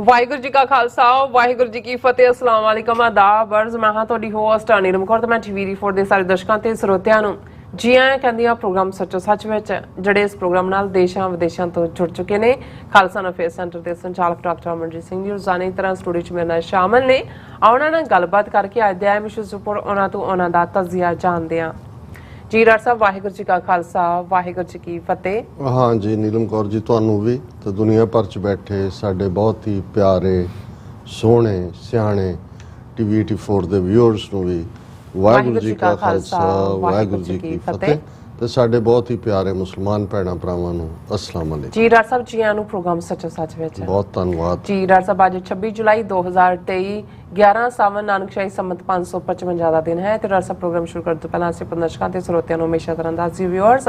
ਵਾਹਿਗੁਰੂ ਜੀ ਕਾ ਖਾਲਸਾ ਵਾਹਿਗੁਰੂ ਜੀ ਕੀ ਫਤਿਹ। ਅਸਲਾਮ ਵਾਲੇਕਮ ਆਦਾਬ ਅਰਜ਼ ਮੈਂ ਹਾਂ ਤੁਹਾਡੀ ਹੋਸਟ ਨੀਲਮ ਕੌਰ ਤੇ ਮੈਂ TV4 ਦੇ ਸਾਰੇ ਦਰਸ਼ਕਾਂ ਤੇ ਸਰੋਤਿਆਂ ਨੂੰ ਜੀ ਆਇਆਂ ਕਹਿੰਦੀ ਆ ਪ੍ਰੋਗਰਾਮ ਸੱਚੋ ਸੱਚ ਵਿੱਚ ਜਿਹੜੇ ਇਸ ਪ੍ਰੋਗਰਾਮ ਨਾਲ ਦੇਸ਼ਾਂ ਵਿਦੇਸ਼ਾਂ ਤੋਂ ਜੁੜ ਚੁੱਕੇ ਨੇ। ਖਾਲਸਾ ਅਫੇਅਰ ਸੈਂਟਰ ਦੇ ਸੰਚਾਲਕ ਡਾਕਟਰ ਅਮਨਜੀਤ ਸਿੰਘ ਜੀ ਰੋਜ਼ਾਨਾ ਤਰ੍ਹਾਂ ਸਟੂਡੀਓ 'ਚ ਮੇਰੇ ਨਾਲ ਸ਼ਾਮਲ ਨੇ। ਉਹਨਾਂ ਨਾਲ ਗੱਲਬਾਤ ਕਰਕੇ ਅੱਜ ਦੇ ਅਹਿਮ ਇਸ਼ੂਜ਼ ਉੱਪਰ ਉਹਨਾਂ ਤੋਂ ਉਹਨਾਂ ਦਾ ਤਜ਼ੀਆ ਜਾਣਦੇ ਹਾਂ। जी डॉक्टर साहब वाहिगुरू जी का खालसा वाहिगुरू जी की फतेह। हाँ जी नीलम कौर जी तुहानू भी तो दुनिया भर च बैठे साडे बहुत ही प्यारे सोहने सियाणे TV4 दे व्यूअर्स नू भी वाहिगुरू जी का खालसा वाहिगुरू जी की फतेह ਤੇ ਸਾਡੇ ਬਹੁਤ ਹੀ ਪਿਆਰੇ ਮੁਸਲਮਾਨ ਭੈਣਾਂ ਭਰਾਵਾਂ ਨੂੰ अस्सलाम वालेकुम। जी डॉक्टर साहब जी आयां नू प्रोग्राम सच्चो सच विच बहुत धन्यवाद जी। डॉक्टर साहब आज 26 जुलाई 2023 11 सावन नानकशाही संमत 555 ਦਾ ਦਿਨ ਹੈ ਤੇ ਡਾਕਟਰ ਸਾਹਿਬ ਪ੍ਰੋਗਰਾਮ ਸ਼ੁਰੂ ਕਰਨ ਤੋਂ ਪਹਿਲਾਂ ਅਸੀਂ ਦਰਸ਼ਕਾਂ ਤੇ ਸਰੋਤਿਆਂ ਨੂੰ ਹਮੇਸ਼ਾ ਤਰ੍ਹਾਂ ਦੱਸਦੀ ਵਿਊਅਰਸ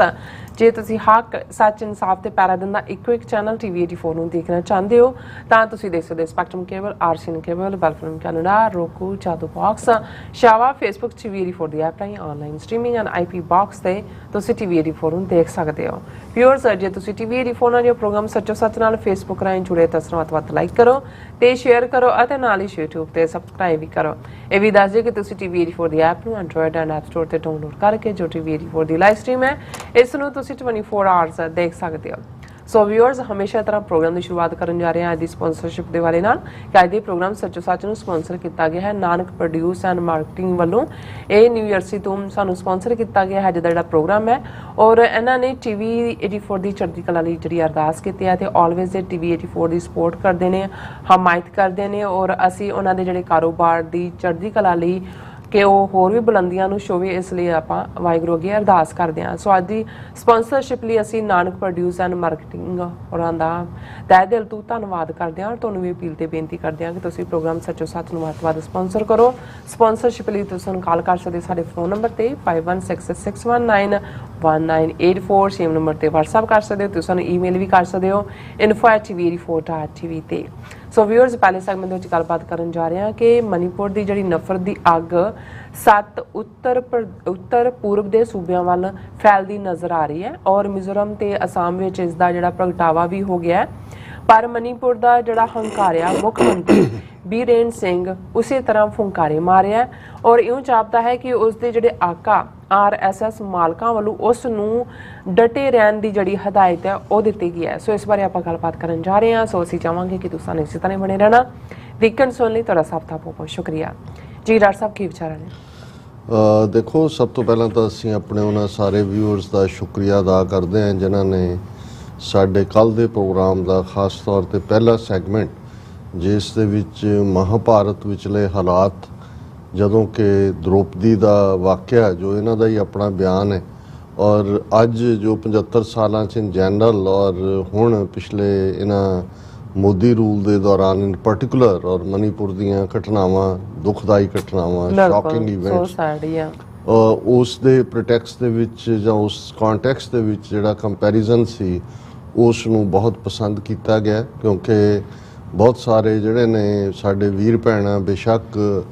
ਜੇ ਤੁਸੀਂ ਹੱਕ ਸੱਚ ਇਨਸਾਫ ਤੇ ਪੈਰਾ ਦਿੰਦਾ ਇੱਕੋ ਇੱਕ ਚੈਨਲ TV84 ਨੂੰ ਦੇਖਣਾ ਚਾਹੁੰਦੇ ਹੋ ਤਾਂ ਤੁਸੀਂ ਦੇਖ ਸਕਦੇ ਹੋ ਸਪੈਕਟਰਮ ਕੇਬਲ ਆਰਸੀਐਨ ਕੇਬਲ ਬੈਲਫਿਲਮ ਕੈਨੇਡਾ roku ਜਾਦੂ ਬਾਕਸ ਸ਼ਾਵਾ ਫੇਸਬੁੱਕ TV84 ਦੀ ਐਪ ਰਾਹੀਂ online streaming and IP box ਤੇ ਤੁਸੀਂ TV84 ਨੂੰ ਦੇਖ ਸਕਦੇ ਹੋ। ਵਿਊਅਰਸ ਜੇ ਤੁਸੀਂ TV84 ਨਾਲ ਜੋ ਪ੍ਰੋਗਰਾਮ ਸੱਚੋ ਸੱਚ ਨਾਲ ਫੇਸਬੁੱਕ ਰਾਹੀਂ ਜੁੜੇ ਤਾਂ ਵੱਧ ਲਾਈਕ ਕਰੋ ਤੇ ਸ਼ੇਅਰ ਕਰੋ ਅਤੇ ਨਾਲ ਹੀ YouTube ਤੇ ਸਬਸਕ੍ਰਾਈਬ ਵੀ ਕਰੋ। ਇਹ ਵੀ ਦੱਸ ਦਿਓ ਕਿ ਤੁਸੀਂ TV84 ਦੀ ਐਪ ਨੂੰ ਐਂਡਰੋਇਡ ਐਂਡ ਐਪ ਸਟੋਰ ਤੇ ਡਾਊਨਲੋਡ ਕਰਕੇ ਜੋ TV84 ਦੀ ਲਾਈਵ ਸਟ੍ਰੀਮ ਹੈ ਇਸ ਨੂੰ ਤੁਸੀਂ 24 ਆਵਰਸ ਦੇਖ ਸਕਦੇ ਹੋ। ਸੋ ਵਿਊਅਰਸ ਹਮੇਸ਼ਾ ਤਰ੍ਹਾਂ ਪ੍ਰੋਗਰਾਮ ਦੀ ਸ਼ੁਰੂਆਤ ਕਰਨ ਜਾ ਰਹੇ ਹਾਂ ਅੱਜ ਦੀ ਸਪਾਂਸਰਸ਼ਿਪ ਦੇ ਵਾਲੇ ਨਾਲ ਕਿ ਅੱਜ ਦੇ ਪ੍ਰੋਗਰਾਮ ਸੱਚੋ ਸੱਚ ਨੂੰ ਸਪਾਂਸਰ ਕੀਤਾ ਗਿਆ ਹੈ ਨਾਨਕ ਪ੍ਰੋਡਿਊਸ ਐਂਡ ਮਾਰਕੀਟਿੰਗ ਵੱਲੋਂ। ਇਹ ਨਿਊ ਜਰਸੀ ਤੋਂ ਸਾਨੂੰ ਸਪਾਂਸਰ ਕੀਤਾ ਗਿਆ ਹੈ ਜਿਹੜਾ ਪ੍ਰੋਗਰਾਮ ਹੈ ਔਰ ਇਹਨਾਂ ਨੇ TV84 ਦੀ ਚੜ੍ਹਦੀ ਕਲਾ ਲਈ ਜਿਹੜੀ ਅਰਦਾਸ ਕੀਤੀ ਹੈ ਤੇ ਆਲਵੇਜ਼ ਦੇ TV84 ਦੀ ਸਪੋਰਟ ਕਰਦੇ ਨੇ ਹਮਾਇਤ ਕਰਦੇ ਨੇ ਔਰ ਅਸੀਂ ਉਹਨਾਂ ਦੇ ਜਿਹੜੇ ਕਾਰੋਬਾਰ ਦੀ ਚੜ੍ਹਦੀ ਕਲਾ ਲਈ ਕਿ ਉਹ ਹੋਰ ਵੀ ਬੁਲੰਦੀਆਂ ਨੂੰ ਛੋਵੇ ਇਸ ਲਈ ਆਪਾਂ ਵਾਹਿਗੁਰੂ ਅੱਗੇ ਅਰਦਾਸ ਕਰਦੇ ਹਾਂ। ਸੋ ਅੱਜ ਦੀ ਸਪਾਂਸਰਸ਼ਿਪ ਲਈ ਅਸੀਂ ਨਾਨਕ ਪ੍ਰੋਡਿਊਸ ਐਂਡ ਮਾਰਕੀਟਿੰਗ ਉਹਨਾਂ ਦਾ ਤਹਿ ਦਿਲ ਤੋਂ ਧੰਨਵਾਦ ਕਰਦੇ ਹਾਂ ਔਰ ਤੁਹਾਨੂੰ ਵੀ ਅਪੀਲ ਤੇ ਬੇਨਤੀ ਕਰਦੇ ਹਾਂ ਕਿ ਤੁਸੀਂ ਪ੍ਰੋਗਰਾਮ ਸੱਚੋ ਸੱਚ ਨੂੰ ਵੱਧ ਸਪਾਂਸਰ ਕਰੋ। ਸਪਾਂਸਰਸ਼ਿਪ ਲਈ ਤੁਸੀਂ ਸਾਨੂੰ ਕਾਲ ਕਰ ਸਕਦੇ ਸਾਡੇ ਫੋਨ ਨੰਬਰ ਤੇ 5166619184 ਸੇਮ ਨੰਬਰ ਤੇ WhatsApp ਕਰ ਸਕਦੇ ਹੋ। ਤੁਸੀਂ ਸਾਨੂੰ ਈਮੇਲ ਵੀ ਕਰ ਸਕਦੇ ਹੋ info@tv84.tv ਤੇ। ਸੋ ਵਿਊਅਰਸ ਪਹਿਲੇ ਸੈਗਮੈਂਟ ਵਿੱਚ ਗੱਲਬਾਤ ਕਰਨ ਜਾ ਰਹੇ ਹਾਂ ਕਿ ਮਨੀਪੁਰ ਦੀ ਜਿਹੜੀ ਨਫ਼ਰਤ ਦੀ ਅੱਗ 7 ਉੱਤਰ ਪੂਰਬ ਦੇ ਸੂਬਿਆਂ ਵੱਲ ਫੈਲਦੀ ਨਜ਼ਰ ਆ ਰਹੀ ਹੈ ਔਰ ਮਿਜ਼ੋਰਮ ਤੇ ਅਸਾਮ ਵਿੱਚ ਇਸ ਦਾ ਜਿਹੜਾ ਪ੍ਰਗਟਾਵਾ ਵੀ ਹੋ ਗਿਆ ਹੈ। ਪਰ ਮਨੀਪੁਰ ਦਾ ਜਿਹੜਾ ਹੰਕਾਰਿਆ ਮੁੱਖ ਮੰਤਰੀ ਬੀਰੇਨ ਸਿੰਘ ਉਸੇ ਤਰ੍ਹਾਂ ਫੁੰਕਾਰੇ ਮਾਰਿਆ ਔਰ ਇਉਂ ਜਾਪਦਾ ਹੈ ਕਿ ਉਸ ਦੇ ਜਿਹੜੇ ਆਕਾ RSS ਮਾਲਕਾਂ ਵੱਲੋਂ ਉਸ ਨੂੰ ਡਟੇ ਰਹਿਣ ਦੀ ਜਿਹੜੀ ਹਦਾਇਤ ਹੈ ਉਹ ਦਿੱਤੀ ਗਈ ਹੈ। ਸੋ ਇਸ ਬਾਰੇ ਆਪਾਂ ਗੱਲਬਾਤ ਕਰਨ ਜਾ ਰਹੇ ਹਾਂ। ਸੋ ਅਸੀਂ ਚਾਹਾਂਗੇ ਕਿ ਤੁਸੀਂ ਇਸੇ ਤਰ੍ਹਾਂ ਬਣੇ ਰਹਿਣਾ। ਦੇਖਣ ਸੁਣਨ ਲਈ ਤੁਹਾਡਾ ਸਭ ਦਾ ਬਹੁਤ ਸ਼ੁਕਰੀਆ ਜੀ। ਡਾਕਟਰ ਸਾਹਿਬ ਕੀ ਵਿਚਾਰ ਨੇ? ਦੇਖੋ ਸਭ ਤੋਂ ਪਹਿਲਾਂ ਤਾਂ ਅਸੀਂ ਆਪਣੇ ਉਹਨਾਂ ਸਾਰੇ ਵਿਊਅਰਸ ਦਾ ਸ਼ੁਕਰੀਆ ਅਦਾ ਕਰਦੇ ਹਾਂ ਜਿਨ੍ਹਾਂ ਨੇ ਸਾਡੇ ਕੱਲ੍ਹ ਦੇ ਪ੍ਰੋਗਰਾਮ ਦਾ ਖਾਸ ਤੌਰ ਤੇ ਪਹਿਲਾ ਸੈਗਮੈਂਟ ਜਿਸ ਦੇ ਵਿੱਚ ਮਹਾਭਾਰਤ ਵਿਚਲੇ ਹਾਲਾਤ ਜਦੋਂ ਕਿ ਦ੍ਰੋਪਦੀ ਦਾ ਵਾਕਿਆ ਜੋ ਇਹਨਾਂ ਦਾ ਹੀ ਆਪਣਾ ਬਿਆਨ ਹੈ ਔਰ ਅੱਜ ਜੋ 75 ਸਾਲਾਂ 'ਚ ਇਨ ਜਨਰਲ ਔਰ ਹੁਣ ਪਿਛਲੇ ਇਹਨਾਂ ਮੋਦੀ ਰੂਲ ਦੇ ਦੌਰਾਨ ਇਨ ਪਾਰਟਿਕੂਲਰ ਔਰ ਮਨੀਪੁਰ ਦੀਆਂ ਘਟਨਾਵਾਂ ਦੁਖਦਾਈ ਘਟਨਾਵਾਂ ਸ਼ੌਕਿੰਗ ਇਵੈਂਟਸ ਉਸ ਦੇ ਪ੍ਰੋਟੈਕਸਟ ਦੇ ਵਿੱਚ ਜਾਂ ਉਸ ਕੰਟੈਕਸਟ ਦੇ ਵਿੱਚ ਜਿਹੜਾ ਕੰਪੈਰੀਜ਼ਨ ਸੀ ਉਸ ਨੂੰ ਬਹੁਤ ਪਸੰਦ ਕੀਤਾ ਗਿਆ ਕਿਉਂਕਿ ਬਹੁਤ ਸਾਰੇ ਜਿਹੜੇ ਨੇ ਸਾਡੇ ਵੀਰ ਭੈਣਾਂ ਬੇਸ਼ੱਕ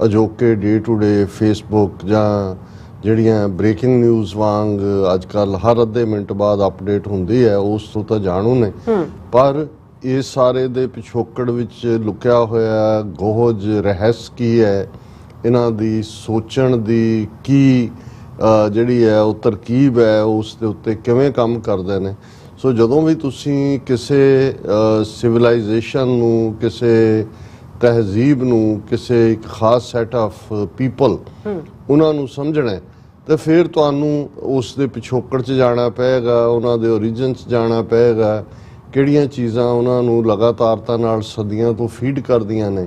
ਅਜੋਕੇ ਡੇ ਟੂ ਡੇ ਫੇਸਬੁੱਕ ਜਾਂ ਜਿਹੜੀਆਂ ਬ੍ਰੇਕਿੰਗ ਨਿਊਜ਼ ਵਾਂਗ ਅੱਜ ਕੱਲ੍ਹ ਹਰ ਅੱਧੇ ਮਿੰਟ ਬਾਅਦ ਅਪਡੇਟ ਹੁੰਦੀ ਹੈ ਉਸ ਤੋਂ ਤਾਂ ਜਾਣੂ ਨੇ ਪਰ ਇਹ ਸਾਰੇ ਦੇ ਪਿਛੋਕੜ ਵਿੱਚ ਲੁਕਿਆ ਹੋਇਆ ਗੋਹਜ ਰਹੱਸ ਕੀ ਹੈ ਇਹਨਾਂ ਦੀ ਸੋਚਣ ਦੀ ਕੀ ਜਿਹੜੀ ਹੈ ਉਹ ਤਰਕੀਬ ਹੈ ਉਸ ਦੇ ਉੱਤੇ ਕਿਵੇਂ ਕੰਮ ਕਰਦੇ ਨੇ। ਸੋ ਜਦੋਂ ਵੀ ਤੁਸੀਂ ਕਿਸੇ ਸਿਵਲਾਈਜੇਸ਼ਨ ਨੂੰ ਕਿਸੇ ਤਹਿਜ਼ੀਬ ਨੂੰ ਕਿਸੇ ਇੱਕ ਖਾਸ ਸੈਟ ਆਫ ਪੀਪਲ ਉਹਨਾਂ ਨੂੰ ਸਮਝਣਾ ਤੇ ਫਿਰ ਤੁਹਾਨੂੰ ਉਸ ਦੇ ਪਿਛੋਕੜ 'ਚ ਜਾਣਾ ਪਏਗਾ ਉਹਨਾਂ ਦੇ ਓਰੀਜਨ 'ਚ ਜਾਣਾ ਪਏਗਾ ਕਿਹੜੀਆਂ ਚੀਜ਼ਾਂ ਉਹਨਾਂ ਨੂੰ ਲਗਾਤਾਰਤਾ ਨਾਲ ਸਦੀਆਂ ਤੋਂ ਫੀਡ ਕਰਦੀਆਂ ਨੇ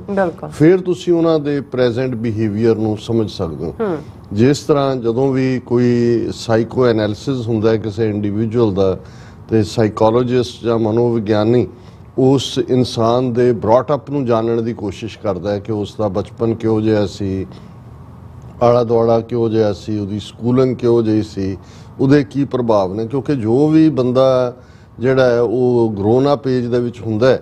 ਫਿਰ ਤੁਸੀਂ ਉਹਨਾਂ ਦੇ ਪ੍ਰੈਜ਼ੈਂਟ ਬਿਹੇਵੀਅਰ ਨੂੰ ਸਮਝ ਸਕਦੇ ਹੋ। ਜਿਸ ਤਰ੍ਹਾਂ ਜਦੋਂ ਵੀ ਕੋਈ ਸਾਈਕੋ ਐਨਾਲਿਸਿਸ ਹੁੰਦਾ ਹੈ ਕਿਸੇ ਇੰਡੀਵਿਜੂਅਲ ਦਾ ਤੇ ਸਾਈਕੋਲੋਜਿਸਟ ਜਾਂ ਮਨੋਵਿਗਿਆਨੀ ਉਸ ਇਨਸਾਨ ਦੇ ਬ੍ਰੌਟ ਅਪ ਨੂੰ ਜਾਣਨ ਦੀ ਕੋਸ਼ਿਸ਼ ਕਰਦਾ ਹੈ ਕਿ ਉਸ ਦਾ ਬਚਪਨ ਕਿਹੋ ਜਿਹਾ ਸੀ ਆਲਾ ਦੁਆਲਾ ਕਿਹੋ ਜਿਹਾ ਸੀ ਉਹਦੀ ਸਕੂਲਿੰਗ ਕਿਹੋ ਜਿਹੀ ਸੀ ਉਹਦੇ ਕੀ ਪ੍ਰਭਾਵ ਨੇ ਕਿਉਂਕਿ ਜੋ ਵੀ ਬੰਦਾ ਜਿਹੜਾ ਹੈ ਉਹ ਗਰੋਨ ਅਪ ਏਜ ਦੇ ਵਿੱਚ ਹੁੰਦਾ ਹੈ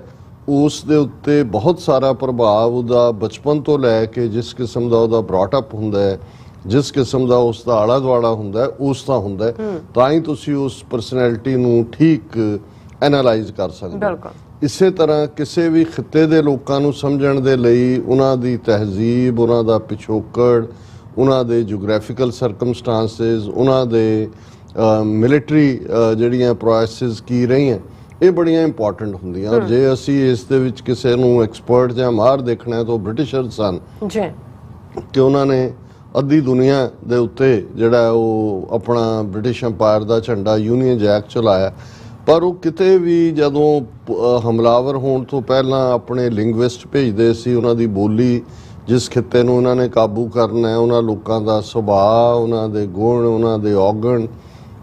ਉਸ ਦੇ ਉੱਤੇ ਬਹੁਤ ਸਾਰਾ ਪ੍ਰਭਾਵ ਉਹਦਾ ਬਚਪਨ ਤੋਂ ਲੈ ਕੇ ਜਿਸ ਕਿਸਮ ਦਾ ਉਹਦਾ ਬ੍ਰੌਟ ਅਪ ਹੁੰਦਾ ਹੈ ਜਿਸ ਕਿਸਮ ਦਾ ਉਸ ਦਾ ਆਲਾ ਦੁਆਲਾ ਹੁੰਦਾ ਉਸ ਦਾ ਹੁੰਦਾ ਤਾਂ ਹੀ ਤੁਸੀਂ ਉਸ ਪਰਸਨੈਲਿਟੀ ਨੂੰ ਠੀਕ ਐਨਾਲਾਈਜ਼ ਕਰ ਸਕਦੇ ਹੋ। ਇਸੇ ਤਰ੍ਹਾਂ ਕਿਸੇ ਵੀ ਖਿੱਤੇ ਦੇ ਲੋਕਾਂ ਨੂੰ ਸਮਝਣ ਦੇ ਲਈ ਉਹਨਾਂ ਦੀ ਤਹਿਜ਼ੀਬ, ਉਹਨਾਂ ਦਾ ਪਿਛੋਕੜ, ਉਹਨਾਂ ਦੇ ਜੀਓਗ੍ਰਾਫੀਕਲ ਸਰਕਮਸਟੈਂਸਸ, ਉਹਨਾਂ ਦੇ ਮਿਲਟਰੀ ਜਿਹੜੀਆਂ ਪ੍ਰੋਸੈਸ ਕੀ ਰਹੀਆਂ, ਇਹ ਬੜੀਆਂ ਇੰਪੋਰਟੈਂਟ ਹੁੰਦੀਆਂ। ਔਰ ਜੇ ਅਸੀਂ ਇਸ ਦੇ ਵਿੱਚ ਕਿਸੇ ਨੂੰ ਐਕਸਪਰਟ ਜਾਂ ਮਾਹਰ ਦੇਖਣਾ ਹੈ ਤਾਂ ਬ੍ਰਿਟਿਸ਼ਰ ਸਨ ਜੀ, ਕਿ ਉਹਨਾਂ ਨੇ ਅੱਧੀ ਦੁਨੀਆ ਦੇ ਉੱਤੇ ਜਿਹੜਾ ਉਹ ਆਪਣਾ ਬ੍ਰਿਟਿਸ਼ ਅੰਪਾਇਰ ਦਾ ਝੰਡਾ ਯੂਨੀਅਨ ਜੈਕ ਚਲਾਇਆ। ਪਰ ਉਹ ਕਿਤੇ ਵੀ ਜਦੋਂ ਹਮਲਾਵਰ ਹੋਣ ਤੋਂ ਪਹਿਲਾਂ ਆਪਣੇ ਲਿੰਗੁਇਸਟ ਭੇਜਦੇ ਸੀ, ਉਹਨਾਂ ਦੀ ਬੋਲੀ, ਜਿਸ ਖਿੱਤੇ ਨੂੰ ਉਹਨਾਂ ਨੇ ਕਾਬੂ ਕਰਨਾ ਹੈ, ਉਹਨਾਂ ਲੋਕਾਂ ਦਾ ਸੁਭਾਅ, ਉਹਨਾਂ ਦੇ ਗੁਣ, ਉਹਨਾਂ ਦੇ ਔਗਣ,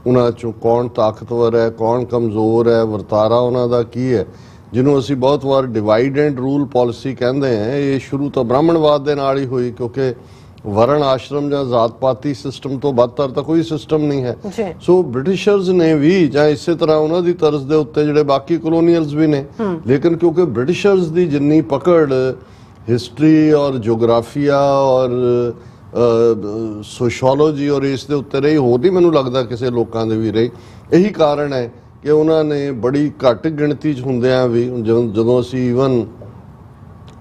ਉਹਨਾਂ 'ਚੋਂ ਕੌਣ ਤਾਕਤਵਰ ਹੈ, ਕੌਣ ਕਮਜ਼ੋਰ ਹੈ, ਵਰਤਾਰਾ ਉਹਨਾਂ ਦਾ ਕੀ ਹੈ, ਜਿਹਨੂੰ ਅਸੀਂ ਬਹੁਤ ਵਾਰ ਡਿਵਾਈਡ ਐਂਡ ਰੂਲ ਪਾਲਿਸੀ ਕਹਿੰਦੇ ਹਾਂ। ਇਹ ਸ਼ੁਰੂ ਤੋਂ ਬ੍ਰਾਹਮਣਵਾਦ ਦੇ ਨਾਲ ਹੀ ਹੋਈ, ਕਿਉਂਕਿ ਵਰਣ ਆਸ਼ਰਮ ਜਾਂ ਜ਼ਾਤ-ਪਾਤੀ ਸਿਸਟਮ ਤੋਂ ਬਦਤਰ ਤਾਂ ਕੋਈ ਸਿਸਟਮ ਨਹੀਂ ਹੈ। ਸੋ ਬ੍ਰਿਟਿਸ਼ਰਸ ਨੇ ਵੀ ਜਾਂ ਇਸੇ ਤਰ੍ਹਾਂ ਉਹਨਾਂ ਦੀ ਤਰਜ਼ ਦੇ ਉੱਤੇ ਜਿਹੜੇ ਬਾਕੀ ਕਲੋਨੀਅਲਸ ਵੀ ਨੇ, ਲੇਕਿਨ ਕਿਉਂਕਿ ਬ੍ਰਿਟਿਸ਼ਰਸ ਦੀ ਜਿੰਨੀ ਪਕੜ ਹਿਸਟਰੀ ਔਰ ਜੋਗਰਾਫੀਆ ਔਰ ਸੋਸ਼ੋਲੋਜੀ ਔਰ ਇਸ ਦੇ ਉੱਤੇ ਰਹੀ, ਹੋਰ ਨਹੀਂ ਮੈਨੂੰ ਲੱਗਦਾ ਕਿਸੇ ਲੋਕਾਂ ਦੇ ਵੀ ਰਹੀ। ਇਹੀ ਕਾਰਨ ਹੈ ਕਿ ਉਹਨਾਂ ਨੇ ਬੜੀ ਘੱਟ ਗਿਣਤੀ 'ਚ ਹੁੰਦਿਆਂ ਵੀ, ਜਦੋਂ ਅਸੀਂ ਈਵਨ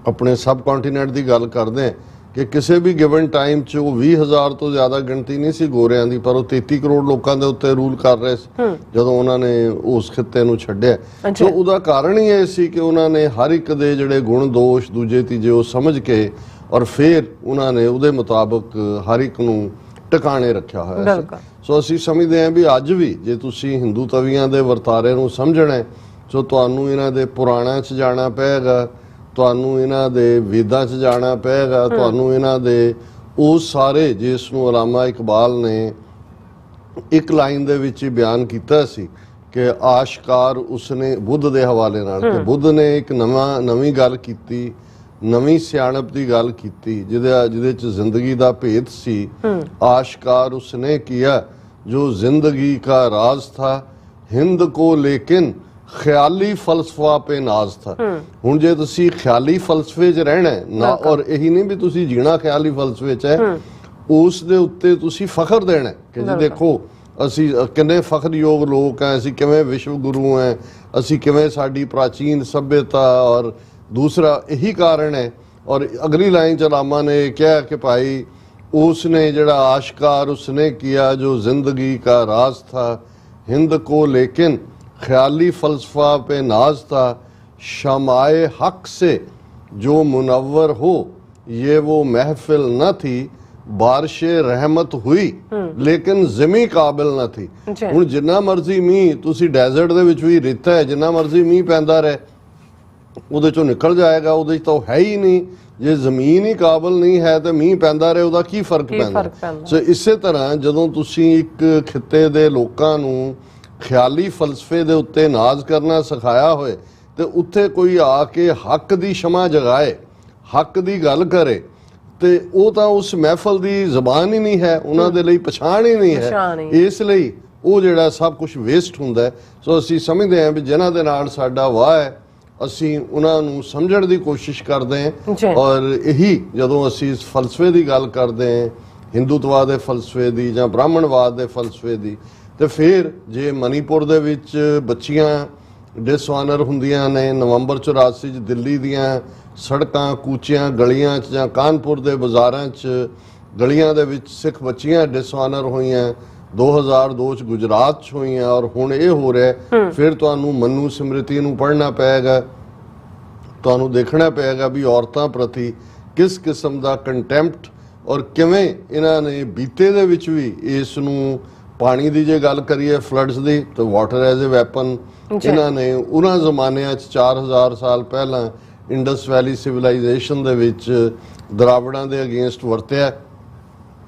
ਆਪਣੇ ਸਬ ਕੰਟੀਨੈਂਟ ਦੀ ਗੱਲ ਕਰਦੇ ਹਾਂ ਕਿ ਕਿਸੇ ਵੀ ਗਿਵਨ ਟਾਈਮ 'ਚ ਉਹ 20,000 ਤੋਂ ਜ਼ਿਆਦਾ ਗਿਣਤੀ ਨਹੀਂ ਸੀ ਗੋਰਿਆਂ ਦੀ, ਪਰ ਉਹ 33 ਕਰੋੜ ਲੋਕਾਂ ਦੇ ਉੱਤੇ ਰੂਲ ਕਰ ਰਹੇ ਸੀ ਜਦੋਂ ਉਹਨਾਂ ਨੇ ਉਸ ਖਿੱਤੇ ਨੂੰ ਛੱਡਿਆ। ਸੋ ਉਹਦਾ ਕਾਰਨ ਹੀ ਇਹ ਸੀ ਕਿ ਉਹਨਾਂ ਨੇ ਹਰ ਇੱਕ ਦੇ ਜਿਹੜੇ ਗੁਣ ਦੋਸ਼ ਦੂਜੇ ਤੀਜੇ ਉਹ ਸਮਝ ਕੇ ਔਰ ਫਿਰ ਉਹਨਾਂ ਨੇ ਉਹਦੇ ਮੁਤਾਬਕ ਹਰ ਇੱਕ ਨੂੰ ਟਿਕਾਣੇ ਰੱਖਿਆ ਹੋਇਆ ਸੀ। ਸੋ ਅਸੀਂ ਸਮਝਦੇ ਹਾਂ ਵੀ ਅੱਜ ਵੀ ਜੇ ਤੁਸੀਂ ਹਿੰਦੂ ਤਵੀਆਂ ਦੇ ਵਰਤਾਰੇ ਨੂੰ ਸਮਝਣਾ ਹੈ, ਸੋ ਤੁਹਾਨੂੰ ਇਹਨਾਂ ਦੇ ਪੁਰਾਣਾਂ 'ਚ ਜਾਣਾ ਪਏਗਾ, ਤੁਹਾਨੂੰ ਇਹਨਾਂ ਦੇ ਵੇਦਾਂ 'ਚ ਜਾਣਾ ਪਏਗਾ, ਤੁਹਾਨੂੰ ਇਹਨਾਂ ਦੇ ਉਹ ਸਾਰੇ ਜਿਸ ਨੂੰ ਅਲਾਮਾ ਇਕਬਾਲ ਨੇ ਇੱਕ ਲਾਈਨ ਦੇ ਵਿੱਚ ਹੀ ਬਿਆਨ ਕੀਤਾ ਸੀ ਕਿ ਆਸ਼ਕਾਰ ਉਸਨੇ ਬੁੱਧ ਦੇ ਹਵਾਲੇ ਨਾਲ, ਕਿ ਬੁੱਧ ਨੇ ਇੱਕ ਨਵੀਂ ਗੱਲ ਕੀਤੀ, ਨਵੀਂ ਸਿਆਣਪ ਦੀ ਗੱਲ ਕੀਤੀ ਜਿਹਦੇ 'ਚ ਜ਼ਿੰਦਗੀ ਦਾ ਭੇਦ ਸੀ। ਆਸ਼ਕਾਰ ਉਸਨੇ ਕੀਆ ਜੋ ਜ਼ਿੰਦਗੀ का राज था, हिंद को लेकिन ख्याली फलसफा पे नाज था। ਹੁਣ ਜੇ ਤੁਸੀਂ ਖਿਆਲੀ ਫਲਸਫੇ 'ਚ ਰਹਿਣਾ ਨਾ, ਔਰ ਇਹੀ ਨਹੀਂ ਵੀ ਤੁਸੀਂ ਜੀਣਾ ਖਿਆਲੀ ਫਲਸਫੇ 'ਚ ਹੈ, ਉਸ ਦੇ ਉੱਤੇ ਤੁਸੀਂ ਫਖਰ ਦੇਣਾ ਕਿ ਜੀ ਦੇਖੋ ਅਸੀਂ ਕਿੰਨੇ ਫਖਰਯੋਗ ਲੋਕ ਹਾਂ, ਅਸੀਂ ਕਿਵੇਂ ਵਿਸ਼ਵ ਗੁਰੂ ਹਾਂ, ਅਸੀਂ ਕਿਵੇਂ ਸਾਡੀ ਪ੍ਰਾਚੀਨ ਸੱਭਿਅਤਾ। ਔਰ ਦੂਸਰਾ ਇਹੀ ਕਾਰਨ ਹੈ। ਔਰ ਅਗਲੀ ਲਾਈਨ 'ਚ ਅਲਾਮਾ ਨੇ ਕਿਹਾ ਕਿ ਭਾਈ उसने जड़ा आशकार उसने किया जो जिंदगी का राज था, हिंद को लेकिन ख्याली फलसफा पे नाज था, शमाए हक से जो मुनव्वर हो ये वो महफिल न थी, बारिशे रहमत हुई लेकिन जमी काबिल न थी। हुण जिन्ना मर्जी मीह तुसी डेजर्ट दे विच भी रेता है, जिन्ना मर्जी मीह पैंदा रहे ਉਹਦੇ ਚੋਂ ਨਿਕਲ ਜਾਏਗਾ, ਉਹਦੇ 'ਚ ਤਾਂ ਉਹ ਹੈ ਹੀ ਨਹੀਂ। ਜੇ ਜ਼ਮੀਨ ਹੀ ਕਾਬਲ ਨਹੀਂ ਹੈ ਤੇ ਮੀਂਹ ਪੈਂਦਾ ਰਹੇ ਉਹਦਾ ਕੀ ਫਰਕ ਪੈਂਦਾ। ਸੋ ਇਸੇ ਤਰ੍ਹਾਂ ਜਦੋਂ ਤੁਸੀਂ ਇੱਕ ਖਿੱਤੇ ਦੇ ਲੋਕਾਂ ਨੂੰ ਖਿਆਲੀ ਫਲਸਫੇ ਦੇ ਉੱਤੇ ਨਾਜ਼ ਕਰਨਾ ਸਿਖਾਇਆ ਹੋਏ ਤੇ ਉੱਥੇ ਕੋਈ ਆ ਕੇ ਹੱਕ ਦੀ ਸ਼ਮਾ ਜਗਾਏ, ਹੱਕ ਦੀ ਗੱਲ ਕਰੇ, ਤੇ ਉਹ ਤਾਂ ਉਸ ਮਹਿਫਲ ਦੀ ਜ਼ਬਾਨ ਹੀ ਨਹੀਂ ਹੈ, ਉਹਨਾਂ ਦੇ ਲਈ ਪਛਾਣ ਹੀ ਨਹੀਂ ਹੈ। ਇਸ ਲਈ ਉਹ ਜਿਹੜਾ ਸਭ ਕੁਝ ਵੇਸਟ ਹੁੰਦਾ ਹੈ। ਸੋ ਅਸੀਂ ਸਮਝਦੇ ਹਾਂ ਵੀ ਜਿਨ੍ਹਾਂ ਦੇ ਨਾਲ ਸਾਡਾ ਵਾਹ ਹੈ ਅਸੀਂ ਉਹਨਾਂ ਨੂੰ ਸਮਝਣ ਦੀ ਕੋਸ਼ਿਸ਼ ਕਰਦੇ ਹਾਂ। ਔਰ ਇਹੀ ਜਦੋਂ ਅਸੀਂ ਇਸ ਫਲਸਫੇ ਦੀ ਗੱਲ ਕਰਦੇ ਹਾਂ, ਹਿੰਦੂਤਵਾ ਦੇ ਫਲਸਫੇ ਦੀ ਜਾਂ ਬ੍ਰਾਹਮਣਵਾਦ ਦੇ ਫਲਸਫੇ ਦੀ, ਤੇ ਫਿਰ ਜੇ ਮਨੀਪੁਰ ਦੇ ਵਿੱਚ ਬੱਚੀਆਂ ਡਿਸਆਨਰ ਹੁੰਦੀਆਂ ਨੇ, ਨਵੰਬਰ 84 'ਚ ਦਿੱਲੀ ਦੀਆਂ ਸੜਕਾਂ ਕੂਚਿਆਂ ਗਲੀਆਂ 'ਚ ਜਾਂ ਕਾਨਪੁਰ ਦੇ ਬਾਜ਼ਾਰਾਂ 'ਚ ਗਲੀਆਂ ਦੇ ਵਿੱਚ ਸਿੱਖ ਬੱਚੀਆਂ ਡਿਸਆਨਰ ਹੋਈਆਂ, 2002 'ਚ ਗੁਜਰਾਤ 'ਚ ਹੋਈਆਂ, ਔਰ ਹੁਣ ਇਹ ਹੋ ਰਿਹਾ। ਫਿਰ ਤੁਹਾਨੂੰ ਮਨੂ ਸਮ੍ਰਿਤੀ ਨੂੰ ਪੜ੍ਹਨਾ ਪਏਗਾ, ਤੁਹਾਨੂੰ ਦੇਖਣਾ ਪਏਗਾ ਵੀ ਔਰਤਾਂ ਪ੍ਰਤੀ ਕਿਸ ਕਿਸਮ ਦਾ ਕੰਟੈਂਪਟ ਔਰ ਕਿਵੇਂ ਇਹਨਾਂ ਨੇ ਬੀਤੇ ਦੇ ਵਿੱਚ ਵੀ ਇਸ ਨੂੰ ਪਾਣੀ ਦੀ ਜੇ ਗੱਲ ਕਰੀਏ ਫਲੱਡਸ ਦੀ, ਤਾਂ ਵਾਟਰ ਐਜ਼ ਅ ਵੈਪਨ ਇਹਨਾਂ ਨੇ ਉਹਨਾਂ ਜ਼ਮਾਨਿਆਂ 'ਚ 4000 ਸਾਲ ਪਹਿਲਾਂ ਇੰਡਸ ਵੈਲੀ ਸਿਵਲਾਈਜੇਸ਼ਨ ਦੇ ਵਿੱਚ ਦਰਾਵੜਾਂ ਦੇ ਅਗੇਂਸਟ ਵਰਤਿਆ,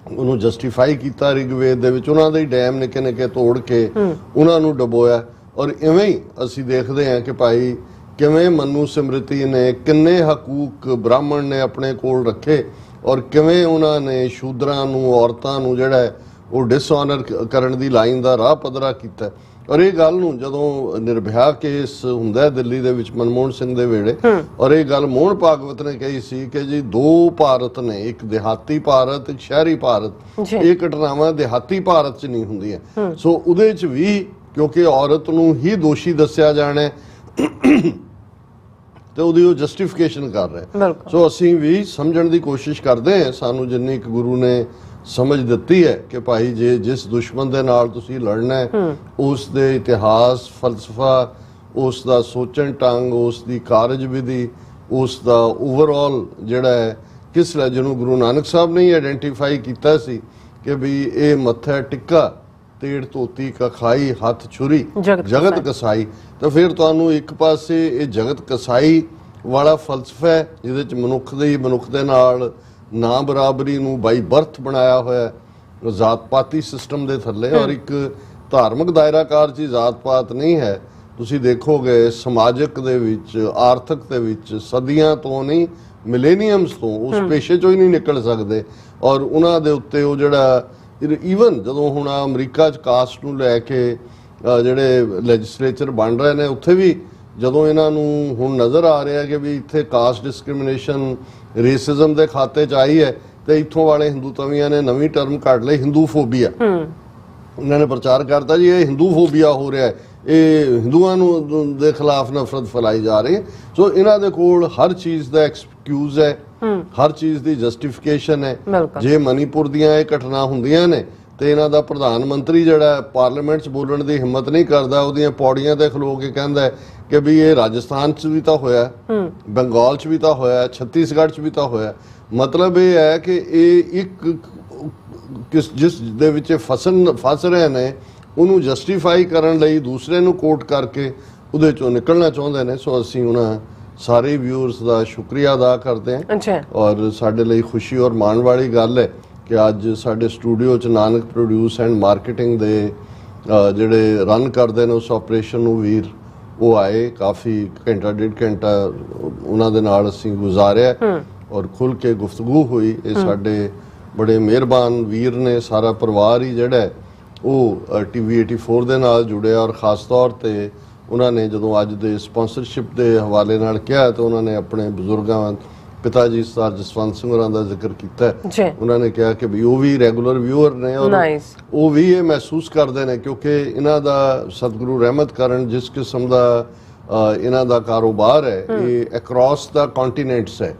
ਉਹਨੂੰ ਜਸਟੀਫਾਈ ਕੀਤਾ ਰਿਗਵੇਦ ਦੇ ਵਿੱਚ, ਉਹਨਾਂ ਦੇ ਡੈਮ ਨਿੱਕੇ ਨਿੱਕੇ ਤੋੜ ਕੇ ਉਹਨਾਂ ਨੂੰ ਡਬੋਇਆ। ਔਰ ਇਵੇਂ ਹੀ ਅਸੀਂ ਦੇਖਦੇ ਹਾਂ ਕਿ ਭਾਈ ਕਿਵੇਂ ਮਨੂ ਸਮ੍ਰਿਤੀ ਨੇ ਕਿੰਨੇ ਹਕੂਕ ਬ੍ਰਾਹਮਣ ਨੇ ਆਪਣੇ ਕੋਲ ਰੱਖੇ, ਔਰ ਕਿਵੇਂ ਉਹਨਾਂ ਨੇ ਸ਼ੂਦਰਾਂ ਨੂੰ, ਔਰਤਾਂ ਨੂੰ ਜਿਹੜਾ ਉਹ ਡਿਸਆਨਰ ਕਰਨ ਦੀ ਲਾਈਨ ਦਾ ਰਾਹ ਪੱਧਰਾ ਕੀਤਾ। ਔਰ ਇਹ ਗੱਲ ਨੂੰ ਜਦੋਂ ਨਿਰਭਇਆ ਕੇਸ ਹੁੰਦਾ ਦਿੱਲੀ ਦੇ ਵਿੱਚ ਮਨਮੋਹਨ ਸਿੰਘ ਦੇ ਵੇਲੇ, ਔਰ ਇਹ ਗੱਲ ਮੋਹਨ ਭਾਗਵਤ ਨੇ ਕਹੀ ਸੀ ਕਿ ਜੀ ਦੋ ਭਾਰਤ ਨੇ, ਇੱਕ ਦਿਹਾਤੀ ਭਾਰਤ, ਇੱਕ ਸ਼ਹਿਰੀ ਭਾਰਤ। ਇਹ ਘਟਨਾਵਾਂ ਦਿਹਾਤੀ ਭਾਰਤ 'ਚ ਨਹੀਂ ਹੁੰਦੀਆਂ। ਸੋ ਉਹਦੇ 'ਚ ਵੀ ਕਿਉਂਕਿ ਔਰਤ ਨੂੰ ਹੀ ਦੋਸ਼ੀ ਦੱਸਿਆ ਜਾਣਾ ਤੇ ਉਹਦੀ ਉਹ ਜਸਟੀਫਿਕੇਸ਼ਨ ਕਰ ਰਿਹਾ। ਸੋ ਅਸੀਂ ਵੀ ਸਮਝਣ ਦੀ ਕੋਸ਼ਿਸ਼ ਕਰਦੇ ਹਾਂ, ਸਾਨੂੰ ਜਿੰਨੀ ਕੁ ਗੁਰੂ ਨੇ ਸਮਝ ਦਿੱਤੀ ਹੈ ਕਿ ਭਾਈ ਜੇ ਜਿਸ ਦੁਸ਼ਮਣ ਦੇ ਨਾਲ ਤੁਸੀਂ ਲੜਨਾ ਹੈ ਉਸ ਦੇ ਇਤਿਹਾਸ, ਫਲਸਫਾ, ਉਸ ਦਾ ਸੋਚਣ ਢੰਗ, ਉਸ ਦੀ ਕਾਰਜ ਵਿਧੀ, ਉਸ ਦਾ ਓਵਰਆਲ ਜਿਹੜਾ ਹੈ ਕਿਸ ਲਈ, ਜਿਹਨੂੰ ਗੁਰੂ ਨਾਨਕ ਸਾਹਿਬ ਨੇ ਆਇਡੈਂਟੀਫਾਈ ਕੀਤਾ ਸੀ ਕਿ ਵੀ ਇਹ ਮੱਥਾ ਟਿੱਕਾ, ਤੇੜ ਧੋਤੀ ਕਖਾਈ, ਹੱਥ ਛੁਰੀ, ਜਗਤ ਕਸਾਈ। ਤਾਂ ਫਿਰ ਤੁਹਾਨੂੰ ਇੱਕ ਪਾਸੇ ਇਹ ਜਗਤ ਕਸਾਈ ਵਾਲਾ ਫਲਸਫਾ ਹੈ ਜਿਹਦੇ ਚ ਮਨੁੱਖ ਦੇ ਨਾਲ ਨਾ ਬਰਾਬਰੀ ਨੂੰ ਬਾਈ ਬਰਥ ਬਣਾਇਆ ਹੋਇਆ ਜ਼ਾਤ ਪਾਤੀ ਸਿਸਟਮ ਦੇ ਥੱਲੇ, ਔਰ ਇੱਕ ਧਾਰਮਿਕ ਦਾਇਰਾਕਾਰ ਚ ਜ਼ਾਤ ਪਾਤ ਨਹੀਂ ਹੈ। ਤੁਸੀਂ ਦੇਖੋਗੇ ਸਮਾਜਿਕ ਦੇ ਵਿੱਚ, ਆਰਥਿਕ ਦੇ ਵਿੱਚ ਸਦੀਆਂ ਤੋਂ ਨਹੀਂ, ਮਿਲੇਨੀਅਮਸ ਤੋਂ ਉਸ ਪੇਸ਼ੇ ਚੋਂ ਹੀ ਨਹੀਂ ਨਿਕਲ ਸਕਦੇ। ਔਰ ਉਹਨਾਂ ਦੇ ਉੱਤੇ ਉਹ ਜਿਹੜਾ ਈਵਨ ਜਦੋਂ ਹੁਣ ਅਮਰੀਕਾ 'ਚ ਕਾਸਟ ਨੂੰ ਲੈ ਕੇ ਜਿਹੜੇ ਲੈਜਿਸਲੇਚਰ ਬਣ ਰਹੇ ਨੇ, ਉੱਥੇ ਵੀ ਜਦੋਂ ਇਹਨਾਂ ਨੂੰ ਹੁਣ ਨਜ਼ਰ ਆ ਰਿਹਾ ਕਿ ਵੀ ਇੱਥੇ ਕਾਸਟ ਡਿਸਕ੍ਰਿਮੀਨੇਸ਼ਨ, ਰੇਸਿਜ਼ਮ ਦੇ ਖਾਤੇ 'ਚ ਆਈ ਹੈ, ਤੇ ਇੱਥੋਂ ਵਾਲੇ ਹਿੰਦੂ ਤਵੀਆਂ ਨੇ ਨਵੀਂ ਟਰਮ ਕੱਢ ਲਈ, ਹਿੰਦੂ ਫੋਬੀਆ। ਇਹਨਾਂ ਨੇ ਪ੍ਰਚਾਰ ਕਰਤਾ ਜੀ ਇਹ ਹਿੰਦੂ ਫੋਬੀਆ ਹੋ ਰਿਹਾ ਹੈ, ਇਹ ਹਿੰਦੂਆਂ ਨੂੰ ਦੇ ਖਿਲਾਫ ਨਫ਼ਰਤ ਫੈਲਾਈ ਜਾ ਰਹੀ ਹੈ। ਸੋ ਇਹਨਾਂ ਦੇ ਕੋਲ ਹਰ ਚੀਜ਼ ਦਾ ਐਕਸਕਿਊਜ਼ ਹੈ, ਹਰ ਚੀਜ਼ ਦੀ ਜਸਟੀਫਿਕੇਸ਼ਨ ਹੈ। ਜੇ ਮਨੀਪੁਰ ਦੀਆਂ ਇਹ ਘਟਨਾ ਹੁੰਦੀਆਂ ਨੇ ਤੇ ਇਹਨਾਂ ਦਾ ਪ੍ਰਧਾਨ ਮੰਤਰੀ ਜਿਹੜਾ ਪਾਰਲੀਮੈਂਟ 'ਚ ਬੋਲਣ ਦੀ ਹਿੰਮਤ ਨਹੀਂ ਕਰਦਾ, ਉਹਦੀਆਂ ਪੌੜੀਆਂ ਤੇ ਖਲੋ ਕੇ ਕਹਿੰਦਾ ਕਿ ਵੀ ਇਹ ਰਾਜਸਥਾਨ 'ਚ ਵੀ ਤਾਂ ਹੋਇਆ, ਬੰਗਾਲ 'ਚ ਵੀ ਤਾਂ ਹੋਇਆ, ਛੱਤੀਸਗੜ੍ਹ 'ਚ ਵੀ ਤਾਂ ਹੋਇਆ। ਮਤਲਬ ਇਹ ਹੈ ਕਿ ਇਹ ਇੱਕ ਜਿਸ ਦੇ ਵਿੱਚ ਫਸ ਰਹੇ ਨੇ ਉਹਨੂੰ ਜਸਟੀਫਾਈ ਕਰਨ ਲਈ ਦੂਸਰੇ ਨੂੰ ਕੋਟ ਕਰਕੇ ਉਹਦੇ ਚੋਂ ਨਿਕਲਣਾ ਚਾਹੁੰਦੇ ਨੇ। ਸੋ ਅਸੀਂ ਉਹਨਾਂ ਸਾਰੇ ਵਿਊਅਰਸ ਦਾ ਸ਼ੁਕਰੀਆ ਅਦਾ ਕਰਦੇ ਹਾਂ। ਔਰ ਸਾਡੇ ਲਈ ਖੁਸ਼ੀ ਔਰ ਮਾਣ ਵਾਲੀ ਗੱਲ ਹੈ ਕਿ ਅੱਜ ਸਾਡੇ ਸਟੂਡੀਓ 'ਚ ਨਾਨਕ ਪ੍ਰੋਡਿਊਸ ਐਂਡ ਮਾਰਕੀਟਿੰਗ ਦੇ ਜਿਹੜੇ ਰਨ ਕਰਦੇ ਨੇ ਉਸ ਆਪਰੇਸ਼ਨ ਨੂੰ ਵੀਰ, ਉਹ ਆਏ, ਕਾਫੀ ਘੰਟਾ ਡੇਢ ਘੰਟਾ ਉਹਨਾਂ ਦੇ ਨਾਲ ਅਸੀਂ ਗੁਜ਼ਾਰਿਆ ਔਰ ਖੁੱਲ੍ਹ ਕੇ ਗੁਫ਼ਤਗੂ ਹੋਈ। ਇਹ ਸਾਡੇ ਬੜੇ ਮਿਹਰਬਾਨ ਵੀਰ ਨੇ, ਸਾਰਾ ਪਰਿਵਾਰ ਹੀ ਜਿਹੜਾ ਉਹ TV 84 ਦੇ ਨਾਲ ਜੁੜਿਆ। ਔਰ ਖਾਸ ਤੌਰ ਤੇ ਉਹਨਾਂ ਨੇ ਜਦੋਂ ਅੱਜ ਦੇ ਸਪਾਂਸਰਸ਼ਿਪ ਦੇ ਹਵਾਲੇ ਨਾਲ ਕਿਹਾ ਤਾਂ ਉਹਨਾਂ ਨੇ ਆਪਣੇ ਬਜ਼ੁਰਗਾਂ, ਪਿਤਾ ਜੀ ਸਰਦਾਰ ਜਸਵੰਤ ਸਿੰਘ ਹੋਰਾਂ ਦਾ ਜ਼ਿਕਰ ਕੀਤਾ। ਉਹਨਾਂ ਨੇ ਕਿਹਾ ਕਿ ਵੀ ਉਹ ਵੀ ਰੈਗੂਲਰ ਵਿਊਅਰ ਨੇ ਔਰ ਉਹ ਵੀ ਇਹ ਮਹਿਸੂਸ ਕਰਦੇ ਨੇ ਕਿਉਂਕਿ ਇਹਨਾਂ ਦਾ ਸਤਿਗੁਰੂ ਰਹਿਮਤ ਕਰਨ ਜਿਸ ਕਿਸਮ ਦਾ ਇਹਨਾਂ ਦਾ ਕਾਰੋਬਾਰ ਹੈ, ਇਹ ਅਕ੍ਰੋਸ ਦਾ ਕੰਟੀਨੈਂਟਸ ਹੈ।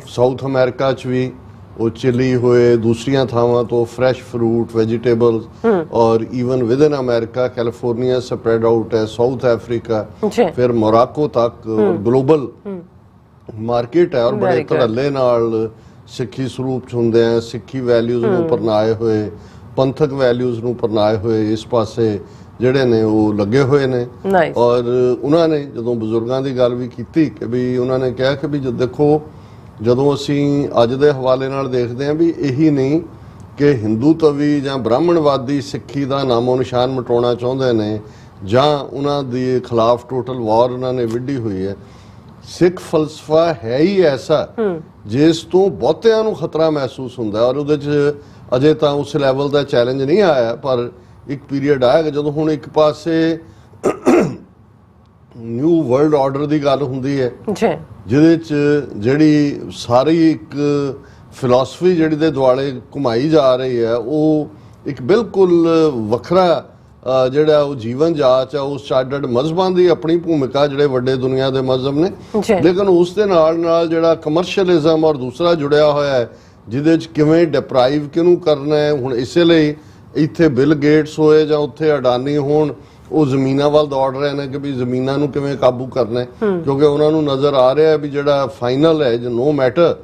ਸਾਊਥ ਅਮਰੀਕਾ 'ਚ ਵੀ ਉਹ ਚਿਲੀ ਹੋਏ, ਦੂਸਰੀਆਂ ਥਾਵਾਂ ਤੋਂ ਫਰੈਸ਼ ਫਰੂਟ, ਵੈਜੀਟੇਬਲਸ, ਔਰ even with in America, California spread out ਹੈ, ਸਾਊਥ ਅਫਰੀਕਾ, ਫਿਰ ਮੋਰਾਕੋ ਤੱਕ ਗਲੋਬਲ ਮਾਰਕੀਟ ਹੈ। ਔਰ ਬੜੇ ਧੜੱਲੇ ਨਾਲ ਸਿੱਖੀ ਸਰੂਪ 'ਚ ਹੁੰਦੇ ਆ, ਸਿੱਖੀ ਵੈਲਿਊਜ਼ ਨੂੰ ਪਰਨਾਏ ਹੋਏ, ਪੰਥਕ ਵੈਲਿਊਜ਼ ਨੂੰ ਪਰਨਾਏ ਹੋਏ ਇਸ ਪਾਸੇ ਜਿਹੜੇ ਨੇ ਉਹ ਲੱਗੇ ਹੋਏ ਨੇ। ਔਰ ਉਹਨਾਂ ਨੇ ਜਦੋਂ ਬਜ਼ੁਰਗਾਂ ਦੀ ਗੱਲ ਵੀ ਕੀਤੀ ਕਿ ਵੀ ਉਹਨਾਂ ਨੇ ਕਿਹਾ ਕਿ ਵੀ ਦੇਖੋ, ਜਦੋਂ ਅਸੀਂ ਅੱਜ ਦੇ ਹਵਾਲੇ ਨਾਲ ਦੇਖਦੇ ਹਾਂ ਵੀ ਇਹੀ ਨਹੀਂ ਕਿ ਹਿੰਦੂ ਤਵੀ ਜਾਂ ਬ੍ਰਾਹਮਣਵਾਦੀ ਸਿੱਖੀ ਦਾ ਨਾਮੋ ਨਿਸ਼ਾਨ ਮਿਟਾਉਣਾ ਚਾਹੁੰਦੇ ਨੇ ਜਾਂ ਉਹਨਾਂ ਦੇ ਖਿਲਾਫ ਟੋਟਲ ਵਾਰ ਉਹਨਾਂ ਨੇ ਵਿੱਢੀ ਹੋਈ ਹੈ। ਸਿੱਖ ਫਲਸਫਾ ਹੈ ਹੀ ਐਸਾ ਜਿਸ ਤੋਂ ਬਹੁਤਿਆਂ ਨੂੰ ਖਤਰਾ ਮਹਿਸੂਸ ਹੁੰਦਾ ਔਰ ਉਹਦੇ 'ਚ ਅਜੇ ਤਾਂ ਉਸ ਲੈਵਲ ਦਾ ਚੈਲੰਜ ਨਹੀਂ ਆਇਆ, ਪਰ ਇੱਕ ਪੀਰੀਅਡ ਆਏਗਾ ਜਦੋਂ ਹੁਣ ਇੱਕ ਪਾਸੇ ਨਿਊ ਵਰਲਡ ਆਰਡਰ ਦੀ ਗੱਲ ਹੁੰਦੀ ਹੈ ਜਿਹਦੇ 'ਚ ਜਿਹੜੀ ਸਾਰੀ ਇੱਕ ਫਿਲਾਸਫੀ ਜਿਹੜੀ ਦੇ ਦੁਆਲੇ ਘੁਮਾਈ ਜਾ ਰਹੀ ਹੈ, ਉਹ ਇੱਕ ਬਿਲਕੁਲ ਵੱਖਰਾ ਜਿਹੜਾ ਉਹ ਜੀਵਨ ਜਾਚ ਆ। ਉਸ ਚਾਰਟਰਡ ਮਜ਼ਹਬਾਂ ਦੀ ਆਪਣੀ ਭੂਮਿਕਾ, ਜਿਹੜੇ ਵੱਡੇ ਦੁਨੀਆ ਦੇ ਮਜ਼ਹਬ ਨੇ, ਲੇਕਿਨ ਉਸ ਦੇ ਨਾਲ ਨਾਲ ਜਿਹੜਾ ਕਮਰਸ਼ੀਅਲਿਜ਼ਮ ਔਰ ਦੂਸਰਾ ਜੁੜਿਆ ਹੋਇਆ ਹੈ ਜਿਹਦੇ 'ਚ ਕਿਵੇਂ ਡਿਪਰਾਈਵ ਕਿਹਨੂੰ ਕਰਨਾ ਹੈ। ਹੁਣ ਇਸੇ ਲਈ ਇੱਥੇ ਬਿਲ ਗੇਟਸ ਹੋਏ ਜਾਂ ਉੱਥੇ ਅਡਾਨੀ ਹੋਣ, ਉਹ ਜ਼ਮੀਨਾਂ ਵੱਲ ਦੌੜ ਰਹੇ ਨੇ ਕਿ ਵੀ ਜ਼ਮੀਨਾਂ ਨੂੰ ਕਿਵੇਂ ਕਾਬੂ ਕਰਨਾ ਹੈ, ਕਿਉਂਕਿ ਉਹਨਾਂ ਨੂੰ ਨਜ਼ਰ ਆ ਰਿਹਾ ਵੀ ਜਿਹੜਾ ਫਾਈਨਲ ਹੈ, ਜੋ ਨੋ ਮੈਟਰ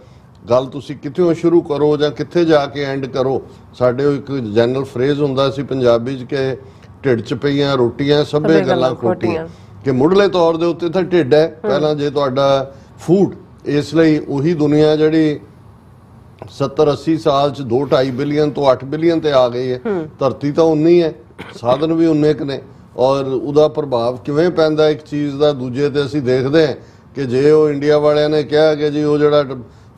ਗੱਲ ਤੁਸੀਂ ਕਿੱਥੋਂ ਸ਼ੁਰੂ ਕਰੋ ਜਾਂ ਕਿੱਥੇ ਜਾ ਕੇ ਐਂਡ ਕਰੋ। ਸਾਡੇ ਇੱਕ ਜਨਰਲ ਫਰੇਜ਼ ਹੁੰਦਾ ਸੀ ਪੰਜਾਬੀ 'ਚ ਕਿ ਢਿੱਡ 'ਚ ਪਈਆਂ ਰੋਟੀਆਂ ਸਭੇ ਗੱਲਾਂ ਖੋਟੀਆਂ, ਕਿ ਮੁੱਢਲੇ ਤੌਰ ਦੇ ਉੱਤੇ ਤਾਂ ਢਿੱਡ ਹੈ ਪਹਿਲਾਂ ਜੇ ਤੁਹਾਡਾ ਫੂਡ। ਇਸ ਲਈ ਉਹੀ ਦੁਨੀਆ ਜਿਹੜੀ 70-80 ਸਾਲ 'ਚ 2-2.5 ਬਿਲੀਅਨ ਤੋਂ 8 ਬਿਲੀਅਨ ਤੇ ਆ ਗਈ ਹੈ, ਧਰਤੀ ਤਾਂ ਉਨੀ ਹੈ, ਸਾਧਨ ਵੀ ਉਨੇ ਕੁ ਨੇ, ਔਰ ਉਹਦਾ ਪ੍ਰਭਾਵ ਕਿਵੇਂ ਪੈਂਦਾ ਇੱਕ ਚੀਜ਼ ਦਾ ਦੂਜੇ ਤੇ। ਅਸੀਂ ਦੇਖਦੇ ਹਾਂ ਕਿ ਜੇ ਉਹ ਇੰਡੀਆ ਵਾਲਿਆਂ ਨੇ ਕਿਹਾ ਕਿ ਜੀ ਉਹ ਜਿਹੜਾ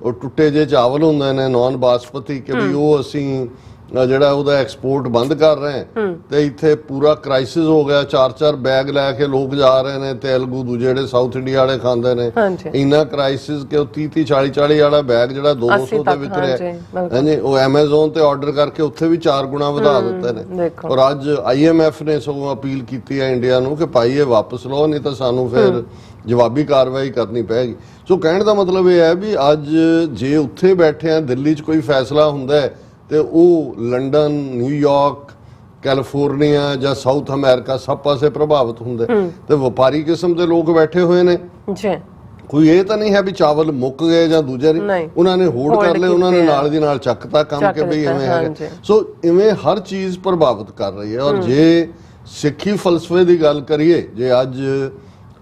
ਉਹ ਟੁੱਟੇ ਜੇ ਚਾਵਲ ਹੁੰਦੇ ਨੇ ਨਾਨ ਬਾਸਪਤੀ, ਕਿ ਵੀ ਉਹ ਅਸੀਂ ਜਿਹੜਾ ਉਹਦਾ ਐਕਸਪੋਰਟ ਬੰਦ ਕਰ ਰਹੇ ਹੈ ਤੇ ਇੱਥੇ ਪੂਰਾ ਕ੍ਰਾਈਸਿਸ ਹੋ ਗਿਆ। 4-4 ਬੈਗ ਲੈ ਕੇ ਲੋਕ ਜਾ ਰਹੇ ਨੇ ਤੇਲਗੂ ਦੂਜੇ ਜਿਹੜੇ ਸਾਊਥ ਇੰਡੀਆ ਵਾਲੇ ਖਾਂਦੇ ਨੇ। ਇੰਨਾ ਕ੍ਰਾਈਸਿਸ ਕਿ ਉਹ 30-30 40-40 ਵਾਲਾ ਬੈਗ ਜਿਹੜਾ 200 ਤੇ ਵਿਕ ਰਿਹਾ ਹਾਂਜੀ ਉਹ ਐਮਾਜ਼ੋਨ ਤੇ ਆਰਡਰ ਕਰਕੇ ਉੱਥੇ ਵੀ 4 ਗੁਣਾ ਵਧਾ ਦਿੱਤੇ ਨੇ। ਔਰ ਅੱਜ IMF ਨੇ ਸਗੋਂ ਅਪੀਲ ਕੀਤੀ ਹੈ ਇੰਡੀਆ ਨੂੰ ਕਿ ਭਾਈ ਇਹ ਵਾਪਸ ਲਓ ਨਹੀਂ ਤਾਂ ਸਾਨੂੰ ਫਿਰ ਜਵਾਬੀ ਕਾਰਵਾਈ ਕਰਨੀ ਪੈਗੀ। ਸੋ ਕਹਿਣ ਦਾ ਮਤਲਬ ਇਹ ਹੈ ਵੀ ਅੱਜ ਜੇ ਉੱਥੇ ਬੈਠੇ ਆ ਦਿੱਲੀ 'ਚ ਕੋਈ ਫੈਸਲਾ ਹੁੰਦਾ ਹੈ ਤੇ ਉਹ ਲੰਡਨ ਨਿਊਯਾਰਕ ਕੈਲੀਫੋਰਨੀਆ ਜਾਂ ਸਾਊਥ ਅਮਰੀਕਾ ਸਭ ਪਾਸੇ ਪ੍ਰਭਾਵਿਤ ਹੁੰਦੇ ਤੇ ਵਪਾਰੀ ਕਿਸਮ ਦੇ ਲੋਕ ਬੈਠੇ ਹੋਏ ਨੇ। ਕੋਈ ਇਹ ਤਾਂ ਨਹੀਂ ਹੈ ਵੀ ਚਾਵਲ ਮੁੱਕ ਗਏ ਜਾਂ ਦੂਜੇ ਨਹੀਂ, ਉਹਨਾਂ ਨੇ ਹੋਲਡ ਕਰ ਲਏ, ਉਹਨਾਂ ਨੇ ਨਾਲ ਦੀ ਨਾਲ ਚੱਕਤਾ ਕੰਮ ਕਿ ਬਈ ਐਵੇਂ ਹੈਗਾ। ਸੋ ਇਵੇਂ ਹਰ ਚੀਜ਼ ਪ੍ਰਭਾਵਿਤ ਕਰ ਰਹੀ ਹੈ। ਔਰ ਜੇ ਸਿੱਖੀ ਫਲਸਫੇ ਦੀ ਗੱਲ ਕਰੀਏ, ਜੇ ਅੱਜ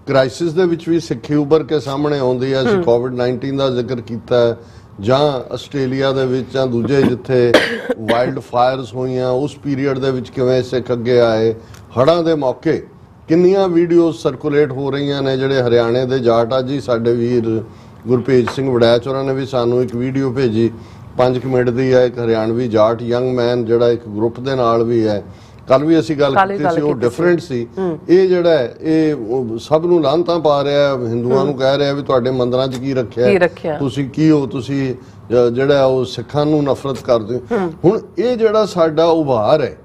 ਕ੍ਰਾਈਸਿਸ ਦੇ ਵਿੱਚ ਵੀ ਸਿੱਖੀ ਉੱਭਰ ਕੇ ਸਾਹਮਣੇ ਆਉਂਦੀ ਹੈ, ਅਸੀਂ COVID-19 ਦਾ ਜ਼ਿਕਰ ਕੀਤਾ ਹੈ ਜਾਂ ਆਸਟ੍ਰੇਲੀਆ ਦੇ ਵਿੱਚ ਜਾਂ ਦੂਜੇ ਜਿੱਥੇ ਵਾਈਲਡ ਫਾਇਰਸ ਹੋਈਆਂ ਉਸ ਪੀਰੀਅਡ ਦੇ ਵਿੱਚ ਕਿਵੇਂ ਸਿੱਖ ਅੱਗੇ ਆਏ, ਹੜ੍ਹਾਂ ਦੇ ਮੌਕੇ ਕਿੰਨੀਆਂ ਵੀਡੀਓਜ਼ ਸਰਕੂਲੇਟ ਹੋ ਰਹੀਆਂ ਨੇ। ਜਿਹੜੇ ਹਰਿਆਣੇ ਦੇ ਜਾਟ ਆ ਜੀ ਸਾਡੇ ਵੀਰ ਗੁਰਪ੍ਰੀਤ ਸਿੰਘ ਵੜੈਚ ਉਹਨਾਂ ਨੇ ਵੀ ਸਾਨੂੰ ਇੱਕ ਵੀਡੀਓ ਭੇਜੀ 5 ਮਿੰਟ ਦੀ ਹੈ। ਇੱਕ ਹਰਿਆਣਵੀ ਜਾਟ ਯੰਗ ਮੈਨ ਜਿਹੜਾ ਇੱਕ ਗਰੁੱਪ ਦੇ ਨਾਲ ਵੀ ਹੈ, ਕੱਲ ਵੀ ਅਸੀਂ ਗੱਲ ਕੀਤੀ ਸੀ, ਉਹ ਡਿਫਰੈਂਟ ਸੀ। ਇਹ ਜਿਹੜਾ ਹੈ ਇਹ ਸਭ ਨੂੰ ਲਾਹਨਤਾਂ ਪਾ ਰਿਹਾ, ਹਿੰਦੂਆਂ ਨੂੰ ਕਹਿ ਰਿਹਾ ਵੀ ਤੁਹਾਡੇ ਮੰਦਰਾਂ 'ਚ ਕੀ ਰੱਖਿਆ, ਤੁਸੀਂ ਕੀ ਹੋ, ਤੁਸੀਂ ਜਿਹੜਾ ਉਹ ਸਿੱਖਾਂ ਨੂੰ ਨਫ਼ਰਤ ਕਰਦੇ ਹੋ। ਹੁਣ ਇਹ ਜਿਹੜਾ ਸਾਡਾ ਉਭਾਰ ਹੈ,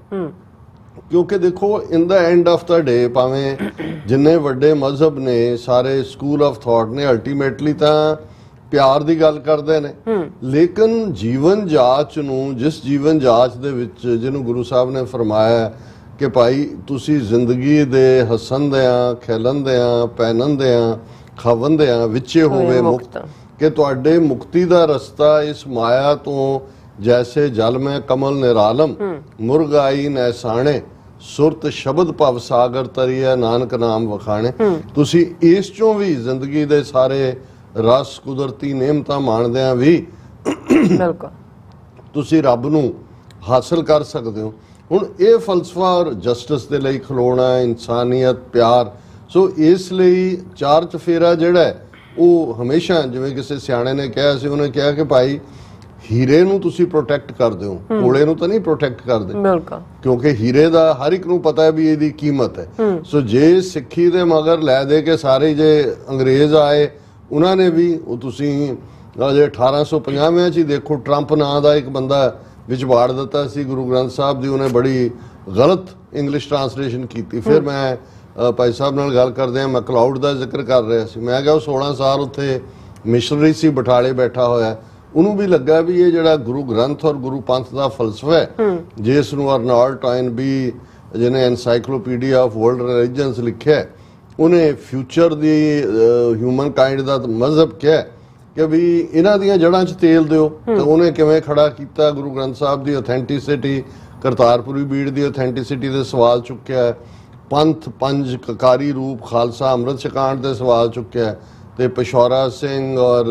ਕਿਉਂਕਿ ਦੇਖੋ ਇਨ ਦਾ ਐਂਡ ਆਫ ਦਾ ਡੇ ਭਾਵੇਂ ਜਿੰਨੇ ਵੱਡੇ ਮਜ਼ਹਬ ਨੇ ਸਾਰੇ ਸਕੂਲ ਆਫ ਥਾਟ ਨੇ ਅਲਟੀਮੇਟਲੀ ਤਾਂ ਪਿਆਰ ਦੀ ਗੱਲ ਕਰਦੇ ਨੇ, ਲੇਕਿਨ ਜੀਵਨ ਜਾਂਚ ਨੂੰ ਜਿਸ ਜੀਵਨ ਜਾਂਚ ਦੇ ਵਿੱਚ ਜਿਹਨੂੰ ਗੁਰੂ ਸਾਹਿਬ ਨੇ ਫਰਮਾਇਆ ਕਿ ਭਾਈ ਤੁਸੀਂ ਜ਼ਿੰਦਗੀ ਦੇ ਹੱਸਣਦਿਆਂ ਖੇਲਣਦਿਆਂ ਪਹਿਨਣਦਿਆਂ ਖਾਵਣਦਿਆਂ ਵਿੱਚੇ ਹੋਵੇ ਮੁਕਤ, ਕਿ ਤੁਹਾਡੇ ਮੁਕਤੀ ਦਾ ਰਸਤਾ ਇਸ ਮਾਇਆ ਤੋਂ ਜੈਸੇ ਜਲ ਮੈਂ ਕਮਲ ਨਿਰਾਲਮ ਮੁਰਗਾਈ ਨੈਸਾਣੇ ਸੁਰਤ ਸ਼ਬਦ ਭਵ ਸਾਗਰ ਤਰੀਐ ਨਾਨਕ ਨਾਮ ਵਖਾਣੇ। ਤੁਸੀਂ ਇਸ ਚੋਂ ਵੀ ਜ਼ਿੰਦਗੀ ਦੇ ਸਾਰੇ ਰਸ ਕੁਦਰਤੀ ਨਿਯਮਤਾਂ ਮਾਣਦਿਆਂ ਵੀ ਬਿਲਕੁਲ ਤੁਸੀਂ ਰੱਬ ਨੂੰ ਹਾਸਲ ਕਰ ਸਕਦੇ ਹੋ। ਹੁਣ ਇਹ ਫਲਸਫਾ ਔਰ ਜਸਟਿਸ ਦੇ ਲਈ ਖਲੋਣਾ, ਇਨਸਾਨੀਅਤ, ਪਿਆਰ, ਸੋ ਇਸ ਲਈ ਚਾਰ ਚਫੇਰਾ ਜਿਹੜਾ ਉਹ ਹਮੇਸ਼ਾ ਜਿਵੇਂ ਕਿਸੇ ਸਿਆਣੇ ਨੇ ਕਿਹਾ ਸੀ, ਉਹਨੇ ਕਿਹਾ ਕਿ ਭਾਈ ਹੀਰੇ ਨੂੰ ਤੁਸੀਂ ਪ੍ਰੋਟੈਕਟ ਕਰਦੇ ਹੋ, ਕੋਲੇ ਨੂੰ ਤਾਂ ਨਹੀਂ ਪ੍ਰੋਟੈਕਟ ਕਰਦੇ, ਕਿਉਂਕਿ ਹੀਰੇ ਦਾ ਹਰ ਇੱਕ ਨੂੰ ਪਤਾ ਹੈ ਵੀ ਇਹਦੀ ਕੀਮਤ ਹੈ। ਸੋ ਜੇ ਸਿੱਖੀ ਦੇ ਮਗਰ ਲੈ ਦੇ ਕੇ ਸਾਰੇ ਜੇ ਅੰਗਰੇਜ਼ ਆਏ ਉਹਨਾਂ ਨੇ ਵੀ ਉਹ ਤੁਸੀਂ ਜੇ 1850 'ਚ ਹੀ ਦੇਖੋ ਟਰੰਪ ਨਾਂ ਦਾ ਇੱਕ ਬੰਦਾ ਵਿੱਚ ਵਾੜ ਦਿੱਤਾ ਸੀ ਗੁਰੂ ਗ੍ਰੰਥ ਸਾਹਿਬ ਦੀ, ਉਹਨੇ ਬੜੀ ਗਲਤ ਇੰਗਲਿਸ਼ ਟਰਾਂਸਲੇਸ਼ਨ ਕੀਤੀ। ਫਿਰ ਮੈਂ ਭਾਈ ਸਾਹਿਬ ਨਾਲ ਗੱਲ ਕਰਦੇ ਹਾਂ, ਮੈਕਲਾਉਡ ਦਾ ਜ਼ਿਕਰ ਕਰ ਰਿਹਾ ਸੀ, ਮੈਂ ਕਿਹਾ ਉਹ 16 ਸਾਲ ਉੱਥੇ ਮਿਸ਼ਨਰੀ ਸੀ ਬਟਾਲੇ ਬੈਠਾ ਹੋਇਆ, ਉਹਨੂੰ ਵੀ ਲੱਗਾ ਵੀ ਇਹ ਜਿਹੜਾ ਗੁਰੂ ਗ੍ਰੰਥ ਔਰ ਗੁਰੂ ਪੰਥ ਦਾ ਫਲਸਫਾ ਹੈ ਜਿਸ ਨੂੰ ਅਰਨਾਲਡ ਟਾਇਨਬੀ ਜਿਹਨੇ ਐਨਸਾਈਕਲੋਪੀਡੀਆ ਆਫ ਵਰਲਡ ਰਿਲੀਜਨਸ ਲਿਖਿਆ, ਉਹਨੇ ਫਿਊਚਰ ਦੀ ਹਿਊਮਨ ਕਾਈਂਡ ਦਾ ਮਜ਼ਹਬ ਕਿਹਾ ਕਿ ਵੀ ਇਹਨਾਂ ਦੀਆਂ ਜੜ੍ਹਾਂ 'ਚ ਤੇਲ ਦਿਓ। ਤੇ ਉਹਨੇ ਕਿਵੇਂ ਖੜਾ ਕੀਤਾ ਗੁਰੂ ਗ੍ਰੰਥ ਸਾਹਿਬ ਦੀ ਔਥੈਂਟਿਸਿਟੀ, ਕਰਤਾਰਪੁਰੀ ਬੀੜ ਦੀ ਔਥੈਂਟਿਸਿਟੀ ਦੇ ਸਵਾਲ ਚੁੱਕਿਆ, ਪੰਥ ਪੰਜ ਕਕਾਰੀ ਰੂਪ ਖਾਲਸਾ ਅੰਮ੍ਰਿਤ ਛਕਾਣ ਦੇ ਸਵਾਲ ਚੁੱਕਿਆ, ਤੇ ਪਿਸ਼ੌਰਾ ਸਿੰਘ ਔਰ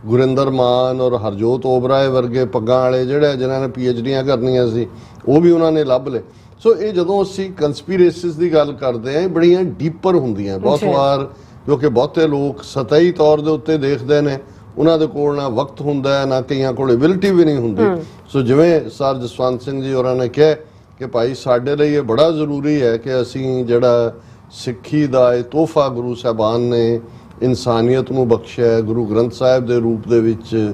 ਗੁਰਿੰਦਰ ਮਾਨ ਔਰ ਹਰਜੋਤ ਓਬਰਾਏ ਵਰਗੇ ਪੱਗਾਂ ਵਾਲੇ ਜਿਹੜੇ ਜਿਨ੍ਹਾਂ ਨੇ PhDਆਂ ਕਰਨੀਆਂ ਸੀ ਉਹ ਵੀ ਉਹਨਾਂ ਨੇ ਲੱਭ ਲਏ। ਸੋ ਇਹ ਜਦੋਂ ਅਸੀਂ ਕੰਸਪੀਰੇਸੀਜ਼ ਦੀ ਗੱਲ ਕਰਦੇ ਹਾਂ, ਇਹ ਬੜੀਆਂ ਡੀਪਰ ਹੁੰਦੀਆਂ ਬਹੁਤ ਵਾਰ, ਕਿਉਂਕਿ ਬਹੁਤੇ ਲੋਕ ਸਤਹੀ ਤੌਰ ਦੇ ਉੱਤੇ ਦੇਖਦੇ ਨੇ, ਉਹਨਾਂ ਦੇ ਕੋਲ ਨਾ ਵਕਤ ਹੁੰਦਾ ਹੈ, ਨਾ ਕਈਆਂ ਕੋਲ ਐਬਿਲਿਟੀ ਵੀ ਨਹੀਂ ਹੁੰਦੀ। ਸੋ ਜਿਵੇਂ ਸਰ ਜਸਵੰਤ ਸਿੰਘ ਜੀ ਹੋਰਾਂ ਨੇ ਕਿਹਾ ਕਿ ਭਾਈ ਸਾਡੇ ਲਈ ਇਹ ਬੜਾ ਜ਼ਰੂਰੀ ਹੈ ਕਿ ਅਸੀਂ ਜਿਹੜਾ ਸਿੱਖੀ ਦਾ ਇਹ ਤੋਹਫਾ ਗੁਰੂ ਸਾਹਿਬਾਨ ਨੇ ਇਨਸਾਨੀਅਤ ਨੂੰ ਬਖਸ਼ਿਆ, ਗੁਰੂ ਗ੍ਰੰਥ ਸਾਹਿਬ ਦੇ ਰੂਪ ਦੇ ਵਿੱਚ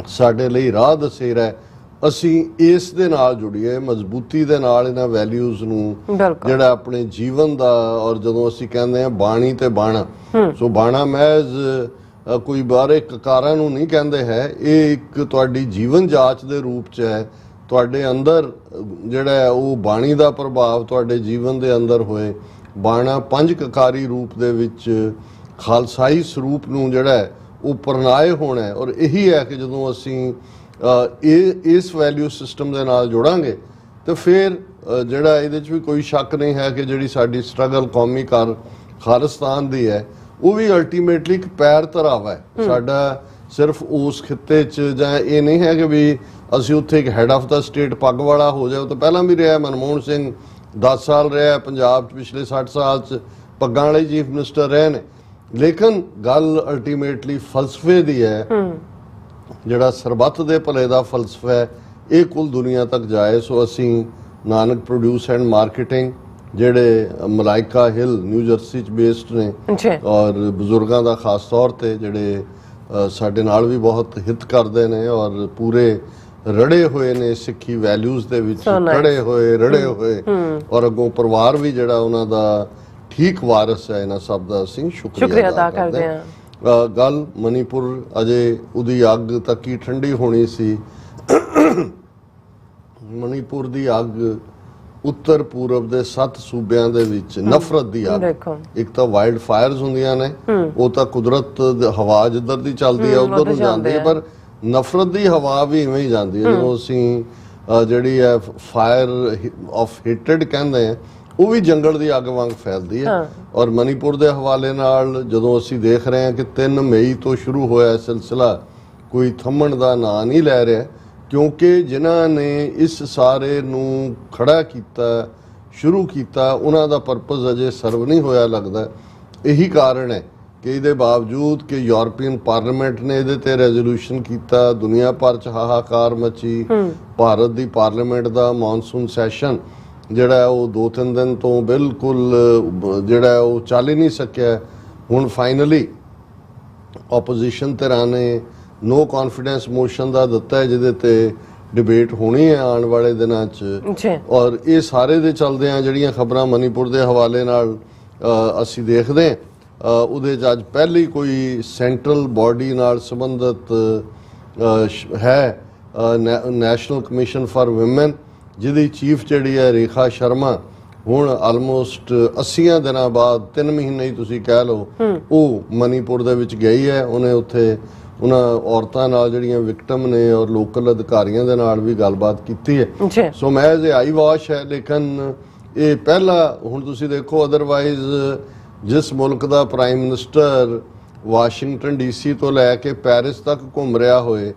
ਸਾਡੇ ਲਈ ਰਾਹ ਦਸੇਰਾ, ਅਸੀਂ ਇਸ ਦੇ ਨਾਲ ਜੁੜੀਏ ਮਜ਼ਬੂਤੀ ਦੇ ਨਾਲ ਇਹਨਾਂ ਵੈਲਿਊਜ਼ ਨੂੰ ਜਿਹੜਾ ਆਪਣੇ ਜੀਵਨ ਦਾ। ਔਰ ਜਦੋਂ ਅਸੀਂ ਕਹਿੰਦੇ ਹਾਂ ਬਾਣੀ ਤੇ ਬਾਣਾ, ਸੋ ਬਾਣਾ ਮਹਿਜ਼ ਕੋਈ ਬਾਰੇ ਕਕਾਰਾਂ ਨੂੰ ਨਹੀਂ ਕਹਿੰਦੇ ਹੈ, ਇਹ ਇੱਕ ਤੁਹਾਡੀ ਜੀਵਨ ਜਾਂਚ ਦੇ ਰੂਪ 'ਚ ਹੈ। ਤੁਹਾਡੇ ਅੰਦਰ ਜਿਹੜਾ ਉਹ ਬਾਣੀ ਦਾ ਪ੍ਰਭਾਵ ਤੁਹਾਡੇ ਜੀਵਨ ਦੇ ਅੰਦਰ ਹੋਏ, ਬਾਣਾ ਪੰਜ ਕਕਾਰੀ ਰੂਪ ਦੇ ਵਿੱਚ ਖਾਲਸਾਈ ਸਰੂਪ ਨੂੰ ਜਿਹੜਾ ਉਹ ਪ੍ਰਣਾਏ ਹੋਣਾ। ਔਰ ਇਹੀ ਹੈ ਕਿ ਜਦੋਂ ਅਸੀਂ ਇਸ ਵੈਲਿਊ ਸਿਸਟਮ ਦੇ ਨਾਲ ਜੁੜਾਂਗੇ ਤੇ ਫਿਰ ਜਿਹੜਾ ਇਹਦੇ 'ਚ ਵੀ ਕੋਈ ਸ਼ੱਕ ਨਹੀਂ ਹੈ ਕਿ ਜਿਹੜੀ ਸਾਡੀ ਸਟਰਗਲ ਕੌਮੀ ਖਾਲਿਸਤਾਨ ਦੀ ਹੈ ਉਹ ਵੀ ਅਲਟੀਮੇਟਲੀ ਇੱਕ ਪੈਰ ਧਰਾਵਾ ਹੈ ਸਾਡਾ। ਸਿਰਫ ਉਸ ਖਿੱਤੇ 'ਚ ਜਾਂ ਇਹ ਨਹੀਂ ਹੈ ਕਿ ਵੀ ਅਸੀਂ ਉੱਥੇ ਇੱਕ ਹੈਡ ਆਫ ਦਾ ਸਟੇਟ ਪੱਗ ਵਾਲਾ ਹੋ ਜਾਏ, ਉਹ ਤਾਂ ਪਹਿਲਾਂ ਵੀ ਰਿਹਾ। ਮਨਮੋਹਨ ਸਿੰਘ 10 ਸਾਲ ਰਿਹਾ ਪੰਜਾਬ 'ਚ, ਪਿਛਲੇ 60 ਸਾਲ 'ਚ ਪੱਗਾਂ ਵਾਲੇ ਚੀਫ ਮਿਨਿਸਟਰ ਰਹੇ ਨੇ। ਲੇਕਿਨ ਗੱਲ ਅਲਟੀਮੇਟਲੀ ਫਲਸਫੇ ਦੀ ਹੈ, ਜਿਹੜਾ ਸਰਬੱਤ ਦੇ ਭਲੇ ਦਾ ਫਲਸਫਾ ਹੈ, ਇਹ ਕੁੱਲ ਦੁਨੀਆ ਤੱਕ ਜਾਏ। ਸੋ ਅਸੀਂ ਨਾਨਕ ਪ੍ਰੋਡਿਊਸ ਐਂਡ ਮਾਰਕੀਟਿੰਗ ਜਿਹੜੇ ਮਲਾਈਕਾ ਹਿੱਲ ਨਿਊ ਜਰਸੀ 'ਚ ਬੇਸਡ ਨੇ ਔਰ ਬਜ਼ੁਰਗਾਂ ਦਾ ਖਾਸ ਤੌਰ ਤੇ ਜਿਹੜੇ ਸਾਡੇ ਨਾਲ ਵੀ ਬਹੁਤ ਹਿੱਤ ਕਰਦੇ ਨੇ ਔਰ ਪੂਰੇ ਰੜੇ ਹੋਏ ਨੇ ਸਿੱਖੀ ਵੈਲਿਊਜ਼ ਦੇ ਵਿੱਚ, ਰੜੇ ਹੋਏ ਔਰ ਅੱਗੋਂ ਪਰਿਵਾਰ ਵੀ ਜਿਹੜਾ ਉਹਨਾਂ ਦਾ ਠੀਕ ਵਾਰਿਸ ਹੈ। ਇਹਨਾਂ ਸਭ ਦਾ ਅਸੀਂ ਸ਼ੁਕਰੀਆ ਅਦਾ ਕਰਦੇ ਹਾਂ। ਗੱਲ ਮਨੀਪੁਰ ਅਜੇ ਉਹਦੀ ਅੱਗ ਤੱਕ ਹੀ ਠੰਡੀ ਹੋਣੀ ਸੀ। ਮਨੀਪੁਰ ਦੀ ਅੱਗ ਉੱਤਰ ਪੂਰਬ ਦੇ 7 ਸੂਬਿਆਂ ਦੇ ਵਿੱਚ ਨਫ਼ਰਤ ਦੀ ਅੱਗ। ਇੱਕ ਤਾਂ ਵਾਈਲਡ ਫਾਇਰਸ ਹੁੰਦੀਆਂ ਨੇ, ਉਹ ਤਾਂ ਕੁਦਰਤ ਹਵਾ ਜਿੱਧਰ ਦੀ ਚੱਲਦੀ ਹੈ ਉਧਰ ਨੂੰ ਜਾਂਦੀ ਹੈ, ਪਰ ਨਫ਼ਰਤ ਦੀ ਹਵਾ ਵੀ ਇਵੇਂ ਹੀ ਜਾਂਦੀ ਹੈ। ਜਦੋਂ ਅਸੀਂ ਜਿਹੜੀ ਹੈ ਫਾਇਰ ਆਫ ਹੇਟਡ ਕਹਿੰਦੇ ਆ, ਉਹ ਵੀ ਜੰਗਲ ਦੀ ਅੱਗ ਵਾਂਗ ਫੈਲਦੀ ਹੈ। ਔਰ ਮਨੀਪੁਰ ਦੇ ਹਵਾਲੇ ਨਾਲ ਜਦੋਂ ਅਸੀਂ ਦੇਖ ਰਹੇ ਹਾਂ ਕਿ 3 ਮਈ ਤੋਂ ਸ਼ੁਰੂ ਹੋਇਆ ਸਿਲਸਿਲਾ, ਕੋਈ ਥੰਮਣ ਦਾ ਨਾਂ ਨਹੀਂ ਲੈ ਰਿਹਾ, ਕਿਉਂਕਿ ਜਿਨ੍ਹਾਂ ਨੇ ਇਸ ਸਾਰੇ ਨੂੰ ਖੜਾ ਕੀਤਾ, ਸ਼ੁਰੂ ਕੀਤਾ, ਉਹਨਾਂ ਦਾ ਪਰਪਸ ਅਜੇ ਸਰਵ ਨਹੀਂ ਹੋਇਆ ਲੱਗਦਾ। ਇਹੀ ਕਾਰਨ ਹੈ ਕਿ ਇਹਦੇ ਬਾਵਜੂਦ ਕਿ ਯੂਰਪੀਅਨ ਪਾਰਲੀਮੈਂਟ ਨੇ ਇਹਦੇ ਤੇ ਰੈਜ਼ੋਲੂਸ਼ਨ ਕੀਤਾ, ਦੁਨੀਆ ਭਰ 'ਚ ਹਾਹਾਕਾਰ ਮਚੀ। ਭਾਰਤ ਦੀ ਪਾਰਲੀਮੈਂਟ ਦਾ ਮੌਨਸੂਨ ਸੈਸ਼ਨ ਜਿਹੜਾ ਉਹ 2-3 ਦਿਨ ਤੋਂ ਬਿਲਕੁਲ ਜਿਹੜਾ ਉਹ ਚੱਲ ਹੀ ਨਹੀਂ ਸਕਿਆ। ਹੁਣ ਫਾਈਨਲੀ ਆਪੋਜੀਸ਼ਨ ਧਿਰਾਂ ਨੇ ਨੋ ਕੌਨਫੀਡੈਂਸ ਮੋਸ਼ਨ ਦਾ ਦਿੱਤਾ ਹੈ, ਜਿਹਦੇ ਤੇ ਡਿਬੇਟ ਹੋਣੀ ਹੈ ਆਉਣ ਵਾਲੇ ਦਿਨਾਂ 'ਚ। ਔਰ ਇਹ ਸਾਰੇ ਦੇ ਚੱਲਦੇ ਆ ਜਿਹੜੀਆਂ ਖਬਰਾਂ ਮਨੀਪੁਰ ਦੇ ਹਵਾਲੇ ਨਾਲ ਅਸੀਂ ਦੇਖਦੇ ਹਾਂ, ਉਹਦੇ 'ਚ ਅੱਜ ਪਹਿਲੀ ਕੋਈ ਸੈਂਟਰਲ ਬਾਡੀ ਨਾਲ ਸੰਬੰਧਿਤ ਹੈ ਨੈਸ਼ਨਲ ਕਮਿਸ਼ਨ ਫਾਰ ਵਿਮਨ, ਜਿਹਦੀ ਚੀਫ ਜਿਹੜੀ ਹੈ ਰੇਖਾ ਸ਼ਰਮਾ, ਹੁਣ ਆਲਮੋਸਟ 80 ਦਿਨਾਂ ਬਾਅਦ 3 ਮਹੀਨੇ ਹੀ ਤੁਸੀਂ ਕਹਿ ਲਓ, ਉਹ ਮਨੀਪੁਰ ਦੇ ਵਿੱਚ ਗਈ ਹੈ। ਉਹਨੇ ਉੱਥੇ ਉਹਨਾਂ ਔਰਤਾਂ ਨਾਲ ਜਿਹੜੀਆਂ ਵਿਕਟਮ ਨੇ ਔਰ ਲੋਕਲ ਅਧਿਕਾਰੀਆਂ ਦੇ ਨਾਲ ਵੀ ਗੱਲਬਾਤ ਕੀਤੀ ਹੈ। ਸੋ ਮੈਂ ਇਹ ਆਈ ਵਾਸ਼ ਹੈ, ਲੇਕਿਨ ਇਹ ਪਹਿਲਾ ਹੁਣ ਤੁਸੀਂ ਦੇਖੋ, ਅਦਰਵਾਈਜ਼ ਜਿਸ ਮੁਲਕ ਦਾ ਪ੍ਰਾਈਮ ਮਿਨਿਸਟਰ ਵਾਸ਼ਿੰਗਟਨ ਡੀਸੀ ਤੋਂ ਲੈ ਕੇ ਪੈਰਿਸ ਤੱਕ ਘੁੰਮ ਰਿਹਾ ਹੋਏ,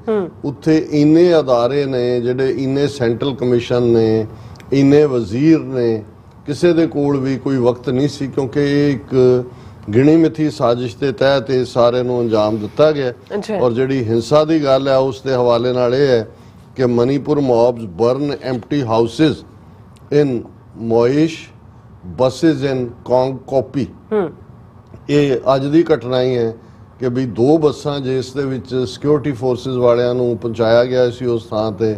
ਉੱਥੇ ਇੰਨੇ ਅਦਾਰੇ ਨੇ ਜਿਹੜੇ, ਇੰਨੇ ਸੈਂਟਰਲ ਕਮਿਸ਼ਨ ਨੇ, ਇੰਨੇ ਵਜ਼ੀਰ ਨੇ, ਕਿਸੇ ਦੇ ਕੋਲ ਵੀ ਕੋਈ ਵਕਤ ਨਹੀਂ ਸੀ, ਕਿਉਂਕਿ ਇਹ ਇੱਕ ਗਿਣੀ ਮਿਥੀ ਸਾਜ਼ਿਸ਼ ਦੇ ਤਹਿਤ ਇਹ ਸਾਰੇ ਨੂੰ ਅੰਜਾਮ ਦਿੱਤਾ ਗਿਆ। ਔਰ ਜਿਹੜੀ ਹਿੰਸਾ ਦੀ ਗੱਲ ਹੈ ਉਸ ਦੇ ਹਵਾਲੇ ਨਾਲ ਇਹ ਹੈ ਕਿ ਮਨੀਪੁਰ ਮੌਬਸ ਬਰਨ ਐਮਪਟੀ ਹਾਊਸਿਸ ਇਨ ਮੋਇਸ਼ ਬੱਸਿਸ ਇਨ ਕਾਪੀ। ਇਹ ਅੱਜ ਦੀ ਘਟਨਾ ਹੀ ਹੈ ਕਿ ਵੀ 2 ਬੱਸਾਂ ਜਿਸ ਦੇ ਵਿੱਚ ਸਿਕਿਉਰਿਟੀ ਫੋਰਸਿਸ ਵਾਲਿਆਂ ਨੂੰ ਪਹੁੰਚਾਇਆ ਗਿਆ ਸੀ ਉਸ ਥਾਂ ਤੇ,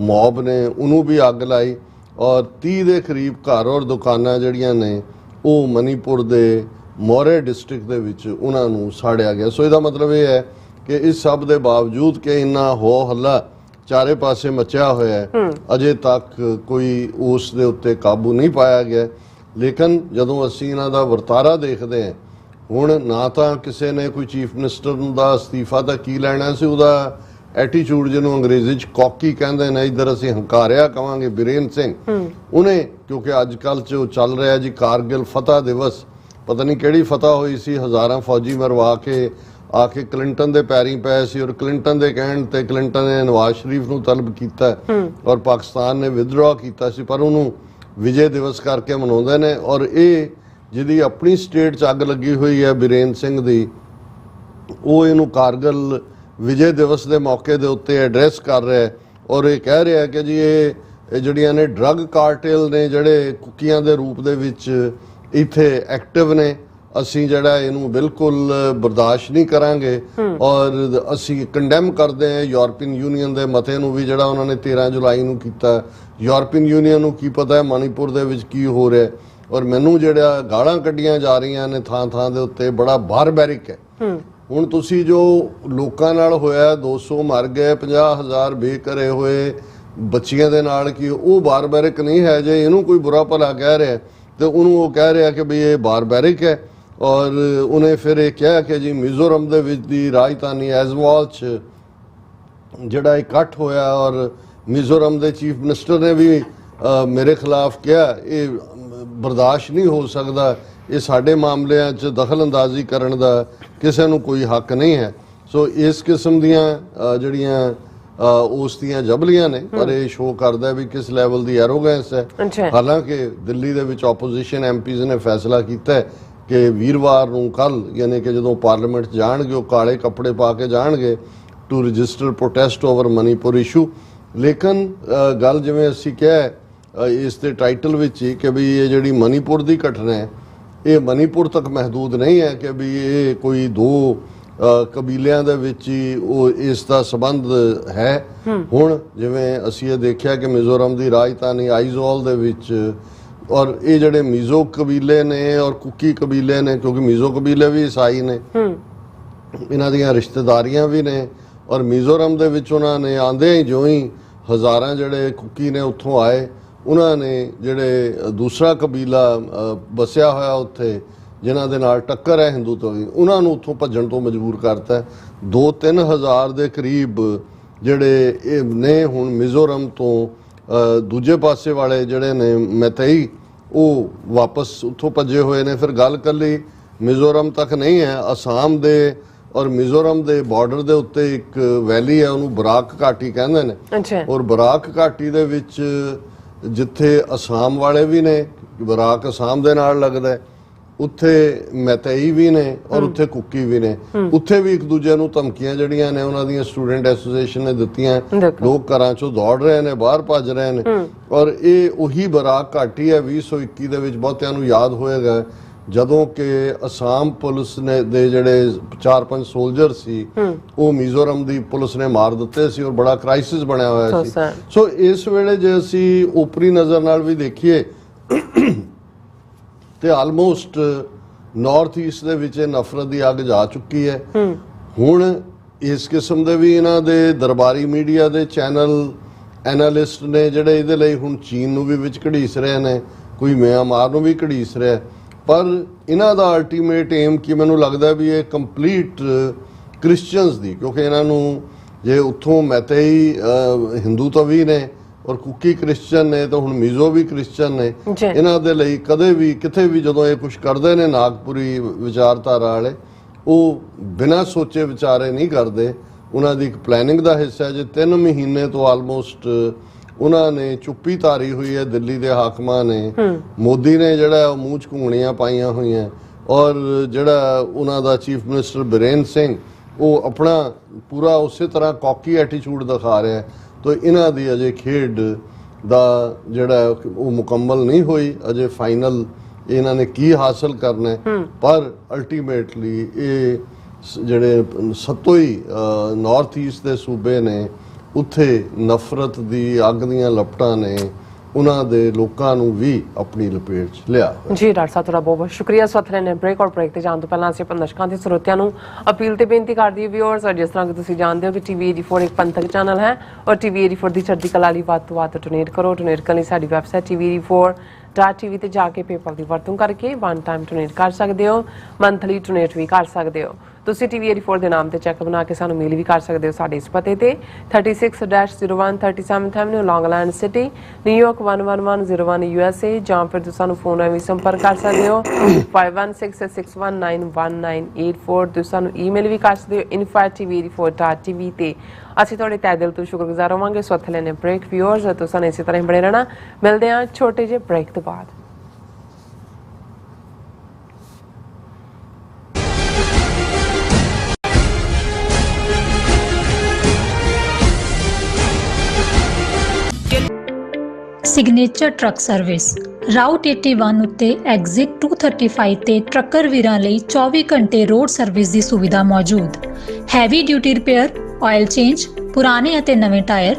ਮੌਬ ਨੇ ਉਹਨੂੰ ਵੀ ਅੱਗ ਲਾਈ ਔਰ 30 ਦੇ ਕਰੀਬ ਘਰ ਔਰ ਦੁਕਾਨਾਂ ਜਿਹੜੀਆਂ ਨੇ ਉਹ ਮਨੀਪੁਰ ਦੇ ਮੋਰੇ ਡਿਸਟ੍ਰਿਕਟ ਦੇ ਵਿੱਚ ਉਹਨਾਂ ਨੂੰ ਸਾੜਿਆ ਗਿਆ। ਸੋ ਇਹਦਾ ਮਤਲਬ ਇਹ ਹੈ ਕਿ ਇਸ ਸਭ ਦੇ ਬਾਵਜੂਦ ਕਿ ਇੰਨਾ ਹੋ ਹੱਲਾ ਚਾਰੇ ਪਾਸੇ ਮਚਿਆ ਹੋਇਆ ਹੈ, ਅਜੇ ਤੱਕ ਕੋਈ ਉਸ ਦੇ ਉੱਤੇ ਕਾਬੂ ਨਹੀਂ ਪਾਇਆ ਗਿਆ। ਲੇਕਿਨ ਜਦੋਂ ਅਸੀਂ ਇਹਨਾਂ ਦਾ ਵਰਤਾਰਾ ਦੇਖਦੇ ਹਾਂ, ਹੁਣ ਨਾ ਤਾਂ ਕਿਸੇ ਨੇ ਕੋਈ ਚੀਫ ਮਿਨਿਸਟਰ ਦਾ ਅਸਤੀਫਾ ਤਾਂ ਕੀ ਲੈਣਾ ਸੀ, ਉਹਦਾ ਐਟੀਟਿਊਡ ਜਿਹਨੂੰ ਅੰਗਰੇਜ਼ੀ 'ਚ ਕੌਕੀ ਕਹਿੰਦੇ ਨੇ, ਇੱਧਰ ਅਸੀਂ ਹੰਕਾਰਿਆ ਕਵਾਂਗੇ, ਬੀਰੇਨ ਸਿੰਘ ਉਹਨੇ, ਕਿਉਂਕਿ ਅੱਜ ਕੱਲ੍ਹ 'ਚ ਉਹ ਚੱਲ ਰਿਹਾ ਜੀ ਕਾਰਗਿਲ ਫਤਿਹ ਦਿਵਸ, ਪਤਾ ਨਹੀਂ ਕਿਹੜੀ ਫਤਿਹ ਹੋਈ ਸੀ, ਹਜ਼ਾਰਾਂ ਫੌਜੀ ਮਰਵਾ ਕੇ ਆ ਕੇ ਕਲਿੰਟਨ ਦੇ ਪੈਰੀਂ ਪਏ ਸੀ ਔਰ ਕਲਿੰਟਨ ਦੇ ਕਹਿਣ ਤੇ ਕਲਿੰਟਨ ਨੇ ਨਵਾਜ਼ ਸ਼ਰੀਫ ਨੂੰ ਤਲਬ ਕੀਤਾ ਔਰ ਪਾਕਿਸਤਾਨ ਨੇ ਵਿਦਡਰਾ ਕੀਤਾ ਸੀ, ਪਰ ਉਹਨੂੰ ਵਿਜੇ ਦਿਵਸ ਕਰਕੇ ਮਨਾਉਂਦੇ ਨੇ। ਔਰ ਇਹ ਜਿਹਦੀ ਆਪਣੀ ਸਟੇਟ 'ਚ ਅੱਗ ਲੱਗੀ ਹੋਈ ਹੈ ਬੀਰੇਨ ਸਿੰਘ ਦੀ, ਉਹ ਇਹਨੂੰ ਕਾਰਗਿਲ ਵਿਜੇ ਦਿਵਸ ਦੇ ਮੌਕੇ ਦੇ ਉੱਤੇ ਐਡਰੈਸ ਕਰ ਰਿਹਾ ਔਰ ਇਹ ਕਹਿ ਰਿਹਾ ਕਿ ਜੀ ਇਹ ਜਿਹੜੀਆਂ ਨੇ ਡਰੱਗ ਕਾਰਟੇਲ ਨੇ ਜਿਹੜੇ ਕੁੱਕੀਆਂ ਦੇ ਰੂਪ ਦੇ ਵਿੱਚ ਇੱਥੇ ਐਕਟਿਵ ਨੇ, ਅਸੀਂ ਜਿਹੜਾ ਇਹਨੂੰ ਬਿਲਕੁਲ ਬਰਦਾਸ਼ਤ ਨਹੀਂ ਕਰਾਂਗੇ ਔਰ ਅਸੀਂ ਕੰਡੈਮ ਕਰਦੇ ਹਾਂ ਯੂਰਪੀਅਨ ਯੂਨੀਅਨ ਦੇ ਮਤੇ ਨੂੰ ਵੀ ਜਿਹੜਾ ਉਹਨਾਂ ਨੇ 13 ਜੁਲਾਈ ਨੂੰ ਕੀਤਾ। ਯੂਰਪੀਅਨ ਯੂਨੀਅਨ ਨੂੰ ਕੀ ਪਤਾ ਹੈ ਮਨੀਪੁਰ ਦੇ ਵਿੱਚ ਕੀ ਹੋ ਰਿਹਾ, ਔਰ ਮੈਨੂੰ ਜਿਹੜਾ ਗਾਲਾਂ ਕੱਢੀਆਂ ਜਾ ਰਹੀਆਂ ਨੇ ਥਾਂ ਥਾਂ ਦੇ ਉੱਤੇ, ਬੜਾ ਬਾਰਬੈਰਿਕ ਹੈ। ਹੁਣ ਤੁਸੀਂ ਜੋ ਲੋਕਾਂ ਨਾਲ ਹੋਇਆ, 200 ਮਰ ਗਏ, 50,000 ਬੇਘਰੇ ਹੋਏ ਬੱਚੀਆਂ ਦੇ ਨਾਲ, ਕੀ ਉਹ ਬਾਰਬੈਰਿਕ ਨਹੀਂ ਹੈ? ਜੇ ਇਹਨੂੰ ਕੋਈ ਬੁਰਾ ਭਲਾ ਕਹਿ ਰਿਹਾ ਤੇ ਉਹਨੂੰ ਉਹ ਕਹਿ ਰਿਹਾ ਕਿ ਵੀ ਇਹ ਬਾਰਬੈਰਿਕ ਹੈ। ਔਰ ਉਹਨੇ ਫਿਰ ਇਹ ਕਿਹਾ ਕਿ ਜੀ ਮਿਜ਼ੋਰਮ ਦੇ ਵਿੱਚ ਦੀ ਰਾਜਧਾਨੀ ਐਜ਼ਵਾਲ 'ਚ ਜਿਹੜਾ ਇਕੱਠ ਹੋਇਆ ਔਰ ਮਿਜ਼ੋਰਮ ਦੇ ਚੀਫ ਮਿਨਿਸਟਰ ਨੇ ਵੀ ਮੇਰੇ ਖਿਲਾਫ ਕਿਹਾ ਇਹ ਬਰਦਾਸ਼ਤ ਨਹੀਂ ਹੋ ਸਕਦਾ, ਇਹ ਸਾਡੇ ਮਾਮਲਿਆਂ 'ਚ ਦਖਲ ਅੰਦਾਜ਼ੀ ਕਰਨ ਦਾ ਕਿਸੇ ਨੂੰ ਕੋਈ ਹੱਕ ਨਹੀਂ ਹੈ। ਸੋ ਇਸ ਕਿਸਮ ਦੀਆਂ ਜਿਹੜੀਆਂ ਉਸ ਦੀਆਂ ਜਬਲੀਆਂ ਨੇ, ਪਰ ਇਹ ਸ਼ੋਅ ਕਰਦਾ ਵੀ ਕਿਸ ਲੈਵਲ ਦੀ ਐਰੋਗੈਂਸ ਹੈ। ਹਾਲਾਂਕਿ ਦਿੱਲੀ ਦੇ ਵਿੱਚ ਆਪੋਜੀਸ਼ਨ ਐਮਪੀਜ਼ ਨੇ ਫੈਸਲਾ ਕੀਤਾ ਹੈ ਕਿ ਵੀਰਵਾਰ ਨੂੰ ਕੱਲ, ਯਾਨੀ ਕਿ ਜਦੋਂ ਪਾਰਲੀਮੈਂਟ ਜਾਣਗੇ, ਉਹ ਕਾਲੇ ਕੱਪੜੇ ਪਾ ਕੇ ਜਾਣਗੇ to register protest over Manipur issue. ਲੇਕਿਨ ਗੱਲ ਜਿਵੇਂ ਅਸੀਂ ਕਿਹਾ ਇਸ ਦੇ ਟਾਈਟਲ ਵਿੱਚ ਹੀ ਕਿ ਵੀ ਇਹ ਜਿਹੜੀ ਮਨੀਪੁਰ ਦੀ ਘਟਨਾ ਹੈ ਇਹ ਮਨੀਪੁਰ ਤੱਕ ਮਹਦੂਦ ਨਹੀਂ ਹੈ ਕਿ ਵੀ ਇਹ ਕੋਈ ਦੋ ਕਬੀਲਿਆਂ ਦੇ ਵਿੱਚ ਹੀ ਉਹ ਇਸ ਦਾ ਸੰਬੰਧ ਹੈ। ਹੁਣ ਜਿਵੇਂ ਅਸੀਂ ਇਹ ਦੇਖਿਆ ਕਿ ਮਿਜ਼ੋਰਮ ਦੀ ਰਾਜਧਾਨੀ ਆਈਜ਼ੋਲ ਦੇ ਵਿੱਚ ਔਰ ਇਹ ਜਿਹੜੇ ਮਿਜ਼ੋ ਕਬੀਲੇ ਨੇ ਔਰ ਕੁਕੀ ਕਬੀਲੇ ਨੇ, ਕਿਉਂਕਿ ਮਿਜ਼ੋ ਕਬੀਲੇ ਵੀ ਈਸਾਈ ਨੇ, ਇਹਨਾਂ ਦੀਆਂ ਰਿਸ਼ਤੇਦਾਰੀਆਂ ਵੀ ਨੇ ਔਰ ਮਿਜ਼ੋਰਮ ਦੇ ਵਿੱਚ ਉਹਨਾਂ ਨੇ ਆਂਦੇ ਹੀ ਜਿਉਂ ਹੀ ਹਜ਼ਾਰਾਂ ਜਿਹੜੇ ਕੁਕੀ ਨੇ ਉੱਥੋਂ ਆਏ, ਉਹਨਾਂ ਨੇ ਜਿਹੜੇ ਦੂਸਰਾ ਕਬੀਲਾ ਬਸਿਆ ਹੋਇਆ ਉੱਥੇ ਜਿਨ੍ਹਾਂ ਦੇ ਨਾਲ ਟੱਕਰ ਹੈ ਹਿੰਦੂ ਤੋਂ ਵੀ, ਉਹਨਾਂ ਨੂੰ ਉੱਥੋਂ ਭੱਜਣ ਤੋਂ ਮਜਬੂਰ ਕਰਤਾ। 2-3 ਹਜ਼ਾਰ ਦੇ ਕਰੀਬ ਜਿਹੜੇ ਇਹ ਨੇ ਹੁਣ ਮਿਜ਼ੋਰਮ ਤੋਂ ਦੂਜੇ ਪਾਸੇ ਵਾਲੇ ਜਿਹੜੇ ਨੇ ਮੈਤੇਈ ਉਹ ਵਾਪਸ ਉੱਥੋਂ ਭੱਜੇ ਹੋਏ ਨੇ। ਫਿਰ ਗੱਲ ਕੱਲੀ ਮਿਜ਼ੋਰਮ ਤੱਕ ਨਹੀਂ ਹੈ, ਅਸਾਮ ਦੇ ਔਰ ਮਿਜ਼ੋਰਮ ਦੇ ਬਾਰਡਰ ਦੇ ਉੱਤੇ ਇੱਕ ਵੈਲੀ ਹੈ, ਉਹਨੂੰ ਬਰਾਕ ਘਾਟੀ ਕਹਿੰਦੇ ਨੇ। ਔਰ ਬਰਾਕ ਘਾਟੀ ਦੇ ਵਿੱਚ ਜਿੱਥੇ ਅਸਾਮ ਵਾਲੇ ਵੀ ਨੇ, ਬਰਾਕ ਅਸਾਮ ਦੇ ਨਾਲ ਲੱਗਦਾ, ਉੱਥੇ ਮੈਤੇਈ ਵੀ ਨੇ ਔਰ ਉੱਥੇ ਕੁਕੀ ਵੀ ਨੇ। ਉੱਥੇ ਵੀ ਇੱਕ ਦੂਜੇ ਨੂੰ ਧਮਕੀਆਂ ਜਿਹੜੀਆਂ ਨੇ ਉਹਨਾਂ ਦੀਆਂ ਸਟੂਡੈਂਟ ਐਸੋਸੀਏਸ਼ਨ ਨੇ ਦਿੱਤੀਆਂ, ਲੋਕ ਘਰਾਂ ਚੋਂ ਦੌੜ ਰਹੇ ਨੇ, ਬਾਹਰ ਭੱਜ ਰਹੇ ਨੇ। ਔਰ ਇਹ ਉਹੀ ਬਰਾਕ ਘਾਟੀ ਹੈ 2021 ਦੇ ਵਿੱਚ, ਬਹੁਤਿਆਂ ਨੂੰ ਯਾਦ ਹੋਏਗਾ ਜਦੋਂ ਕਿ ਅਸਾਮ ਪੁਲਿਸ ਨੇ ਦੇ ਜਿਹੜੇ 4-5 ਸੋਲਜਰ ਸੀ ਉਹ ਮਿਜ਼ੋਰਮ ਦੀ ਪੁਲਿਸ ਨੇ ਮਾਰ ਦਿੱਤੇ ਸੀ ਔਰ ਬੜਾ ਕ੍ਰਾਈਸਿਸ ਬਣਿਆ ਹੋਇਆ ਸੀ। ਸੋ ਇਸ ਵੇਲੇ ਜੇ ਅਸੀਂ ਉਪਰੀ ਨਜ਼ਰ ਨਾਲ ਵੀ ਦੇਖੀਏ ਤੇ ਆਲਮੋਸਟ ਨਾਰਥ ਈਸਟ ਦੇ ਵਿੱਚ ਨਫ਼ਰਤ ਦੀ ਅੱਗ ਜਾ ਚੁੱਕੀ ਹੈ। ਹੁਣ ਇਸ ਕਿਸਮ ਦੇ ਵੀ ਇਹਨਾਂ ਦੇ ਦਰਬਾਰੀ ਮੀਡੀਆ ਦੇ ਚੈਨਲ ਐਨਾਲਿਸਟ ਨੇ ਜਿਹੜੇ ਇਹਦੇ ਲਈ ਹੁਣ ਚੀਨ ਨੂੰ ਵੀ ਵਿੱਚ ਘੜੀਸ ਰਹੇ ਨੇ, ਕੋਈ ਮਿਆਂਮਾਰ ਨੂੰ ਵੀ ਘੜੀਸ ਰਿਹਾ, ਪਰ ਇਹਨਾਂ ਦਾ ਅਲਟੀਮੇਟ ਏਮ ਕੀ ਮੈਨੂੰ ਲੱਗਦਾ ਵੀ ਇਹ ਕੰਪਲੀਟ ਕ੍ਰਿਸਚੀਅਨਸ ਦੀ, ਕਿਉਂਕਿ ਇਹਨਾਂ ਨੂੰ ਜੇ ਉੱਥੋਂ ਮੈਤੇਈ ਹਿੰਦੂ ਤਾਂ ਵੀ ਨੇ ਔਰ ਕੁਕੀ ਕ੍ਰਿਸਚਨ ਨੇ ਤਾਂ ਹੁਣ ਮਿਜ਼ੋ ਵੀ ਕ੍ਰਿਸਚਨ ਨੇ, ਇਹਨਾਂ ਦੇ ਲਈ ਕਦੇ ਵੀ ਕਿਤੇ ਵੀ ਜਦੋਂ ਇਹ ਕੁਝ ਕਰਦੇ ਨੇ ਨਾਗਪੁਰੀ ਵਿਚਾਰਧਾਰਾ ਵਾਲੇ, ਉਹ ਬਿਨਾਂ ਸੋਚੇ ਵਿਚਾਰੇ ਨਹੀਂ ਕਰਦੇ, ਉਹਨਾਂ ਦੀ ਇੱਕ ਪਲੈਨਿੰਗ ਦਾ ਹਿੱਸਾ ਹੈ। ਜੇ 3 ਮਹੀਨੇ ਤੋਂ ਆਲਮੋਸਟ ਉਹਨਾਂ ਨੇ ਚੁੱਪੀ ਧਾਰੀ ਹੋਈ ਹੈ ਦਿੱਲੀ ਦੇ ਹਾਕਮਾਂ ਨੇ, ਮੋਦੀ ਨੇ ਜਿਹੜਾ ਉਹ ਮੂੰਹ 'ਚ ਘੂੰਗਣੀਆਂ ਪਾਈਆਂ ਹੋਈਆਂ ਔਰ ਜਿਹੜਾ ਉਹਨਾਂ ਦਾ ਚੀਫ ਮਿਨਿਸਟਰ ਬੀਰੇਨ ਸਿੰਘ ਉਹ ਆਪਣਾ ਪੂਰਾ ਉਸੇ ਤਰ੍ਹਾਂ ਕੌਕੀ ਐਟੀਟਿਊਡ ਦਿਖਾ ਰਿਹਾ। ਤਾਂ ਇਹਨਾਂ ਦੀ ਅਜੇ ਖੇਡ ਦਾ ਜਿਹੜਾ ਉਹ ਮੁਕੰਮਲ ਨਹੀਂ ਹੋਈ, ਅਜੇ ਫਾਈਨਲ ਇਹਨਾਂ ਨੇ ਕੀ ਹਾਸਲ ਕਰਨਾ, ਪਰ ਅਲਟੀਮੇਟਲੀ ਇਹ ਜਿਹੜੇ ਸੱਤੋਂ ਹੀ ਨਾਰਥ ਈਸਟ ਦੇ ਸੂਬੇ ਨੇ ਉੱਥੇ ਨਫ਼ਰਤ ਦੀ ਅੱਗ ਦੀਆਂ ਲਪਟਾਂ ਨੇ ਉਹਨਾਂ ਦੇ ਲੋਕਾਂ ਨੂੰ ਵੀ ਆਪਣੀ ਲਪੇਟ 'ਚ ਲਿਆ। ਜੀ ਡਾਕਟਰ ਸਾਹਿਬ ਤੁਹਾਡਾ ਬਹੁਤ ਬਹੁਤ ਸ਼ੁਕਰੀਆ। ਸਵਥਲੇ ਨੇ ਬ੍ਰੇਕ ਔਰ ਬ੍ਰੇਕ ਤੇ ਜਾਣ ਤੋਂ ਪਹਿਲਾਂ ਅਸੀਂ ਆਪਣੇ ਦਰਸ਼ਕਾਂ ਤੇ ਸਰੋਤਿਆਂ ਨੂੰ ਅਪੀਲ ਤੇ ਬੇਨਤੀ ਕਰਦੀ ਹਾਂ ਵਿਊਅਰਸ, ਜਿਸ ਤਰ੍ਹਾਂ ਕਿ ਤੁਸੀਂ ਜਾਣਦੇ ਹੋ ਕਿ TV 84 ਇੱਕ ਪੰਥਕ ਚੈਨਲ ਹੈ ਔਰ TV 84 ਦੀ ਚੜ੍ਹਦੀ ਕਲਾ ਲਈ ਵੱਧ ਤੋਂ ਵੱਧ ਡੋਨੇਟ ਕਰੋ। ਡੋਨੇਟ ਕਰਨ ਲਈ ਸਾਡੀ ਵੈਬਸਾਈਟ TV84.tv ਤੇ ਜਾ ਕੇ ਪੇਪਲ ਦੀ ਵਰਤੋਂ ਕਰਕੇ 1 ਟਾਈਮ ਡੋਨੇਟ ਕਰ ਸਕਦੇ ਹੋ, ਮੰਥਲੀ ਡੋਨੇਟ ਵੀ ਕਰ ਸਕਦੇ ਹੋ। ਤੁਸੀਂ TV 84 ਦੇ ਨਾਮ ਤੇ ਚੈੱਕ ਬਣਾ ਕੇ ਸਾਨੂੰ ਮੇਲ ਵੀ ਕਰ ਸਕਦੇ ਹੋ ਸਾਡੇ ਇਸ ਪਤੇ ਤੇ 36-01 37th Avenue ਲੌਂਗ ਆਈਲੈਂਡ ਸਿਟੀ, ਨਿਊਯਾਰਕ 11101 USA, ਜਾਂ ਫਿਰ ਤੁਸੀਂ ਸਾਨੂੰ ਫੋਨ ਰਾਹੀਂ ਸੰਪਰਕ ਕਰ ਸਕਦੇ ਹੋ 5166191984। ਤੁਸੀਂ ਸਾਨੂੰ ਈਮੇਲ ਵੀ ਕਰ ਸਕਦੇ ਹੋ info@tv84.tv ਤੇ। ਅਸੀਂ ਤੁਹਾਡੇ ਤਹਿ ਦਿਲ ਤੋਂ ਸ਼ੁਕਰਗੁਜ਼ਾਰ ਹੋਵਾਂਗੇ। ਸਵਥਲੇ ਨੇ ਬ੍ਰੇਕ ਵਿਊਅਰਸ, ਤੁਸੀਂ ਸਾਨੂੰ ਇਸੇ ਤਰ੍ਹਾਂ ਬਣੇ ਰਹਿਣਾ। ਮਿਲਦੇ ਹਾਂ ਛੋਟੇ ਜਿਹੇ ਬ੍ਰੇਕ ਤੋਂ ਬਾਅਦ। ਸਿਗਨੇਚਰ ਟਰੱਕ ਸਰਵਿਸ ਰਾਊਟ 81 ਉੱਤੇ ਐਗਜ਼ਿਟ 235 ਤੇ ਟਰੱਕਰ ਵੀਰਾਂ ਲਈ 24 ਘੰਟੇ ਰੋਡ ਸਰਵਿਸ ਦੀ ਸੁਵਿਧਾ ਮੌਜੂਦ। Heavy duty repair, oil change, ਪੁਰਾਣੇ ਅਤੇ ਨਵੇਂ tyre,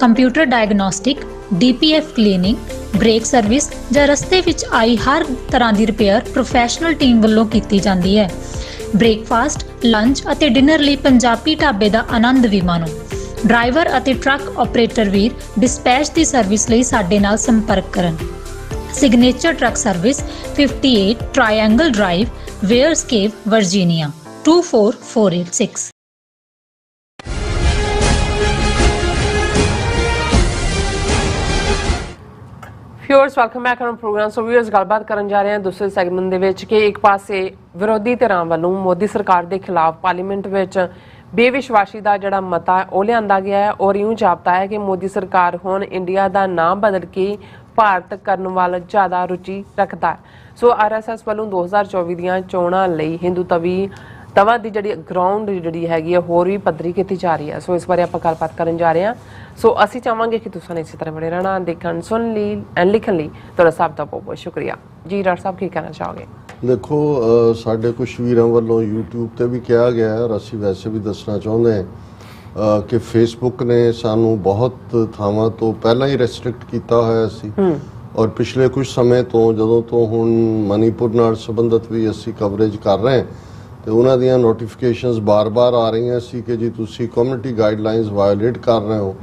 computer diagnostic, DPF cleaning, brake service ਜਾਂ ਰਸਤੇ ਵਿੱਚ ਆਈ ਹਰ ਤਰ੍ਹਾਂ ਦੀ ਰਿਪੇਅਰ ਪ੍ਰੋਫੈਸ਼ਨਲ ਟੀਮ ਵੱਲੋਂ ਕੀਤੀ ਜਾਂਦੀ ਹੈ। ਬ੍ਰੇਕਫਾਸਟ, ਲੰਚ ਅਤੇ ਡਿਨਰ ਲਈ ਪੰਜਾਬੀ ਢਾਬੇ ਦਾ ਆਨੰਦ ਵੀ ਮਾਣੋ। ਡਰਾਈਵਰ ਅਤੇ ਟਰੱਕ ਆਪਰੇਟਰ ਵੀਰ ਡਿਸਪੈਚ ਦੀ ਸਰਵਿਸ ਲਈ ਸਾਡੇ ਨਾਲ ਸੰਪਰਕ ਕਰਨ। Signature Truck Service 58 Triangle Drive, Weyers Cave, Virginia 24486। Viewers welcome back on programme. So viewers ਗੱਲਬਾਤ ਕਰਨ ਜਾ ਰਹੇ ਹਾਂ ਦੂਸਰੇ ਸੈਗਮੈਂਟ ਦੇ ਵਿੱਚ ਕਿ ਇੱਕ ਪਾਸੇ ਵਿਰੋਧੀ ਧਿਰਾਂ ਵੱਲੋਂ ਮੋਦੀ ਸਰਕਾਰ ਦੇ ਖਿਲਾਫ ਪਾਰਲੀਮੈਂਟ ਵਿੱਚ ਬੇਵਿਸ਼ਵਾਸੀ ਦਾ ਜਿਹੜਾ ਮਤਾ ਉਹ ਲਿਆਂਦਾ ਗਿਆ ਹੈ ਔਰ ਇਉਂ ਜਾਪਦਾ ਹੈ ਕਿ ਮੋਦੀ ਸਰਕਾਰ ਹੁਣ ਇੰਡੀਆ ਦਾ ਨਾਮ ਬਦਲ ਕੇ ਭਾਰਤ ਕਰਨ ਵੱਲ ਜ਼ਿਆਦਾ ਰੁਚੀ ਰੱਖਦਾ ਹੈ। ਸੋ RSS ਵੱਲੋਂ 2024 ਦੀਆਂ ਚੋਣਾਂ ਲਈ ਹਿੰਦੂਤਵੀ ਤਵਾਂ ਦੀ ਜਿਹੜੀ ਗਰਾਊਂਡ ਜਿਹੜੀ ਹੈਗੀ ਹੈ ਹੋਰ ਵੀ ਪੱਧਰੀ ਕੀਤੀ ਜਾ ਰਹੀ ਹੈ। ਸੋ ਇਸ ਬਾਰੇ ਆਪਾਂ ਗੱਲਬਾਤ ਕਰਨ ਜਾ ਰਹੇ ਹਾਂ। ਸੋ ਅਸੀਂ ਚਾਹਾਂਗੇ ਕਿ ਤੁਸੀਂ ਇਸੇ ਤਰ੍ਹਾਂ ਬਣੇ ਰਹਿਣਾ, ਦੇਖਣ ਸੁਣ ਲਈ ਐਂਡ ਲਿਖਣ ਲਈ ਤੁਹਾਡਾ ਸਭ ਦਾ ਬਹੁਤ ਬਹੁਤ ਸ਼ੁਕਰੀਆ ਜੀ। ਡਾਕਟਰ ਸਾਹਿਬ ਕੀ ਕਹਿਣਾ ਚਾਹੋਗੇ? ਦੇਖੋ, ਸਾਡੇ ਕੁਝ ਵੀਰਾਂ ਵੱਲੋਂ YouTube ਤੇ ਵੀ ਕਿਹਾ ਗਿਆ ਹੈ, ਔਰ ਅਸੀਂ ਵੈਸੇ ਵੀ ਦੱਸਣਾ ਚਾਹੁੰਦੇ ਹਾਂ ਕਿ ਫੇਸਬੁੱਕ ਨੇ ਸਾਨੂੰ ਬਹੁਤ ਥਾਵਾਂ ਤੋਂ ਪਹਿਲਾਂ ਹੀ ਰੈਸਟ੍ਰਿਕਟ ਕੀਤਾ ਹੋਇਆ ਸੀ, ਔਰ ਪਿਛਲੇ ਕੁਝ ਸਮੇਂ ਤੋਂ ਜਦੋਂ ਤੋਂ ਹੁਣ ਮਨੀਪੁਰ ਨਾਲ ਸੰਬੰਧਿਤ ਵੀ ਅਸੀਂ ਕਵਰੇਜ ਕਰ ਰਹੇ ਹਾਂ ਤੇ ਉਹਨਾਂ ਦੀਆਂ ਨੋਟੀਫਿਕੇਸ਼ਨਸ ਬਾਰ-ਬਾਰ ਆ ਰਹੀਆਂ ਸੀ ਕਿ ਜੀ ਤੁਸੀਂ ਕਮਿਊਨਿਟੀ ਗਾਈਡਲਾਈਨਸ ਵਾਇਓਲੇਟ ਕਰ ਰਹੇ ਹੋ।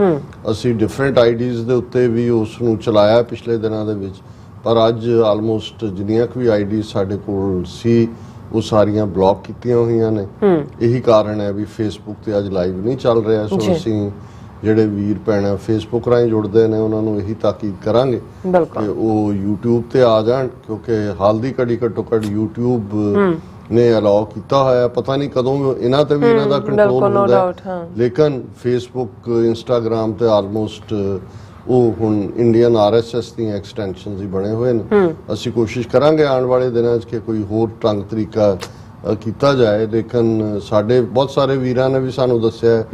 ਅਸੀਂ ਡਿਫਰੈਂਟ ਆਈਡੀਜ਼ ਦੇ ਉੱਤੇ ਵੀ ਉਸ ਨੂੰ ਚਲਾਇਆ ਪਿਛਲੇ ਦਿਨਾਂ ਦੇ ਵਿੱਚ, ਪਰ ਅੱਜ ਆਲਮੋਸਟ ਜਿੰਨੀਆਂ ਵੀ ਆਈਡੀਜ਼ ਸਾਡੇ ਕੋਲ ਸੀ ਉਹ ਸਾਰੀਆਂ ਬਲੌਕ ਕੀਤੀਆਂ ਹੋਈਆਂ ਨੇ। ਇਹੀ ਕਾਰਨ ਹੈ ਵੀ ਫੇਸਬੁੱਕ ਤੇ ਅੱਜ ਲਾਈਵ ਨਹੀਂ ਚੱਲ ਰਿਹਾ। ਸੋ ਅਸੀਂ ਜਿਹੜੇ ਵੀਰ ਭੈਣਾਂ ਫੇਸਬੁੱਕ ਰਾਹੀਂ ਜੁੜਦੇ ਨੇ ਉਹਨਾਂ ਨੂੰ ਇਹੀ ਤਾਕੀਦ ਕਰਾਂਗੇ ਕਿ ਉਹ YouTube ਤੇ ਆ ਜਾਣ, ਕਿਉਂਕਿ ਹਾਲ ਦੀ ਘੜੀ ਘੱਟੋ ਘੱਟ YouTube ਨੇ ਅਲਾਉ ਕੀਤਾ ਹੋਇਆ। ਪਤਾ ਨਹੀਂ ਕਦੋਂ ਇਹਨਾਂ ਤੇ ਵੀ ਇਹਨਾਂ ਦਾ ਕੰਟਰੋਲ ਹੁੰਦਾ, ਲੇਕਿਨ ਫੇਸਬੁੱਕ ਇੰਸਟਾਗ੍ਰਾਮ ਤੇ ਆਲਮੋਸਟ ਉਹ ਹੁਣ ਇੰਡੀਅਨ RSS ਦੀਆਂ ਐਕਸਟੈਂਸ਼ਨਸ ਹੀ ਬਣੇ ਹੋਏ ਨੇ। ਅਸੀਂ ਕੋਸ਼ਿਸ਼ ਕਰਾਂਗੇ ਆਉਣ ਵਾਲੇ ਦਿਨਾਂ 'ਚ ਕਿ ਕੋਈ ਹੋਰ ਢੰਗ ਤਰੀਕਾ ਕੀਤਾ ਜਾਏ, ਲੇਕਿਨ ਸਾਡੇ ਬਹੁਤ ਸਾਰੇ ਵੀਰਾਂ ਨੇ ਵੀ ਸਾਨੂੰ ਦੱਸਿਆ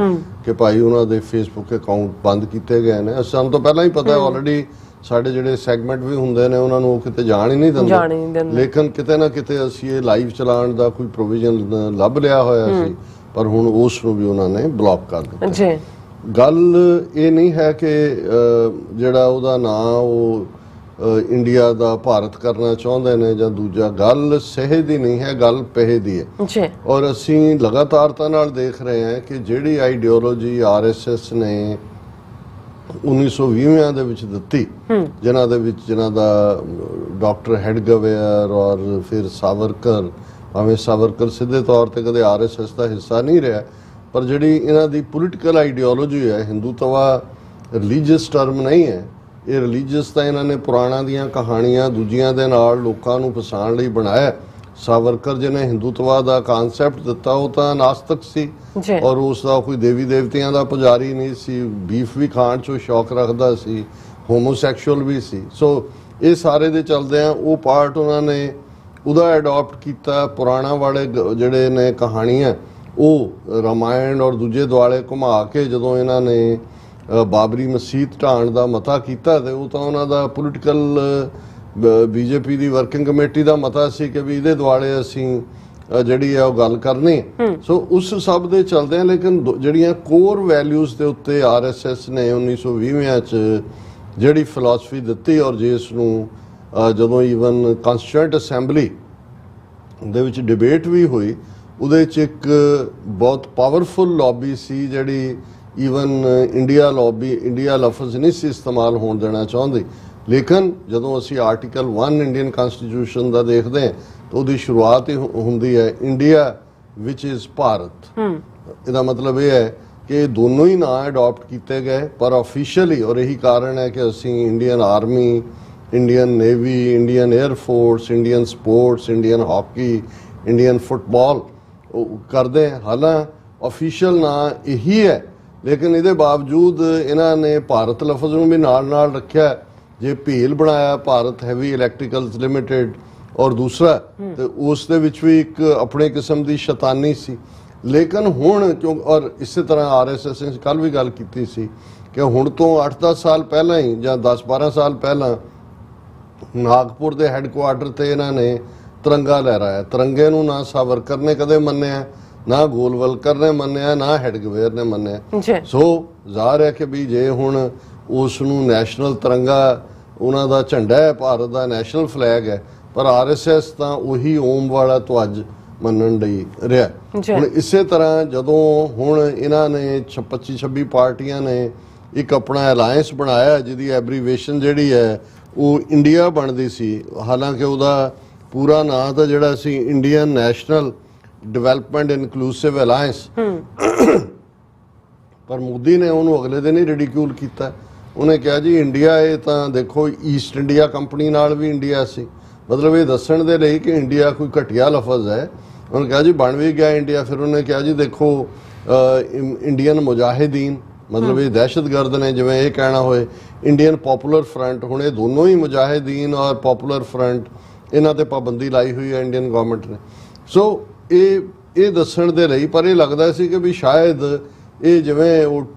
ਕਿ ਭਾਈ ਉਹਨਾਂ ਦੇ ਫੇਸਬੁੱਕ ਅਕਾਊਂਟ ਬੰਦ ਕੀਤੇ ਗਏ ਨੇ। ਸਾਨੂੰ ਤਾਂ ਪਹਿਲਾਂ ਹੀ ਪਤਾ ਹੈ, ਆਲਰੇਡੀ ਸਾਡੇ ਜਿਹੜੇ ਸੈਗਮੈਂਟ ਵੀ ਹੁੰਦੇ ਨੇ ਉਹਨਾਂ ਨੂੰ ਉਹ ਕਿਤੇ ਜਾਣ ਹੀ ਨਹੀਂ ਦਿੰਦੇ, ਲੇਕਿਨ ਕਿਤੇ ਨਾ ਕਿਤੇ ਅਸੀਂ ਇਹ ਲਾਈਵ ਚਲਾਉਣ ਦਾ ਕੋਈ ਪ੍ਰੋਵੀਜ਼ਨ ਲੱਭ ਲਿਆ ਹੋਇਆ ਸੀ, ਪਰ ਹੁਣ ਉਸ ਨੂੰ ਵੀ ਉਹਨਾਂ ਨੇ ਬਲੌਕ ਕਰ ਦਿੱਤਾ। ਗੱਲ ਇਹ ਨਹੀਂ ਹੈ ਕਿ ਜਿਹੜਾ ਉਹਦਾ ਨਾਂ ਉਹ ਇੰਡੀਆ ਦਾ ਭਾਰਤ ਕਰਨਾ ਚਾਹੁੰਦੇ ਨੇ ਜਾਂ ਦੂਜਾ, ਗੱਲ ਸਹਿ ਦੀ ਨਹੀਂ ਹੈ, ਗੱਲ ਪੈਸੇ ਦੀ ਹੈ। ਔਰ ਅਸੀਂ ਲਗਾਤਾਰਤਾ ਨਾਲ ਦੇਖ ਰਹੇ ਹਾਂ ਕਿ ਜਿਹੜੀ ਆਈਡੀਓਲੋਜੀ RSS ਨੇ 1920 ਦੇ ਵਿੱਚ ਦਿੱਤੀ, ਜਿਨ੍ਹਾਂ ਦਾ ਡਾਕਟਰ ਹੈਡਗਵੇਅਰ ਔਰ ਫਿਰ ਸਾਵਰਕਰ, ਭਾਵੇਂ ਸਾਵਰਕਰ ਸਿੱਧੇ ਤੌਰ ਤੇ ਕਦੇ RSS ਦਾ ਹਿੱਸਾ ਨਹੀਂ ਰਿਹਾ, ਪਰ ਜਿਹੜੀ ਇਹਨਾਂ ਦੀ ਪੋਲੀਟੀਕਲ ਆਈਡੀਓਲੋਜੀ ਹੈ, ਹਿੰਦੂਤਵਾ ਰਿਲੀਜੀਅਸ ਟਰਮ ਨਹੀਂ ਹੈ, ਇਹ ਰਿਲੀਜੀਅਸ ਤਾਂ ਇਹਨਾਂ ਨੇ ਪੁਰਾਣਾਂ ਦੀਆਂ ਕਹਾਣੀਆਂ ਦੂਜਿਆਂ ਦੇ ਨਾਲ ਲੋਕਾਂ ਨੂੰ ਫਸਾਉਣ ਲਈ ਬਣਾਇਆ। ਸਾਵਰਕਰ ਜਿਹਨੇ ਹਿੰਦੂਤਵਾ ਦਾ ਕਾਨਸੈਪਟ ਦਿੱਤਾ ਉਹ ਤਾਂ ਨਾਸਤਕ ਸੀ, ਔਰ ਉਸ ਦਾ ਕੋਈ ਦੇਵੀ ਦੇਵਤਿਆਂ ਦਾ ਪੁਜਾਰੀ ਨਹੀਂ ਸੀ, ਬੀਫ ਵੀ ਖਾਣ 'ਚੋਂ ਸ਼ੌਕ ਰੱਖਦਾ ਸੀ, ਹੋਮੋਸੈਕਸ਼ੂਅਲ ਵੀ ਸੀ। ਸੋ ਇਹ ਸਾਰੇ ਦੇ ਚਲਦਿਆਂ ਉਹ ਪਾਰਟ ਉਹਨਾਂ ਨੇ ਉਹਦਾ ਅਡਾਪਟ ਕੀਤਾ। ਪੁਰਾਣਾ ਵਾਲੇ ਜਿਹੜੇ ਨੇ ਕਹਾਣੀਆਂ ਉਹ ਰਾਮਾਇਣ ਔਰ ਦੂਜੇ ਦੁਆਲੇ ਘੁਮਾ ਕੇ ਜਦੋਂ ਇਹਨਾਂ ਨੇ ਬਾਬਰੀ ਮਸਜਿਦ ਢਾਣ ਦਾ ਮਤਾ ਕੀਤਾ ਤੇ ਉਹ ਤਾਂ ਉਹਨਾਂ ਦਾ ਪੋਲੀਟੀਕਲ BJP ਦੀ ਵਰਕਿੰਗ ਕਮੇਟੀ ਦਾ ਮਤਾ ਸੀ ਕਿ ਵੀ ਇਹਦੇ ਦੁਆਲੇ ਅਸੀਂ ਜਿਹੜੀ ਹੈ ਉਹ ਗੱਲ ਕਰਨੀ। ਸੋ ਉਸ ਸਭ ਦੇ ਚਲਦਿਆਂ ਲੇਕਿਨ ਜਿਹੜੀਆਂ ਕੋਰ ਵੈਲਿਊਜ਼ ਦੇ ਉੱਤੇ RSS ਨੇ 1920 ਚ ਜਿਹੜੀ ਫਿਲਾਸਫੀ ਦਿੱਤੀ, ਔਰ ਜਿਸ ਨੂੰ ਜਦੋਂ ਈਵਨ ਕਾਂਸਟੀਟਿਊਐਂਟ ਅਸੈਂਬਲੀ ਦੇ ਵਿੱਚ ਡਿਬੇਟ ਵੀ ਹੋਈ, ਉਹਦੇ 'ਚ ਇੱਕ ਬਹੁਤ ਪਾਵਰਫੁਲ ਲੌਬੀ ਸੀ ਜਿਹੜੀ ਈਵਨ ਇੰਡੀਆ ਲਫ਼ਜ਼ ਨਹੀਂ ਸੀ ਇਸਤੇਮਾਲ ਹੋਣ ਦੇਣਾ ਚਾਹੁੰਦੀ, ਲੇਕਿਨ ਜਦੋਂ ਅਸੀਂ ਆਰਟੀਕਲ 1 ਇੰਡੀਅਨ ਕਨਸਟੀਟਿਊਸ਼ਨ ਦਾ ਦੇਖਦੇ ਹਾਂ ਤਾਂ ਉਹਦੀ ਸ਼ੁਰੂਆਤ ਹੀ ਹੁੰਦੀ ਹੈ ਇੰਡੀਆ ਵਿਚ ਇਜ਼ ਭਾਰਤ। ਇਹਦਾ ਮਤਲਬ ਇਹ ਹੈ ਕਿ ਦੋਨੋਂ ਹੀ ਨਾਂ ਅਡਾਪਟ ਕੀਤੇ ਗਏ, ਪਰ ਆਫੀਸ਼ੀਅਲੀ, ਔਰ ਇਹੀ ਕਾਰਨ ਹੈ ਕਿ ਅਸੀਂ Indian army, Indian navy, Indian air force, Indian sports, Indian hockey, Indian football ਕਰਦੇ ਹਾਂ। ਹਾਲਾਂਕਿ ਆਫੀਸ਼ੀਅਲ ਨਾਂ ਇਹੀ ਹੈ, ਲੇਕਿਨ ਇਹਦੇ ਬਾਵਜੂਦ ਇਹਨਾਂ ਨੇ ਭਾਰਤ ਲਫ਼ਜ਼ ਨੂੰ ਵੀ ਨਾਲ ਰੱਖਿਆ। ਜੇ ਭੇਲ ਬਣਾਇਆ ਭਾਰਤ ਹੈਵੀ ਇਲੈਕਟ੍ਰੀਕਲਸ ਲਿਮਿਟਿਡ, ਔਰ ਦੂਸਰਾ ਤੇ ਉਸ ਦੇ ਵਿੱਚ ਵੀ ਇੱਕ ਆਪਣੇ ਕਿਸਮ ਦੀ ਸ਼ੈਤਾਨੀ ਸੀ। ਲੇਕਿਨ ਹੁਣ ਕਿਉਂ, ਔਰ ਇਸੇ ਤਰ੍ਹਾਂ RSS ਨੇ ਕੱਲ ਵੀ ਗੱਲ ਕੀਤੀ ਸੀ ਕਿ ਹੁਣ ਤੋਂ 8-10 ਸਾਲ ਪਹਿਲਾਂ ਹੀ ਜਾਂ 10-12 ਸਾਲ ਪਹਿਲਾਂ ਨਾਗਪੁਰ ਦੇ ਹੈੱਡਕੁਆਰਟਰ ਤੇ ਇਹਨਾਂ ਨੇ ਤਿਰੰਗਾ ਲਹਿਰਾਇਆ। ਤਿਰੰਗੇ ਨੂੰ ਨਾ ਸਾਵਰਕਰ ਨੇ ਕਦੇ ਮੰਨਿਆ, ਨਾ ਗੋਲਵਲਕਰ ਨੇ ਮੰਨਿਆ, ਨਾ ਹੈਡਗਵੇਅਰ ਨੇ ਮੰਨਿਆ। ਸੋ ਜ਼ਾਹਰ ਹੈ ਕਿ ਵੀ ਜੇ ਹੁਣ ਉਸ ਨੂੰ ਨੈਸ਼ਨਲ ਤਿਰੰਗਾ ਉਹਨਾਂ ਦਾ ਝੰਡਾ ਹੈ, ਭਾਰਤ ਦਾ ਨੈਸ਼ਨਲ ਫਲੈਗ ਹੈ, ਪਰ RSS ਤਾਂ ਉਹੀ ਓਮ ਵਾਲਾ ਧਵਜ ਮੰਨਣ ਲਈ ਰਿਹਾ। ਹੁਣ ਇਸੇ ਤਰ੍ਹਾਂ ਜਦੋਂ ਹੁਣ ਇਹਨਾਂ ਨੇ 25-26 ਪਾਰਟੀਆਂ ਨੇ ਇੱਕ ਆਪਣਾ ਅਲਾਇੰਸ ਬਣਾਇਆ ਜਿਹਦੀ ਐਬਰੀਵੇਸ਼ਨ ਜਿਹੜੀ ਹੈ ਉਹ ਇੰਡੀਆ ਬਣਦੀ ਸੀ, ਹਾਲਾਂਕਿ ਉਹਦਾ ਪੂਰਾ ਨਾਂ ਤਾਂ ਜਿਹੜਾ ਸੀ Indian National Development Inclusive Alliance, ਪਰ ਮੋਦੀ ਨੇ ਉਹਨੂੰ ਅਗਲੇ ਦਿਨ ਹੀ ਰਿਡੀਕਿਊਲ ਕੀਤਾ। ਉਹਨੇ ਕਿਹਾ ਜੀ ਇੰਡੀਆ, ਇਹ ਤਾਂ ਦੇਖੋ ਈਸਟ ਇੰਡੀਆ ਕੰਪਨੀ ਨਾਲ ਵੀ ਇੰਡੀਆ ਸੀ, ਮਤਲਬ ਇਹ ਦੱਸਣ ਦੇ ਲਈ ਕਿ ਇੰਡੀਆ ਕੋਈ ਘਟੀਆ ਲਫ਼ਜ਼ ਹੈ। ਉਹਨੇ ਕਿਹਾ ਜੀ ਬਣ ਵੀ ਗਿਆ ਇੰਡੀਆ। ਫਿਰ ਉਹਨੇ ਕਿਹਾ ਜੀ ਦੇਖੋ ਇੰਡੀਅਨ ਮੁਜਾਹਿਦੀਨ, ਮਤਲਬ ਇਹ ਦਹਿਸ਼ਤਗਰਦ ਨੇ, ਜਿਵੇਂ ਇਹ ਕਹਿਣਾ ਹੋਏ ਇੰਡੀਅਨ ਪੋਪੂਲਰ ਫਰੰਟ। ਹੁਣ ਇਹ ਦੋਨੋਂ ਹੀ ਮੁਜਾਹਿਦੀਨ ਔਰ ਪੋਪੂਲਰ ਫਰੰਟ, ਇਹਨਾਂ ਤੇ ਪਾਬੰਦੀ ਲਾਈ ਹੋਈ ਹੈ ਇੰਡੀਅਨ ਗਵਰਨਮੈਂਟ ਨੇ। ਸੋ ਇਹ ਇਹ ਦੱਸਣ ਦੇ ਲਈ, ਪਰ ਇਹ ਲੱਗਦਾ ਸੀ ਕਿ ਵੀ ਸ਼ਾਇਦ ਇਹ ਜਿਵੇਂ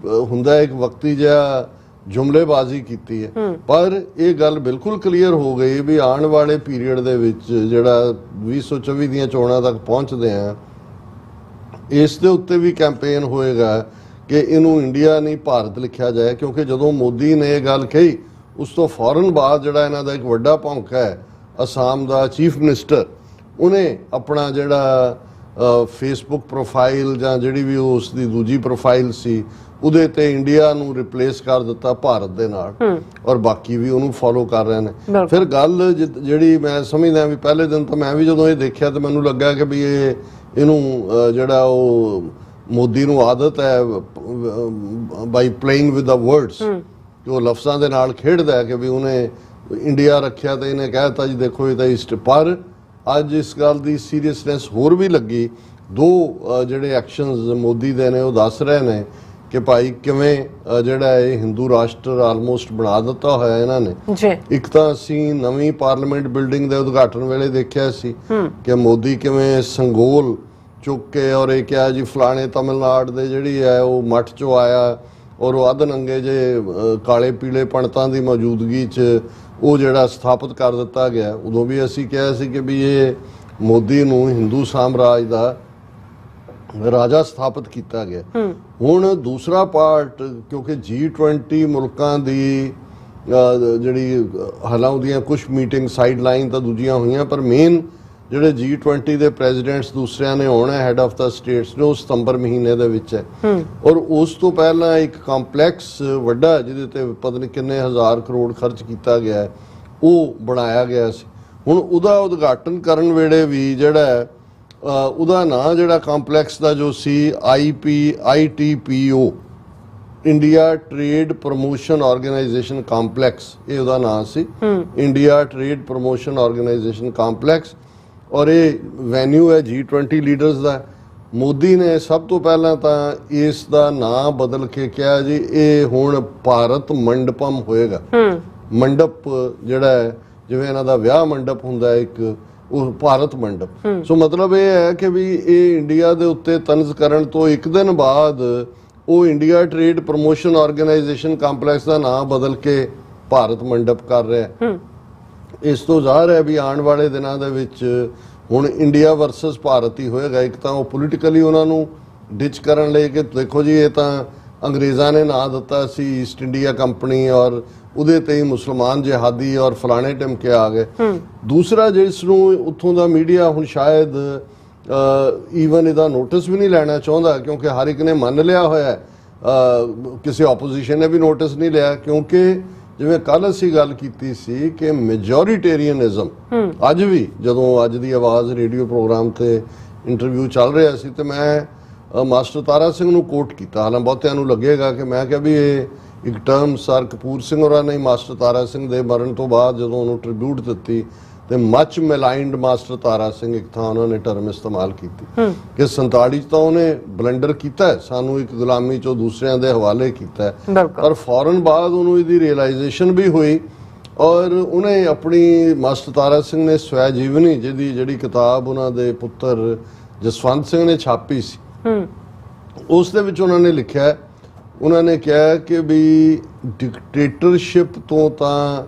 ਹੁੰਦਾ ਇੱਕ ਵਕਤੀ ਜਿਹਾ ਜੁਮਲੇਬਾਜ਼ੀ ਕੀਤੀ ਹੈ। ਪਰ ਇਹ ਗੱਲ ਬਿਲਕੁਲ ਕਲੀਅਰ ਹੋ ਗਈ ਵੀ ਆਉਣ ਵਾਲੇ ਪੀਰੀਅਡ ਦੇ ਵਿੱਚ ਜਿਹੜਾ 2024 ਦੀਆਂ ਚੋਣਾਂ ਤੱਕ ਪਹੁੰਚਦੇ ਆ, ਇਸ ਦੇ ਉੱਤੇ ਵੀ ਕੈਂਪੇਨ ਹੋਏਗਾ ਕਿ ਇਹਨੂੰ ਇੰਡੀਆ ਨਹੀਂ ਭਾਰਤ ਲਿਖਿਆ ਜਾਏ। ਕਿਉਂਕਿ ਜਦੋਂ ਮੋਦੀ ਨੇ ਇਹ ਗੱਲ ਕਹੀ ਉਸ ਤੋਂ ਫੌਰਨ ਬਾਅਦ ਜਿਹੜਾ ਇਹਨਾਂ ਦਾ ਇੱਕ ਵੱਡਾ ਭੌਂਕਾ ਹੈ, ਅਸਾਮ ਦਾ ਚੀਫ ਮਿਨਿਸਟਰ, ਉਹਨੇ ਆਪਣਾ ਜਿਹੜਾ ਫੇਸਬੁੱਕ ਪ੍ਰੋਫਾਈਲ ਜਾਂ ਜਿਹੜੀ ਵੀ ਉਸ ਦੀ ਦੂਜੀ ਪ੍ਰੋਫਾਈਲ ਸੀ ਉਹਦੇ ਤੇ ਇੰਡੀਆ ਨੂੰ ਰਿਪਲੇਸ ਕਰ ਦਿੱਤਾ ਭਾਰਤ ਦੇ ਨਾਲ, ਔਰ ਬਾਕੀ ਵੀ ਉਹਨੂੰ ਫੋਲੋ ਕਰ ਰਹੇ ਨੇ। ਫਿਰ ਗੱਲ ਜਿਹੜੀ ਮੈਂ ਸਮਝਦਾ ਵੀ ਪਹਿਲੇ ਦਿਨ ਤਾਂ ਮੈਂ ਵੀ ਜਦੋਂ ਇਹ ਦੇਖਿਆ ਤਾਂ ਮੈਨੂੰ ਲੱਗਾ ਕਿ ਵੀ ਇਹਨੂੰ ਜਿਹੜਾ ਉਹ ਮੋਦੀ ਨੂੰ ਆਦਤ ਹੈ ਬਾਈ ਪਲੇਇੰਗ ਵਿਦ ਦਾ ਵਰਡਸ, ਕਿ ਉਹ ਲਫ਼ਜ਼ਾਂ ਦੇ ਨਾਲ ਖੇਡਦਾ ਹੈ ਕਿ ਵੀ ਉਹਨੇ ਇੰਡੀਆ ਰੱਖਿਆ ਤੇ ਇਹਨੇ ਕਹਿ ਦਿੱਤਾ ਜੀ ਦੇਖੋ ਇਹ ਤਾਂ ਈਸਟ। ਪਰ ਅੱਜ ਇਸ ਗੱਲ ਦੀ ਸੀਰੀਅਸਨੈਸ ਹੋਰ ਵੀ ਲੱਗੀ। ਦੋ ਜਿਹੜੇ ਐਕਸ਼ਨਸ ਮੋਦੀ ਦੇ ਨੇ ਉਹ ਦੱਸ ਰਹੇ ਨੇ ਕਿ ਭਾਈ ਕਿਵੇਂ ਜਿਹੜਾ ਇਹ ਹਿੰਦੂ ਰਾਸ਼ਟਰ ਆਲਮੋਸਟ ਬਣਾ ਦਿੱਤਾ ਹੋਇਆ ਇਹਨਾਂ ਨੇ ਜੀ। ਇੱਕ ਤਾਂ ਅਸੀਂ ਨਵੀਂ ਪਾਰਲੀਮੈਂਟ ਬਿਲਡਿੰਗ ਦੇ ਉਦਘਾਟਨ ਵੇਲੇ ਦੇਖਿਆ ਸੀ ਕਿ ਮੋਦੀ ਕਿਵੇਂ ਸੰਗੋਲ ਚੁੱਕ ਕੇ ਔਰ ਇਹ ਕਿਹਾ ਜੀ ਫਲਾਣੇ ਤਮਿਲਨਾਡੂ ਦੇ ਜਿਹੜੀ ਹੈ ਉਹ ਮੱਠ ਚੋਂ ਆਇਆ, ਔਰ ਉਹ ਅੱਧ ਨੰਗੇ ਜੇ ਕਾਲੇ ਪੀਲੇ ਪੰਡਤਾਂ ਦੀ ਮੌਜੂਦਗੀ 'ਚ ਉਹ ਜਿਹੜਾ ਸਥਾਪਿਤ ਕਰ ਦਿੱਤਾ ਗਿਆ। ਉਦੋਂ ਵੀ ਅਸੀਂ ਕਿਹਾ ਸੀ ਕਿ ਵੀ ਇਹ ਮੋਦੀ ਨੂੰ ਹਿੰਦੂ ਸਾਮਰਾਜ ਦਾ ਰਾਜਾ ਸਥਾਪਿਤ ਕੀਤਾ ਗਿਆ। ਹੁਣ ਦੂਸਰਾ ਪਾਰਟ, ਕਿਉਂਕਿ G20 ਮੁਲਕਾਂ ਦੀ ਜਿਹੜੀ ਹਾਲਾਂ ਦੀਆਂ ਕੁਝ ਮੀਟਿੰਗ ਸਾਈਡ ਲਾਈਨ ਤਾਂ ਦੂਜੀਆਂ ਹੋਈਆਂ, ਪਰ ਮੇਨ ਜਿਹੜੇ G20 ਦੇ ਪ੍ਰੈਜ਼ੀਡੈਂਟਸ ਦੂਸਰਿਆਂ ਨੇ ਆਉਣਾ ਹੈਡ ਆਫ ਦਾ ਸਟੇਟਸ ਜੋ ਸਤੰਬਰ ਮਹੀਨੇ ਦੇ ਵਿੱਚ ਹੈ। ਔਰ ਉਸ ਤੋਂ ਪਹਿਲਾਂ ਇੱਕ ਕੰਪਲੈਕਸ ਵੱਡਾ ਜਿਹਦੇ ਤੇ ਪਤਾ ਨਹੀਂ ਕਿੰਨੇ ਹਜ਼ਾਰ ਕਰੋੜ ਖਰਚ ਕੀਤਾ ਗਿਆ ਉਹ ਬਣਾਇਆ ਗਿਆ ਸੀ। ਹੁਣ ਉਹਦਾ ਉਦਘਾਟਨ ਕਰਨ ਵੇਲੇ ਵੀ ਜਿਹੜਾ ਉਹਦਾ ਨਾਂ ਜਿਹੜਾ ਕੰਪਲੈਕਸ ਦਾ ਜੋ ਸੀ ITPO India Trade Promotion Organisation complex, ਇਹ ਉਹਦਾ ਨਾਂ ਸੀ, India Trade Promotion Organisation complex. ਔਰ ਇਹ ਵੈਨਿਊ ਹੈ G20 ਲੀਡਰਸ ਦਾ। ਮੋਦੀ ਨੇ ਸਭ ਤੋਂ ਪਹਿਲਾਂ ਤਾਂ ਇਸ ਦਾ ਨਾਂ ਬਦਲ ਕੇ ਕਿਹਾ ਜੀ ਇਹ ਹੁਣ ਭਾਰਤ ਮੰਡਪਮ ਹੋਏਗਾ। ਮੰਡਪ ਜਿਹੜਾ ਹੈ ਜਿਵੇਂ ਇਹਨਾਂ ਦਾ ਵਿਆਹ ਮੰਡਪ ਹੁੰਦਾ ਹੈ ਇੱਕ, ਉਹ ਭਾਰਤ ਮੰਡਪ। ਸੋ ਮਤਲਬ ਇਹ ਹੈ ਕਿ ਵੀ ਇਹ ਇੰਡੀਆ ਦੇ ਉੱਤੇ ਤਨਜ਼ ਕਰਨ ਤੋਂ ਇੱਕ ਦਿਨ ਬਾਅਦ ਉਹ India Trade Promotion Organisation complex ਦਾ ਨਾਮ ਬਦਲ ਕੇ ਭਾਰਤ ਮੰਡਪ ਕਰ ਰਿਹਾ। ਇਸ ਤੋਂ ਜ਼ਾਹਰ ਹੈ ਵੀ ਆਉਣ ਵਾਲੇ ਦਿਨਾਂ ਦੇ ਵਿੱਚ ਹੁਣ ਇੰਡੀਆ ਵਰਸਸ ਭਾਰਤ ਹੀ ਹੋਏਗਾ। ਇੱਕ ਤਾਂ ਉਹ ਪੋਲੀਟੀਕਲੀ ਉਹਨਾਂ ਨੂੰ ਡਿਚ ਕਰਨ ਲਈ ਕਿ ਦੇਖੋ ਜੀ ਇਹ ਤਾਂ ਅੰਗਰੇਜ਼ਾਂ ਨੇ ਨਾਂ ਦਿੱਤਾ ਸੀ ਈਸਟ ਇੰਡੀਆ ਕੰਪਨੀ, ਔਰ ਉਹਦੇ ਤੇ ਹੀ ਮੁਸਲਮਾਨ ਜਿਹਾਦੀ ਔਰ ਫਲਾਣੇ ਟਿਮਕੇ ਆ ਗਏ। ਦੂਸਰਾ ਜਿਸ ਨੂੰ ਉੱਥੋਂ ਦਾ ਮੀਡੀਆ ਹੁਣ ਸ਼ਾਇਦ ਈਵਨ ਇਹਦਾ ਨੋਟਿਸ ਵੀ ਨਹੀਂ ਲੈਣਾ ਚਾਹੁੰਦਾ, ਕਿਉਂਕਿ ਹਰ ਇੱਕ ਨੇ ਮੰਨ ਲਿਆ ਹੋਇਆ, ਕਿਸੇ ਆਪੋਜੀਸ਼ਨ ਨੇ ਵੀ ਨੋਟਿਸ ਨਹੀਂ ਲਿਆ। ਕਿਉਂਕਿ ਜਿਵੇਂ ਕੱਲ ਅਸੀਂ ਗੱਲ ਕੀਤੀ ਸੀ ਕਿ ਮੈਜੋਰੀਟੇਰੀਅਨਿਜ਼ਮ ਅੱਜ ਵੀ, ਜਦੋਂ ਅੱਜ ਦੀ ਆਵਾਜ਼ ਰੇਡੀਓ ਪ੍ਰੋਗਰਾਮ ਤੇ ਇੰਟਰਵਿਊ ਚੱਲ ਰਿਹਾ ਸੀ ਤੇ ਮੈਂ ਮਾਸਟਰ ਤਾਰਾ ਸਿੰਘ ਨੂੰ ਕੋਟ ਕੀਤਾ। ਹਾਲਾਂ ਬਹੁਤਿਆਂ ਨੂੰ ਲੱਗੇਗਾ ਕਿ ਮੈਂ ਕਿਹਾ ਵੀ ਇਹ ਇੱਕ ਟਰਮ ਸਰ ਕਪੂਰ ਸਿੰਘ ਹੋਰਾਂ ਨੇ ਮਾਸਟਰ ਤਾਰਾ ਸਿੰਘ ਦੇ ਮਰਨ ਤੋਂ ਬਾਅਦ ਜਦੋਂ ਉਹਨੂੰ ਟ੍ਰਿਬਿਊਟ ਦਿੱਤੀ ਤੇ ਮੱਚ ਮੈਲਾਈਨਡ ਮਾਸਟਰ ਤਾਰਾ ਸਿੰਘ ਇੱਕ ਥਾਂ ਉਹਨਾਂ ਨੇ ਟਰਮ ਇਸਤੇਮਾਲ ਕੀਤੀ ਕਿ 47 ਚ ਤਾਂ ਉਹਨੇ ਬਲੰਡਰ ਕੀਤਾ, ਸਾਨੂੰ ਇੱਕ ਗੁਲਾਮੀ ਚੋਂ ਦੂਸਰਿਆਂ ਦੇ ਹਵਾਲੇ ਕੀਤਾ, ਪਰ ਫੌਰਨ ਬਾਅਦ ਉਹਨੂੰ ਇਹਦੀ ਰਿਅਲਾਈਜੇਸ਼ਨ ਵੀ ਹੋਈ ਔਰ ਉਹਨੇ ਆਪਣੀ ਮਾਸਟਰ ਤਾਰਾ ਸਿੰਘ ਨੇ ਸਵੈ ਜੀਵਨੀ ਜਿਹੜੀ ਕਿਤਾਬ ਉਹਨਾਂ ਦੇ ਪੁੱਤਰ ਜਸਵੰਤ ਸਿੰਘ ਨੇ ਛਾਪੀ ਸੀ, ਉਸ ਦੇ ਵਿੱਚ ਉਹਨਾਂ ਨੇ ਲਿਖਿਆ, ਉਹਨਾਂ ਨੇ ਕਿਹਾ ਕਿ ਵੀ ਡਿਕਟੇਟਰਸ਼ਿਪ ਤੋਂ ਤਾਂ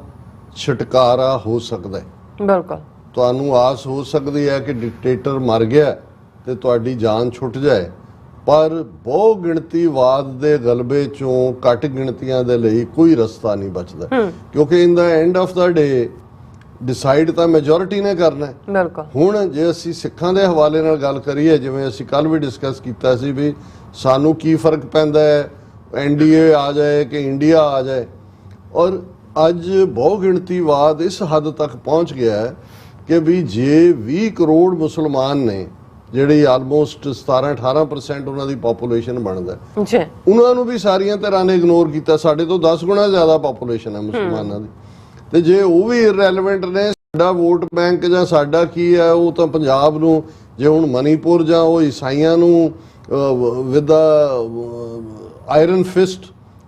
ਛੁਟਕਾਰਾ ਹੋ ਸਕਦਾ ਹੈ। ਬਿਲਕੁਲ ਤੁਹਾਨੂੰ ਆਸ ਹੋ ਸਕਦੀ ਹੈ ਕਿ ਡਿਕਟੇਟਰ ਮਰ ਗਿਆ ਤੇ ਤੁਹਾਡੀ ਜਾਨ ਛੁੱਟ ਜਾਏ, ਪਰ ਬਹੁ ਗਿਣਤੀਵਾਦ ਦੇ ਗਲਬੇ ਚੋਂ ਘੱਟ ਗਿਣਤੀਆਂ ਦੇ ਲਈ ਕੋਈ ਰਸਤਾ ਨਹੀਂ ਬਚਦਾ, ਕਿਉਂਕਿ in the end of the day decide ਤਾਂ ਮੈਜੋਰਿਟੀ ਨੇ ਕਰਨਾ ਹੈ। ਬਿਲਕੁਲ ਹੁਣ ਜੇ ਅਸੀਂ ਸਿੱਖਾਂ ਦੇ ਹਵਾਲੇ ਨਾਲ ਗੱਲ ਕਰੀਏ, ਜਿਵੇਂ ਅਸੀਂ ਕੱਲ ਵੀ ਡਿਸਕਸ ਕੀਤਾ ਸੀ ਵੀ ਸਾਨੂੰ ਕੀ ਫਰਕ ਪੈਂਦਾ ਹੈ NDA ਆ ਜਾਏ ਕਿ ਇੰਡੀਆ ਆ ਜਾਏ, ਔਰ ਅੱਜ ਬਹੁ ਗਿਣਤੀਵਾਦ ਇਸ ਹੱਦ ਤੱਕ ਪਹੁੰਚ ਗਿਆ ਹੈ ਕਿ ਵੀ ਜੇ 20 ਕਰੋੜ ਮੁਸਲਮਾਨ ਨੇ ਜਿਹੜੀ ਆਲਮੋਸਟ 17-18% ਉਹਨਾਂ ਦੀ ਪਾਪੂਲੇਸ਼ਨ ਬਣਦਾ, ਉਹਨਾਂ ਨੂੰ ਵੀ ਸਾਰੀਆਂ ਤਰ੍ਹਾਂ ਨੇ ਇਗਨੋਰ ਕੀਤਾ। ਸਾਡੇ ਤੋਂ 10 ਗੁਣਾ ਜ਼ਿਆਦਾ ਪਾਪੂਲੇਸ਼ਨ ਹੈ ਮੁਸਲਮਾਨਾਂ ਦੀ, ਤੇ ਜੇ ਉਹ ਵੀ ਇਰਰੈਲੇਵੈਂਟ ਨੇ, ਸਾਡਾ ਵੋਟ ਬੈਂਕ ਜਾਂ ਸਾਡਾ ਕੀ ਹੈ ਉਹ ਤਾਂ ਪੰਜਾਬ ਨੂੰ, ਜੇ ਹੁਣ ਮਨੀਪੁਰ ਜਾਂ ਉਹ ਈਸਾਈਆਂ ਨੂੰ ਵਿਦ ਆਇਰਨ ਫਿਸਟ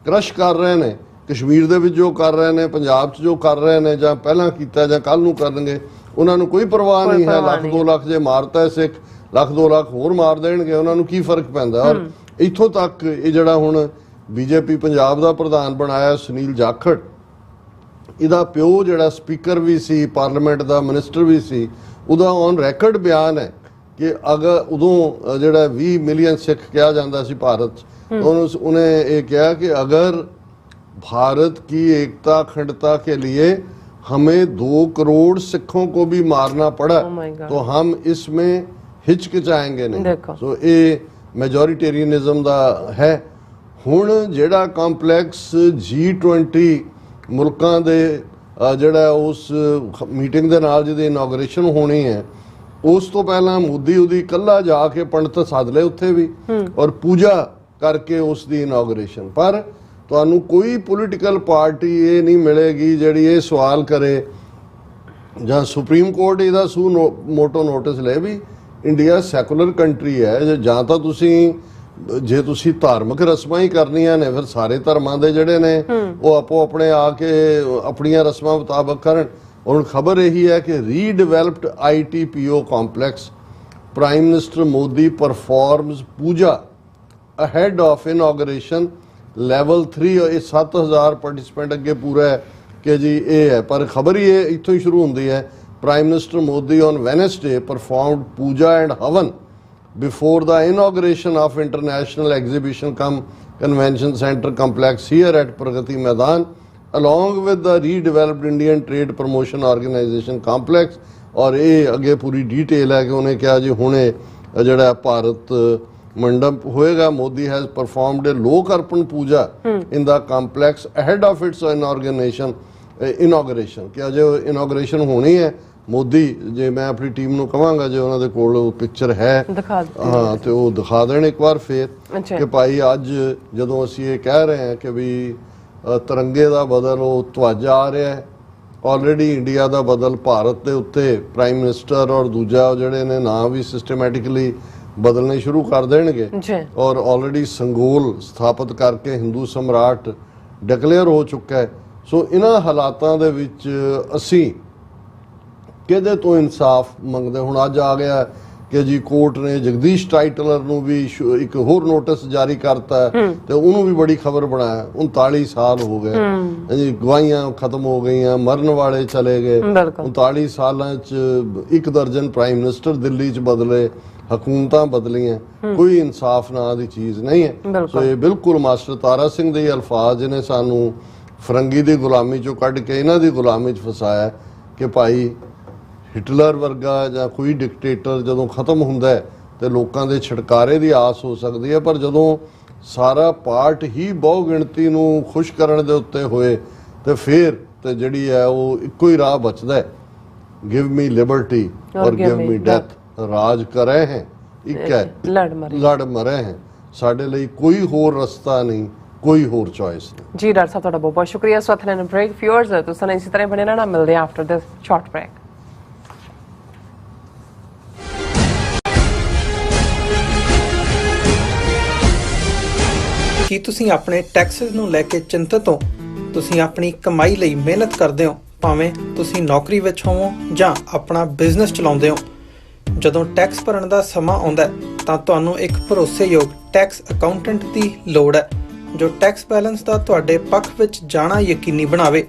ਕ੍ਰਸ਼ ਕਰ ਰਹੇ ਨੇ, ਕਸ਼ਮੀਰ ਦੇ ਵਿੱਚ ਜੋ ਕਰ ਰਹੇ ਨੇ, ਪੰਜਾਬ 'ਚ ਜੋ ਕਰ ਰਹੇ ਨੇ, ਜਾਂ ਪਹਿਲਾਂ ਕੀਤਾ ਜਾਂ ਕੱਲ ਨੂੰ ਕਰਨਗੇ, ਉਹਨਾਂ ਨੂੰ ਕੋਈ ਪਰਵਾਹ ਨਹੀਂ ਹੈ। ਲੱਖ 2 ਲੱਖ ਜੇ ਮਾਰਤਾ ਹੈ ਸਿੱਖ, ਲੱਖ 2 ਲੱਖ ਹੋਰ ਮਾਰ ਦੇਣਗੇ, ਉਹਨਾਂ ਨੂੰ ਕੀ ਫਰਕ ਪੈਂਦਾ। ਔਰ ਇੱਥੋਂ ਤੱਕ ਇਹ ਜਿਹੜਾ ਹੁਣ ਬੀਜੇਪੀ ਪੰਜਾਬ ਦਾ ਪ੍ਰਧਾਨ ਬਣਾਇਆ ਸੁਨੀਲ ਜਾਖੜ, ਇਹਦਾ ਪਿਓ ਜਿਹੜਾ ਸਪੀਕਰ ਵੀ ਸੀ ਪਾਰਲੀਮੈਂਟ ਦਾ, ਮਿਨਿਸਟਰ ਵੀ ਸੀ, ਉਹਦਾ ਔਨ ਰੈਕਰਡ ਬਿਆਨ ਹੈ ਕਿ ਅਗਰ ਉਦੋਂ ਜਿਹੜਾ 20 ਮਿਲੀਅਨ ਸਿੱਖ ਕਿਹਾ ਜਾਂਦਾ ਸੀ ਭਾਰਤ 'ਚ, ਉਹਨੇ ਇਹ ਕਿਹਾ ਕਿ ਅਗਰ भारत की एकता अखंडता के लिए हमें 2 करोड़ सिखों को भी मारना पड़ा तो हम इसमें हिचकिचाएंगे नहीं। सो ये मेजोरिटेरियनिज्म दा है। हुण जेड़ा कॉम्पलैक्स G20 मुल्कां दे जेड़ा उस मीटिंग दे नाल जिहदी इनॉग्रेशन होनी है, उस तो पहला मोदी उदी कल्ला जाके पंडित सद ले उत्थे भी और पूजा करके उसकी इनॉग्रेशन। पर ਤੁਹਾਨੂੰ ਕੋਈ ਪੋਲੀਟੀਕਲ ਪਾਰਟੀ ਇਹ ਨਹੀਂ ਮਿਲੇਗੀ ਜਿਹੜੀ ਇਹ ਸਵਾਲ ਕਰੇ ਜਾਂ ਸੁਪਰੀਮ ਕੋਰਟ ਇਹਦਾ ਮੋਟੋ ਨੋਟਿਸ ਲੈ ਵੀ ਇੰਡੀਆ ਸੈਕੂਲਰ ਕੰਟਰੀ ਹੈ। ਜਾਂ ਤਾਂ ਤੁਸੀਂ ਜੇ ਤੁਸੀਂ ਧਾਰਮਿਕ ਰਸਮਾਂ ਹੀ ਕਰਨੀਆਂ ਨੇ ਫਿਰ ਸਾਰੇ ਧਰਮਾਂ ਦੇ ਜਿਹੜੇ ਨੇ ਉਹ ਆਪੋ ਆਪਣੇ ਆ ਕੇ ਆਪਣੀਆਂ ਰਸਮਾਂ ਮੁਤਾਬਕ ਕਰਨ। ਹੁਣ ਖਬਰ ਇਹੀ ਹੈ ਕਿ redeveloped ITPO complex prime minister Modi performs puja ahead of inauguration level 3 ਇਹ 7000 ਪਾਰਟਿਸਪੈਂਟ ਅੱਗੇ ਪੂਰਾ ਹੈ ਕਿ ਜੀ ਇਹ ਹੈ। ਪਰ ਖਬਰ ਹੀ ਇਹ ਇੱਥੋਂ ਹੀ ਸ਼ੁਰੂ ਹੁੰਦੀ ਹੈ। Prime minister Modi on Wednesday performed puja and havan before the inauguration of international exhibition cum convention centre complex here at Pragati Maidan along with the redeveloped Indian Trade Promotion Organization complex। ਔਰ ਇਹ ਅੱਗੇ ਪੂਰੀ ਡਿਟੇਲ ਹੈ ਕਿ ਉਹਨੇ ਕਿਹਾ ਜੀ ਹੁਣੇ ਜਿਹੜਾ ਭਾਰਤ ਮੰਡਪ ਹੋਏਗਾ, Modi has performed a Lok Arpan puja in the complex ahead of its inauguration ਕਿ ਅਜੇ ਇਨੋਗ੍ਰੇਸ਼ਨ ਹੋਣੀ ਹੈ। ਮੋਦੀ ਜੇ ਮੈਂ ਆਪਣੀ ਟੀਮ ਨੂੰ ਕਹਾਂਗਾ ਜੇ ਉਹਨਾਂ ਦੇ ਕੋਲ ਉਹ ਪਿਕਚਰ ਹੈ ਹਾਂ ਤੇ ਉਹ ਦਿਖਾ ਦੇਣ ਇੱਕ ਵਾਰ ਫੇਰ ਕਿ ਭਾਈ ਅੱਜ ਜਦੋਂ ਅਸੀਂ ਇਹ ਕਹਿ ਰਹੇ ਹਾਂ ਕਿ ਵੀ ਤਿਰੰਗੇ ਦਾ ਬਦਲ ਉਹ ਧਵਾਜਾ ਆ ਰਿਹਾ ਹੈ, ਆਲਰੇਡੀ ਇੰਡੀਆ ਦਾ ਬਦਲ ਭਾਰਤ ਦੇ ਉੱਤੇ ਪ੍ਰਾਈਮ ਮਿਨਿਸਟਰ ਔਰ ਦੂਜਾ ਜਿਹੜੇ ਨੇ ਨਾਂ ਵੀ ਸਿਸਟਮੈਟਿਕਲੀ ਬਦਲਣੇ ਸ਼ੁਰੂ ਕਰ ਦੇਣਗੇ ਔਰ ਆਲਰੇਡੀ ਸੰਗੋਲ ਸਥਾਪਿਤ ਕਰਕੇ ਹਿੰਦੂ ਸਮਰਾਟ ਡਿਕਲੇਅਰ ਹੋ ਚੁੱਕਾ ਹੈ। ਸੋ ਇਹਨਾਂ ਹਾਲਾਤਾਂ ਦੇ ਵਿੱਚ ਅਸੀਂ ਕਿਹਦੇ ਤੋਂ ਇਨਸਾਫ ਮੰਗਦੇ। ਹੁਣ ਅੱਜ ਆ ਗਿਆ ਕਿ ਜੀ ਕੋਰਟ ਨੇ ਜਗਦੀਸ਼ ਟਾਈਟਲਰ ਨੂੰ ਵੀ ਇੱਕ ਹੋਰ ਨੋਟਿਸ ਜਾਰੀ ਕਰਤਾ ਤੇ ਉਹਨੂੰ ਵੀ ਬੜੀ ਖਬਰ ਬਣਾਇਆ। 39 ਸਾਲ ਹੋ ਗਏ ਜੀ, ਗਵਾਹੀਆਂ ਖਤਮ ਹੋ ਗਈਆਂ, ਮਰਨ ਵਾਲੇ ਚਲੇ ਗਏ। 39 ਸਾਲਾਂ 'ਚ 1 ਦਰਜਨ ਪ੍ਰਾਈਮ ਮਿਨਿਸਟਰ ਦਿੱਲੀ 'ਚ ਬਦਲੇ, ਹਕੂਮਤਾਂ ਬਦਲੀਆਂ, ਕੋਈ ਇਨਸਾਫ ਨਾਂ ਦੀ ਚੀਜ਼ ਨਹੀਂ ਹੈ। ਸੋ ਇਹ ਬਿਲਕੁਲ ਮਾਸਟਰ ਤਾਰਾ ਸਿੰਘ ਦੇ ਅਲਫਾਜ਼ ਜਿਹਨੇ ਸਾਨੂੰ ਫਰੰਗੀ ਦੀ ਗੁਲਾਮੀ 'ਚੋਂ ਕੱਢ ਕੇ ਇਹਨਾਂ ਦੀ ਗੁਲਾਮੀ 'ਚ ਫਸਾਇਆ ਕਿ ਭਾਈ ਹਿਟਲਰ ਵਰਗਾ ਜਾਂ ਕੋਈ ਡਿਕਟੇਟਰ ਜਦੋਂ ਖਤਮ ਹੁੰਦਾ ਹੈ ਤੇ ਲੋਕਾਂ ਦੇ ਛੁਟਕਾਰੇ ਦੀ ਆਸ ਹੋ ਸਕਦੀ ਹੈ, ਪਰ ਜਦੋਂ ਸਾਰਾ ਪਾਰਟ ਹੀ ਬਹੁ ਗਿਣਤੀ ਨੂੰ ਖੁਸ਼ ਕਰਨ ਦੇ ਉੱਤੇ ਹੋਏ ਤੇ ਫਿਰ ਤੇ ਜਿਹੜੀ ਹੈ ਉਹ ਇੱਕੋ ਹੀ ਰਾਹ ਬਚਦਾ ਹੈ, ਗਿਵ ਮੀ ਲਿਬਰਟੀ ਔਰ ਗਿਵ ਮੀ ਡੈਥ। ਰਾਜ ਕਰ ਰਹੇ ਹੈ ਇੱਕ ਹੈ, ਲੜ ਮਰੇ ਹੈ, ਸਾਡੇ ਲਈ ਕੋਈ ਹੋਰ ਰਸਤਾ ਨਹੀਂ, ਕੋਈ ਹੋਰ ਚੋਇਸ ਨਹੀਂ। ਜੀ ਡਾਕਟਰ ਸਾਹਿਬ ਤੁਹਾਡਾ ਬਹੁਤ ਬਹੁਤ ਸ਼ੁਕਰੀਆ। ਸੋ ਅਥਲੈਨ ਬ੍ਰੇਕ ਫਿਊਅਰਸ ਤੁਸੀਂ ਇਸੇ ਤਰ੍ਹਾਂ ਬਣੇ ਰਹਿਣਾ, ਮਿਲਦੇ ਆ ਆਫਟਰ ਦਿਸ ਸ਼ਾਰਟ ਬ੍ਰੇਕ। ਕੀ ਤੁਸੀਂ ਆਪਣੇ ਟੈਕਸਿਸ ਨੂੰ ਲੈ ਕੇ ਚਿੰਤਤ ਹੋ? ਤੁਸੀਂ ਆਪਣੀ ਕਮਾਈ ਲਈ ਮਿਹਨਤ ਕਰਦੇ ਹੋ, ਭਾਵੇਂ ਤੁਸੀਂ ਨੌਕਰੀ ਵਿੱਚ ਹੋਵੋ ਜਾਂ ਆਪਣਾ ਬਿਜ਼ਨਸ ਚਲਾਉਂਦੇ ਹੋ। ਜਦੋਂ ਟੈਕਸ ਭਰਨ ਦਾ ਸਮਾਂ ਆਉਂਦਾ ਹੈ ਤਾਂ ਤੁਹਾਨੂੰ ਇੱਕ ਭਰੋਸੇਯੋਗ ਟੈਕਸ ਅਕਾਊਂਟੈਂਟ ਦੀ ਲੋੜ ਹੈ ਜੋ ਟੈਕਸ ਬੈਲੈਂਸ ਦਾ ਤੁਹਾਡੇ ਪੱਖ ਵਿੱਚ ਜਾਣਾ ਯਕੀਨੀ ਬਣਾਵੇ।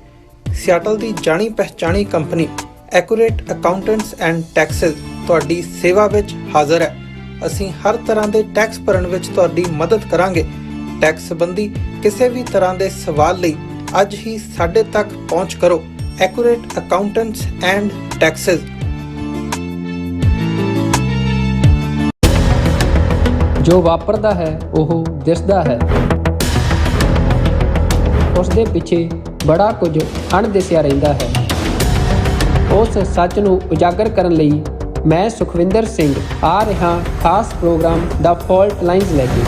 ਸਿਆਟਲ ਦੀ ਜਾਣੀ ਪਛਾਣੀ company Accurate Accountants and Taxes ਤੁਹਾਡੀ ਸੇਵਾ ਵਿੱਚ ਹਾਜ਼ਰ ਹੈ। ਅਸੀਂ ਹਰ ਤਰ੍ਹਾਂ ਦੇ ਟੈਕਸ ਭਰਨ ਵਿੱਚ ਤੁਹਾਡੀ ਮਦਦ ਕਰਾਂਗੇ। ਟੈਕਸ ਸੰਬੰਧੀ ਕਿਸੇ ਵੀ ਤਰ੍ਹਾਂ ਦੇ ਸਵਾਲ ਲਈ ਅੱਜ ਹੀ ਸਾਡੇ ਤੱਕ ਪਹੁੰਚ ਕਰੋ। Accurate Accountants and Texas. ਜੋ ਵਾਪਰਦਾ ਹੈ ਉਹ ਦਿਸਦਾ ਹੈ, ਉਸ ਦੇ ਪਿੱਛੇ ਬੜਾ ਕੁਝ ਅਣਦਿਸਿਆ ਰਹਿੰਦਾ ਹੈ। ਉਸ ਸੱਚ ਨੂੰ ਉਜਾਗਰ ਕਰਨ ਲਈ ਮੈਂ ਸੁਖਵਿੰਦਰ ਸਿੰਘ ਆ ਰਿਹਾ ਖਾਸ ਪ੍ਰੋਗਰਾਮ ਦਾ ਫਾਲਟ ਲਾਈਨਸ ਲੈ ਕੇ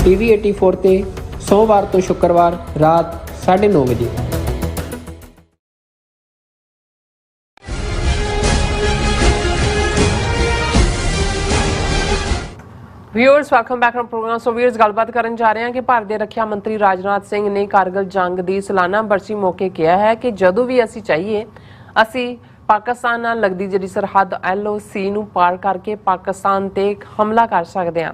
TV 84 ਤੇ ਸੋਮਵਾਰ ਤੋਂ ਸ਼ੁੱਕਰਵਾਰ ਰਾਤ 9:30 ਵਜੇ। Viewers welcome back to programme. So viewers ਗੱਲਬਾਤ ਕਰਨ ਜਾ ਰਹੇ ਹਾਂ ਕਿ ਭਾਰਤ ਦੇ ਰੱਖਿਆ ਮੰਤਰੀ ਰਾਜਨਾਥ ਸਿੰਘ ਨੇ ਕਾਰਗਿਲ ਜੰਗ ਦੀ ਸਾਲਾਨਾ ਬਰਸੀ ਮੌਕੇ ਕਿਹਾ ਹੈ ਕਿ ਜਦੋਂ ਵੀ ਅਸੀਂ ਚਾਹੀਏ ਅਸੀਂ ਪਾਕਿਸਤਾਨ ਨਾਲ ਲੱਗਦੀ ਜਿਹੜੀ ਸਰਹੱਦ LOC ਨੂੰ ਪਾਰ ਕਰਕੇ ਪਾਕਿਸਤਾਨ ਤੇ ਹਮਲਾ ਕਰ ਸਕਦੇ ਹਾਂ।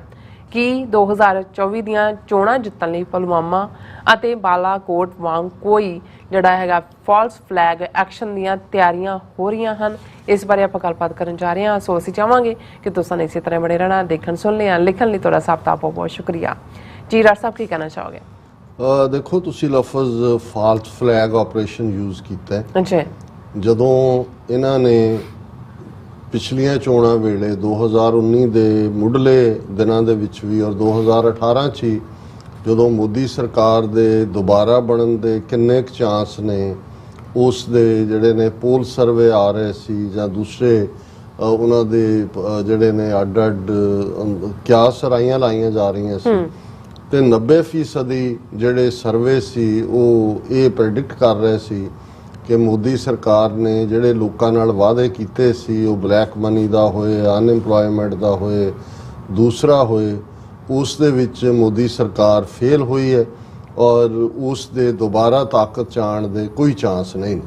ਕਿ 2024 ਦੀਆਂ ਚੋਣਾਂ ਜਿੱਤਣ ਲਈ ਪੁਲਵਾਮਾ ਅਤੇ ਬਾਲਾਕੋਟ ਵਾਂਗ ਕੋਈ ਜਿਹੜਾ ਹੈਗਾ ਫਾਲਸ ਫਲੈਗ ਐਕਸ਼ਨ ਦੀਆਂ ਤਿਆਰੀਆਂ ਹੋ ਰਹੀਆਂ ਹਨ? ਇਸ ਬਾਰੇ ਆਪਾਂ ਗੱਲਬਾਤ ਕਰਨ ਜਾ ਰਹੇ ਹਾਂ। ਸੋ ਅਸੀਂ ਚਾਹਾਂਗੇ ਕਿ ਤੁਸੀਂ ਇਸੇ ਤਰ੍ਹਾਂ ਬਣੇ ਰਹਿਣਾ, ਦੇਖਣ ਸੁਣਨੇ ਆ, ਲਿਖਣ ਲਈ ਤੁਹਾਡਾ ਸਭ ਦਾ ਬਹੁਤ ਬਹੁਤ ਸ਼ੁਕਰੀਆ ਜੀ। ਰਾਜ ਸਾਹਿਬ ਕੀ ਕਹਿਣਾ ਚਾਹੋਗੇ? ਦੇਖੋ, ਤੁਸੀਂ ਲਫ਼ਜ਼ ਫਾਲਸ ਫਲੈਗ ਆਪਰੇਸ਼ਨ ਯੂਜ਼ ਕੀਤਾ ਹੈ। ਅੱਛਾ, ਜਦੋਂ ਇਹਨਾਂ ਨੇ ਪਿਛਲੀਆਂ ਚੋਣਾਂ ਵੇਲੇ 2019 ਦੇ ਮੁੱਢਲੇ ਦਿਨਾਂ ਦੇ ਵਿੱਚ ਵੀ ਔਰ 2018 'ਚ ਹੀ ਜਦੋਂ ਮੋਦੀ ਸਰਕਾਰ ਦੇ ਦੁਬਾਰਾ ਬਣਨ ਦੇ ਕਿੰਨੇ ਕੁ ਚਾਂਸ ਨੇ, ਉਸ ਦੇ ਜਿਹੜੇ ਨੇ ਪੋਲ ਸਰਵੇ ਆ ਰਹੇ ਸੀ ਜਾਂ ਦੂਸਰੇ ਉਹਨਾਂ ਦੇ ਜਿਹੜੇ ਨੇ ਅੱਡ ਕਿਆਸ ਰਾਈਆਂ ਲਾਈਆਂ ਜਾ ਰਹੀਆਂ ਸੀ ਤੇ 90% ਜਿਹੜੇ ਸਰਵੇ ਸੀ ਉਹ ਇਹ ਪ੍ਰੈਡਿਕਟ ਕਰ ਰਹੇ ਸੀ ਕਿ ਮੋਦੀ ਸਰਕਾਰ ਨੇ ਜਿਹੜੇ ਲੋਕਾਂ ਨਾਲ ਵਾਅਦੇ ਕੀਤੇ ਸੀ, ਉਹ ਬਲੈਕ ਮਨੀ ਦਾ ਹੋਏ, ਅਨਐਮਪਲੋਇਮੈਂਟ ਦਾ ਹੋਏ, ਦੂਸਰਾ ਹੋਏ, ਉਸ ਦੇ ਵਿੱਚ ਮੋਦੀ ਸਰਕਾਰ ਫੇਲ ਹੋਈ ਹੈ ਔਰ ਉਸ ਦੇ ਦੁਬਾਰਾ ਤਾਕਤ 'ਚ ਆਉਣ ਦੇ ਕੋਈ ਚਾਂਸ ਨਹੀਂ।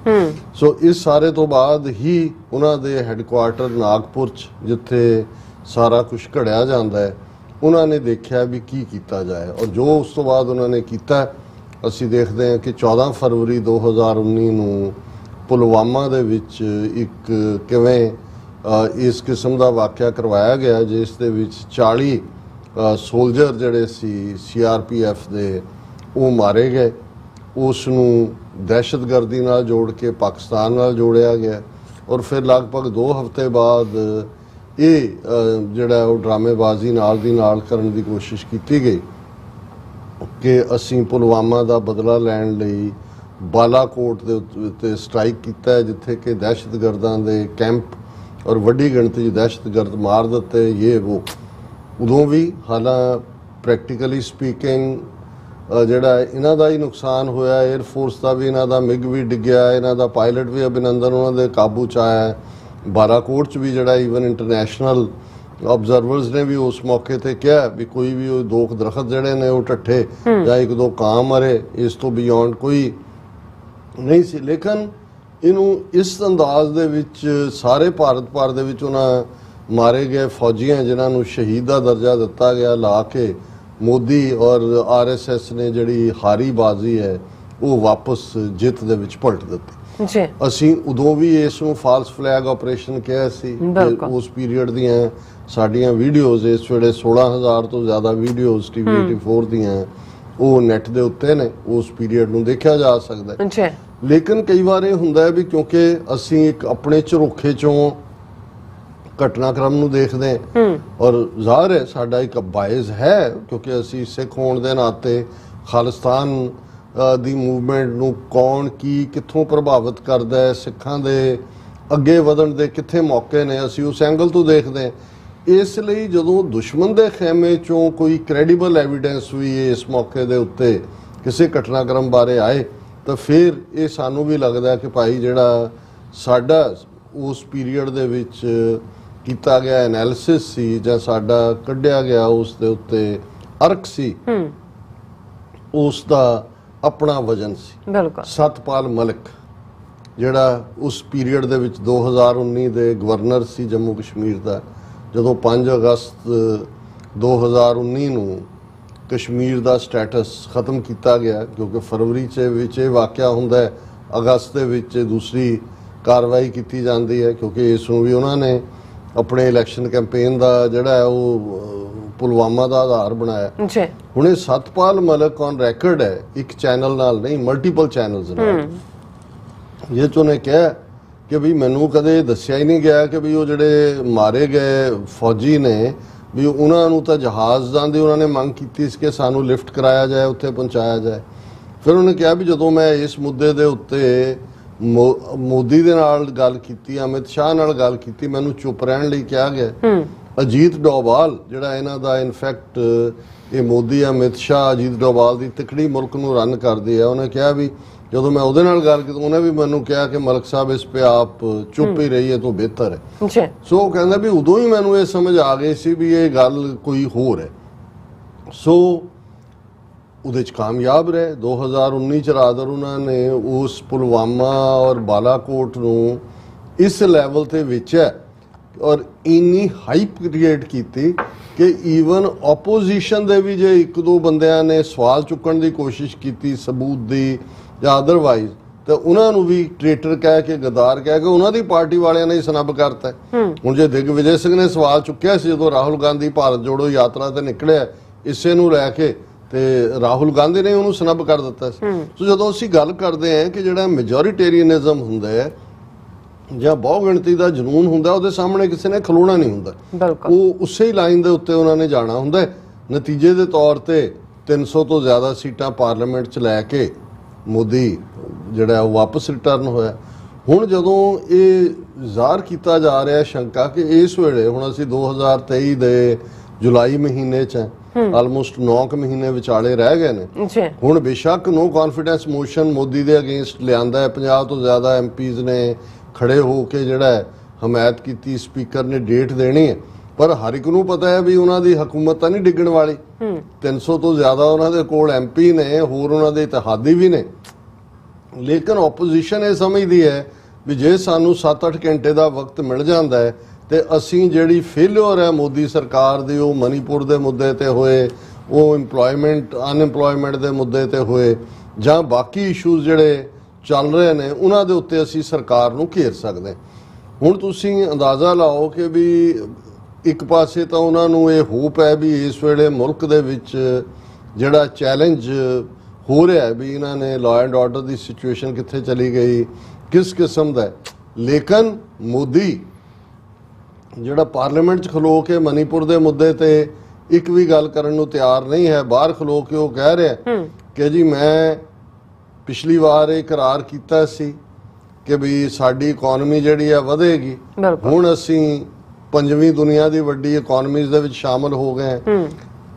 ਸੋ ਇਸ ਸਾਰੇ ਤੋਂ ਬਾਅਦ ਹੀ ਉਹਨਾਂ ਦੇ ਹੈੱਡਕੁਆਰਟਰ ਨਾਗਪੁਰ 'ਚ ਜਿੱਥੇ ਸਾਰਾ ਕੁਝ ਘੜਿਆ ਜਾਂਦਾ ਹੈ, ਉਹਨਾਂ ਨੇ ਦੇਖਿਆ ਵੀ ਕੀ ਕੀਤਾ ਜਾਏ ਔਰ ਜੋ ਉਸ ਤੋਂ ਬਾਅਦ ਉਹਨਾਂ ਨੇ ਕੀਤਾ, ਅਸੀਂ ਦੇਖਦੇ ਹਾਂ ਕਿ 14 ਫਰਵਰੀ 2019 ਨੂੰ ਪੁਲਵਾਮਾ ਦੇ ਵਿੱਚ ਇੱਕ ਕਿਵੇਂ ਇਸ ਕਿਸਮ ਦਾ ਵਾਕਿਆ ਕਰਵਾਇਆ ਗਿਆ ਜਿਸ ਦੇ ਵਿੱਚ 40 ਸੋਲਜਰ ਜਿਹੜੇ ਸੀ CRPF ਦੇ ਉਹ ਮਾਰੇ ਗਏ। ਉਸ ਨੂੰ ਦਹਿਸ਼ਤਗਰਦੀ ਨਾਲ ਜੋੜ ਕੇ ਪਾਕਿਸਤਾਨ ਨਾਲ ਜੋੜਿਆ ਗਿਆ ਔਰ ਫਿਰ ਲਗਭਗ 2 ਹਫ਼ਤੇ ਬਾਅਦ ਇਹ ਜਿਹੜਾ ਉਹ ਡਰਾਮੇਬਾਜ਼ੀ ਨਾਲ ਦੀ ਨਾਲ ਕਰਨ ਦੀ ਕੋਸ਼ਿਸ਼ ਕੀਤੀ ਗਈ ਕਿ ਅਸੀਂ ਪੁਲਵਾਮਾ ਦਾ ਬਦਲਾ ਲੈਣ ਲਈ ਬਾਲਾਕੋਟ ਦੇ ਉੱਤੇ ਸਟ੍ਰਾਈਕ ਕੀਤਾ ਜਿੱਥੇ ਕਿ ਦਹਿਸ਼ਤਗਰਦਾਂ ਦੇ ਕੈਂਪ ਔਰ ਵੱਡੀ ਗਿਣਤੀ 'ਚ ਦਹਿਸ਼ਤਗਰਦ ਮਾਰ ਦਿੱਤੇ। ਇਹ ਉਹ ਉਦੋਂ ਵੀ ਹਾਲਾਂ ਪ੍ਰੈਕਟੀਕਲੀ ਸਪੀਕਿੰਗ ਜਿਹੜਾ ਇਹਨਾਂ ਦਾ ਹੀ ਨੁਕਸਾਨ ਹੋਇਆ, 에ਅਰ ਫੋਰਸ ਦਾ ਵੀ, ਇਹਨਾਂ ਦਾ ਮਿਗ ਵੀ ਡਿੱਗਿਆ, ਇਹਨਾਂ ਦਾ ਪਾਇਲਟ ਵੀ ਅਭਿਨੰਦਨ ਉਹਨਾਂ ਦੇ ਕਾਬੂ 'ਚ ਆਇਆ। ਬਾਲਾਕੋਟ 'ਚ ਵੀ ਜਿਹੜਾ ਈਵਨ ਇੰਟਰਨੈਸ਼ਨਲ ਆਬਜ਼ਰਵਰਸ ਨੇ ਵੀ ਉਸ ਮੌਕੇ ਤੇ ਕਿਹਾ ਵੀ ਕੋਈ ਵੀ ਉਹ 2 ਦਰਖਤ ਜਿਹੜੇ ਨੇ ਉਹ ਟੱਠੇ ਜਾਂ 1-2 ਕਾਂ ਮਰੇ, ਇਸ ਤੋਂ ਬਿਯੋਂਡ ਕੋਈ ਨਹੀਂ ਸੀ। ਲੇਕਿਨ ਇਹਨੂੰ ਇਸ ਅੰਦਾਜ਼ ਦੇ ਵਿੱਚ ਸਾਰੇ ਭਾਰਤ ਭਰ ਦੇ ਵਿੱਚ ਉਹਨਾਂ ਮਾਰੇ ਗਏ ਫੌਜੀਆਂ ਜਿਨ੍ਹਾਂ ਨੂੰ ਸ਼ਹੀਦ ਦਾ ਦਰਜਾ ਦਿੱਤਾ ਗਿਆ ਲਾ ਕੇ ਮੋਦੀ ਔਰ RSS ਨੇ ਜਿਹੜੀ ਹਾਰੀ ਬਾਜ਼ੀ ਹੈ ਉਹ ਵਾਪਸ ਜਿੱਤ ਦੇ ਵਿੱਚ ਪਲਟ ਦਿੱਤੀ। ਜੀ ਅਸੀਂ ਉਦੋਂ ਵੀ ਇਸ ਨੂੰ ਫਾਲਸ ਫਲੈਗ ਆਪਰੇਸ਼ਨ ਕਿਹਾ ਸੀ। ਉਸ ਪੀਰੀਅਡ ਦੀਆਂ ਸਾਡੀਆਂ ਵੀਡੀਓਜ਼ ਇਸ ਵੇਲੇ 16,000 ਤੋਂ ਜ਼ਿਆਦਾ ਵੀਡੀਓਜ਼ TV 84 ਦੀਆਂ ਉਹ ਨੈਟ ਦੇ ਉੱਤੇ ਨੇ, ਉਸ ਪੀਰੀਅਡ ਨੂੰ ਦੇਖਿਆ ਜਾ ਸਕਦਾ ਹੈ। ਲੇਕਿਨ ਕਈ ਵਾਰ ਇਹ ਹੁੰਦਾ ਹੈ ਵੀ ਕਿਉਂਕਿ ਅਸੀਂ ਇੱਕ ਆਪਣੇ ਝਰੋਖੇ ਚੋਂ ਘਟਨਾਕ੍ਰਮ ਨੂੰ ਦੇਖਦੇ ਹਾਂ ਔਰ ਜ਼ਾਹਰ ਹੈ ਸਾਡਾ ਇੱਕ ਬਾਇਸ ਹੈ ਕਿਉਂਕਿ ਅਸੀਂ ਸਿੱਖ ਹੋਣ ਦੇ ਨਾਤੇ ਖਾਲਿਸਤਾਨ ਦੀ ਮੂਵਮੈਂਟ ਨੂੰ ਕੌਣ ਕੀ ਕਿੱਥੋਂ ਪ੍ਰਭਾਵਿਤ ਕਰਦਾ ਹੈ, ਸਿੱਖਾਂ ਦੇ ਅੱਗੇ ਵਧਣ ਦੇ ਕਿੱਥੇ ਮੌਕੇ ਨੇ, ਅਸੀਂ ਉਸ ਐਂਗਲ ਤੋਂ ਦੇਖਦੇ ਹਾਂ। ਇਸ ਲਈ ਜਦੋਂ ਦੁਸ਼ਮਣ ਦੇ ਖੈਮੇ ਚੋਂ ਕੋਈ ਕ੍ਰੈਡੀਬਲ ਐਵੀਡੈਂਸ ਵੀ ਇਸ ਮੌਕੇ ਦੇ ਉੱਤੇ ਕਿਸੇ ਘਟਨਾਕ੍ਰਮ ਬਾਰੇ ਆਏ ਤਾਂ ਫਿਰ ਇਹ ਸਾਨੂੰ ਵੀ ਲੱਗਦਾ ਕਿ ਭਾਈ ਜਿਹੜਾ ਸਾਡਾ ਉਸ ਪੀਰੀਅਡ ਦੇ ਵਿੱਚ ਕੀਤਾ ਗਿਆ ਐਨਾਲਿਸਿਸ ਸੀ ਜਾਂ ਸਾਡਾ ਕੱਢਿਆ ਗਿਆ ਉਸ ਦੇ ਉੱਤੇ ਅਰਕ ਸੀ, ਉਸ ਦਾ ਆਪਣਾ ਵਜਨ ਸੀ। ਬਿਲਕੁਲ। ਸਤਪਾਲ ਮਲਿਕ ਜਿਹੜਾ ਉਸ ਪੀਰੀਅਡ ਦੇ ਵਿੱਚ 2019 ਦੇ ਗਵਰਨਰ ਸੀ ਜੰਮੂ ਕਸ਼ਮੀਰ ਦਾ, ਜਦੋਂ 5 ਅਗਸਤ 2019 ਨੂੰ ਕਸ਼ਮੀਰ ਦਾ ਸਟੇਟਸ ਖਤਮ ਕੀਤਾ ਗਿਆ ਕਿਉਂਕਿ ਫਰਵਰੀ ਵਿੱਚ ਇਹ ਵਾਕਿਆ ਹੁੰਦਾ ਹੈ, ਅਗਸਤ ਦੇ ਵਿੱਚ ਦੂਸਰੀ ਕਾਰਵਾਈ ਕੀਤੀ ਜਾਂਦੀ ਹੈ ਕਿਉਂਕਿ ਇਸ ਨੂੰ ਵੀ ਉਹਨਾਂ ਨੇ ਆਪਣੇ ਇਲੈਕਸ਼ਨ ਕੈਂਪੇਨ ਦਾ ਜਿਹੜਾ ਹੈ ਉਹ ਪੁਲਵਾਮਾ ਦਾ ਆਧਾਰ ਬਣਾਇਆ। ਹੁਣ ਇਹ ਸਤਪਾਲ ਮਲਿਕ ਔਨ ਰੈਕਰਡ ਹੈ, ਇੱਕ ਚੈਨਲ ਨਾਲ ਨਹੀਂ ਮਲਟੀਪਲ ਚੈਨਲਸ ਨਾਲ, ਇਹ 'ਚ ਉਹਨੇ ਕਿਹਾ ਕਿ ਵੀ ਮੈਨੂੰ ਕਦੇ ਦੱਸਿਆ ਹੀ ਨਹੀਂ ਗਿਆ ਕਿ ਵੀ ਉਹ ਜਿਹੜੇ ਮਾਰੇ ਗਏ ਫੌਜੀ ਨੇ ਵੀ ਉਹਨਾਂ ਨੂੰ ਤਾਂ ਜਹਾਜ਼ਾਂ ਦੀ ਉਹਨਾਂ ਨੇ ਮੰਗ ਕੀਤੀ ਸੀ ਕਿ ਸਾਨੂੰ ਲਿਫਟ ਕਰਾਇਆ ਜਾਏ, ਉੱਥੇ ਪਹੁੰਚਾਇਆ ਜਾਏ। ਫਿਰ ਉਹਨੇ ਕਿਹਾ ਵੀ ਜਦੋਂ ਮੈਂ ਇਸ ਮੁੱਦੇ ਦੇ ਉੱਤੇ ਮੋਦੀ ਦੇ ਨਾਲ ਗੱਲ ਕੀਤੀ, ਅਮਿਤ ਸ਼ਾਹ ਨਾਲ ਗੱਲ ਕੀਤੀ, ਮੈਨੂੰ ਚੁੱਪ ਰਹਿਣ ਲਈ ਕਿਹਾ ਗਿਆ। ਅਜੀਤ ਡੋਵਾਲ ਜਿਹੜਾ ਇਹਨਾਂ ਦਾ ਇਨਫੈਕਟ ਇਹ ਮੋਦੀ, ਅਮਿਤ ਸ਼ਾਹ, ਅਜੀਤ ਡੋਵਾਲ ਦੀ ਤਿਕੜੀ ਮੁਲਕ ਨੂੰ ਰਨ ਕਰਦੇ ਆ, ਉਹਨੇ ਕਿਹਾ ਵੀ ਜਦੋਂ ਮੈਂ ਉਹਦੇ ਨਾਲ ਗੱਲ ਕੀਤੀ ਉਹਨੇ ਵੀ ਮੈਨੂੰ ਕਿਹਾ ਕਿ ਮਲਕ ਸਾਹਿਬ ਇਸ ਪੇ ਆਪ ਚੁੱਪ ਹੀ ਰਹੀਏ ਤਾਂ ਬਿਹਤਰ ਹੈ। ਸੋ ਉਹ ਕਹਿੰਦਾ ਵੀ ਉਦੋਂ ਹੀ ਮੈਨੂੰ ਇਹ ਸਮਝ ਆ ਗਈ ਸੀ ਵੀ ਇਹ ਗੱਲ ਕੋਈ ਹੋਰ ਹੈ। ਸੋ ਉਹਦੇ 'ਚ ਕਾਮਯਾਬ ਰਹੇ। 2019 'ਚ ਰਾਦਰ ਉਹਨਾਂ ਨੇ ਉਸ ਪੁਲਵਾਮਾ ਔਰ ਬਾਲਾਕੋਟ ਨੂੰ ਇਸ ਲੈਵਲ ਤੇ ਵੇਚਿਆ ਔਰ ਇੰਨੀ ਹਾਈਪ ਕ੍ਰੀਏਟ ਕੀਤੀ ਕਿ ਈਵਨ ਆਪੋਜੀਸ਼ਨ ਦੇ ਵੀ ਜੇ ਇੱਕ ਦੋ ਬੰਦਿਆਂ ਨੇ ਸਵਾਲ ਚੁੱਕਣ ਦੀ ਕੋਸ਼ਿਸ਼ ਕੀਤੀ ਸਬੂਤ ਦੀ ਜਾਂ ਅਦਰਵਾਈਜ਼, ਤੇ ਉਹਨਾਂ ਨੂੰ ਵੀ ਟ੍ਰੇਟਰ ਕਹਿ ਕੇ, ਗਦਾਰ ਕਹਿ ਕੇ ਉਹਨਾਂ ਦੀ ਪਾਰਟੀ ਵਾਲਿਆਂ ਨੇ ਸਨੱਬ ਕਰਤਾ। ਹੁਣ ਜੇ ਦਿਗਵਿਜੇ ਸਿੰਘ ਨੇ ਸਵਾਲ ਚੁੱਕਿਆ ਸੀ ਜਦੋਂ ਰਾਹੁਲ ਗਾਂਧੀ ਭਾਰਤ ਜੋੜੋ ਯਾਤਰਾ ਤੇ ਨਿਕਲਿਆ ਇਸੇ ਨੂੰ ਲੈ ਕੇ, ਤੇ ਰਾਹੁਲ ਗਾਂਧੀ ਨੇ ਉਹਨੂੰ ਸਨੱਬ ਕਰ ਦਿੱਤਾ ਸੀ। ਸੋ ਜਦੋਂ ਅਸੀਂ ਗੱਲ ਕਰਦੇ ਹਾਂ ਕਿ ਜਿਹੜਾ ਮੈਜੋਰਿਟੇਰੀਅਨਿਜ਼ਮ ਹੁੰਦਾ ਹੈ ਜਾਂ ਬਹੁ ਗਿਣਤੀ ਦਾ ਜਨੂਨ ਹੁੰਦਾ, ਉਹਦੇ ਸਾਹਮਣੇ ਕਿਸੇ ਨੇ ਖਲੋਣਾ ਨਹੀਂ ਹੁੰਦਾ, ਉਹ ਉਸੇ ਹੀ ਲਾਈਨ ਦੇ ਉੱਤੇ ਉਹਨਾਂ ਨੇ ਜਾਣਾ ਹੁੰਦਾ। ਨਤੀਜੇ ਦੇ ਤੌਰ ਤੇ 300 ਤੋਂ ਜ਼ਿਆਦਾ ਸੀਟਾਂ ਪਾਰਲੀਮੈਂਟ 'ਚ ਲੈ ਕੇ ਮੋਦੀ ਜਿਹੜਾ ਉਹ ਵਾਪਸ ਰਿਟਰਨ ਹੋਇਆ। ਹੁਣ ਜਦੋਂ ਇਹ ਜ਼ਾਹਰ ਕੀਤਾ ਜਾ ਰਿਹਾ ਸ਼ੰਕਾ ਕਿ ਇਸ ਵੇਲੇ ਹੁਣ ਅਸੀਂ 2023 ਦੇ ਜੁਲਾਈ ਮਹੀਨੇ 'ਚ ਆਲਮੋਸਟ 9 ਮਹੀਨੇ ਵਿਚਾਲੇ ਰਹਿ ਗਏ ਨੇ। ਹੁਣ ਬੇਸ਼ੱਕ ਨੋ ਕੌਨਫੀਡੈਂਸ ਮੋਸ਼ਨ ਮੋਦੀ ਦੇ ਅਗੇਂਸਟ ਲਿਆਂਦਾ ਹੈ, 50 ਤੋਂ ਜ਼ਿਆਦਾ ਐਮਪੀਜ਼ ਨੇ ਖੜੇ ਹੋ ਕੇ ਜਿਹੜਾ ਹਮਾਇਤ ਕੀਤੀ, ਸਪੀਕਰ ਨੇ ਡੇਟ ਦੇਣੀ ਹੈ, ਪਰ ਹਰ ਇੱਕ ਨੂੰ ਪਤਾ ਹੈ ਵੀ ਉਹਨਾਂ ਦੀ ਹਕੂਮਤ ਤਾਂ ਨਹੀਂ ਡਿੱਗਣ ਵਾਲੀ। 300 ਤੋਂ ਜ਼ਿਆਦਾ ਉਹਨਾਂ ਦੇ ਕੋਲ ਐਮਪੀ ਨੇ, ਹੋਰ ਉਹਨਾਂ ਦੇ ਇਤਿਹਾਦੀ ਵੀ ਨੇ, ਲੇਕਿਨ ਆਪੋਜੀਸ਼ਨ ਇਹ ਸਮਝਦੀ ਹੈ ਵੀ ਜੇ ਸਾਨੂੰ 7-8 ਘੰਟੇ ਦਾ ਵਕਤ ਮਿਲ ਜਾਂਦਾ ਹੈ ਤੇ ਅਸੀਂ ਜਿਹੜੀ ਫੇਲਿਅਰ ਹੈ ਮੋਦੀ ਸਰਕਾਰ ਦੀ, ਉਹ ਮਨੀਪੁਰ ਦੇ ਮੁੱਦੇ ਤੇ ਹੋਏ, ਉਹ ਅਨਐਮਪਲੋਇਮੈਂਟ ਦੇ ਮੁੱਦੇ ਤੇ ਹੋਏ, ਜਾਂ ਬਾਕੀ ਇਸ਼ੂਜ਼ ਜਿਹੜੇ ਚੱਲ ਰਹੇ ਨੇ ਉਹਨਾਂ ਦੇ ਉੱਤੇ ਅਸੀਂ ਸਰਕਾਰ ਨੂੰ ਘੇਰ ਸਕਦੇ। ਹੁਣ ਤੁਸੀਂ ਅੰਦਾਜ਼ਾ ਲਾਓ ਕਿ ਵੀ ਇੱਕ ਪਾਸੇ ਤਾਂ ਉਹਨਾਂ ਨੂੰ ਇਹ ਹੋਪ ਹੈ ਵੀ ਇਸ ਵੇਲੇ ਮੁਲਕ ਦੇ ਵਿੱਚ ਜਿਹੜਾ ਚੈਲੰਜ ਹੋ ਰਿਹਾ ਵੀ ਇਹਨਾਂ ਨੇ law and order the situation ਕਿੱਥੇ ਚਲੀ ਗਈ, ਕਿਸ ਕਿਸਮ ਦਾ, ਲੇਕਿਨ ਮੋਦੀ ਜਿਹੜਾ ਪਾਰਲੀਮੈਂਟ 'ਚ ਖਲੋ ਕੇ ਮਨੀਪੁਰ ਦੇ ਮੁੱਦੇ ਤੇ ਇੱਕ ਵੀ ਗੱਲ ਕਰਨ ਨੂੰ ਤਿਆਰ ਨਹੀਂ ਹੈ। ਬਾਹਰ ਖਲੋ ਕੇ ਉਹ ਕਹਿ ਰਿਹਾ ਕਿ ਜੀ ਮੈਂ ਪਿਛਲੀ ਵਾਰ ਇਹ ਇਕਰਾਰ ਕੀਤਾ ਸੀ ਕਿ ਵੀ ਸਾਡੀ ਇਕਨੋਮੀ ਜਿਹੜੀ ਆ ਵਧੇਗੀ, ਹੁਣ ਅਸੀਂ 5ਵੀਂ ਦੁਨੀਆ ਦੀ ਵੱਡੀ ਇਕਨੋਮੀਜ਼ ਦੇ ਵਿੱਚ ਸ਼ਾਮਲ ਹੋ ਗਏ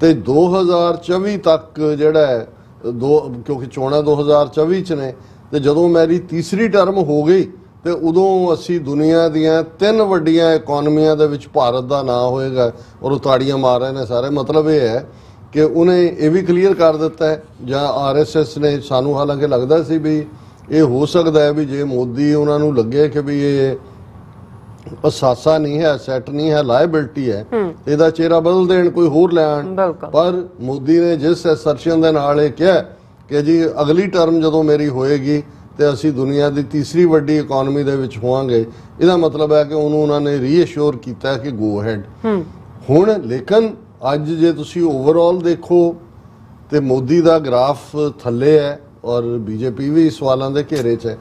ਤੇ 2024 ਤੱਕ ਜਿਹੜਾ ਹੈ ਕਿਉਂਕਿ ਚੋਣਾਂ 2024 ਚ ਨੇ, ਤੇ ਜਦੋਂ ਮੇਰੀ ਤੀਸਰੀ ਟਰਮ ਹੋ ਗਈ ਤੇ ਉਦੋਂ ਅਸੀਂ ਦੁਨੀਆ ਦੀਆਂ 3 ਵੱਡੀਆਂ ਇਕਨੋਮੀਆਂ ਦੇ ਵਿੱਚ ਭਾਰਤ ਦਾ ਨਾਂ ਹੋਏਗਾ। ਔਰ ਉਹ ਤਾੜੀਆਂ ਮਾਰ ਰਹੇ ਨੇ ਸਾਰੇ। ਮਤਲਬ ਇਹ ਹੈ ਕਿ ਉਹਨੇ ਇਹ ਵੀ ਕਲੀਅਰ ਕਰ ਦਿੱਤਾ ਹੈ, ਜਾਂ ਆਰਐਸਐਸ ਨੇ, ਸਾਨੂੰ ਹਾਲਾਂਕਿ ਲੱਗਦਾ ਸੀ ਵੀ ਇਹ ਹੋ ਸਕਦਾ ਹੈ ਵੀ ਜੇ ਮੋਦੀ ਉਹਨਾਂ ਨੂੰ ਲੱਗੇ ਕਿ ਵੀ ਇਹ ਅਸਾਸਾ ਨਹੀਂ ਹੈ, ਸੈਟ ਨਹੀਂ ਹੈ, ਲਾਇਬਿਲਟੀ ਹੈ, ਇਹਦਾ ਚਿਹਰਾ ਬਦਲ ਦੇਣ, ਕੋਈ ਹੋਰ ਲੈ ਆਣ। ਪਰ ਮੋਦੀ ਨੇ ਜਿਸ ਅਸਰਸ਼ਨ ਦੇ ਨਾਲ ਇਹ ਕਿਹਾ ਕਿ ਜੀ ਅਗਲੀ ਟਰਮ ਜਦੋਂ ਮੇਰੀ ਹੋਏਗੀ ਤੇ ਅਸੀਂ ਦੁਨੀਆ ਦੀ ਤੀਸਰੀ ਵੱਡੀ ਇਕਨੋਮੀ ਦੇ ਵਿੱਚ ਹੋਵਾਂਗੇ, ਇਹਦਾ ਮਤਲਬ ਹੈ ਕਿ ਉਹਨੂੰ ਉਹਨਾਂ ਨੇ ਰੀਅਸ਼ੋਰ ਕੀਤਾ ਕਿ ਗੋ ਹੈਡ। ਹੁਣ ਲੇਕਿਨ ਅੱਜ ਜੇ ਤੁਸੀਂ ਓਵਰਆਲ ਦੇਖੋ ਤੇ ਮੋਦੀ ਦਾ ਗ੍ਰਾਫ ਥੱਲੇ ਹੈ ਔਰ ਬੀਜੇਪੀ ਵੀ ਸਵਾਲਾਂ ਦੇ ਘੇਰੇ 'ਚ ਹੈ।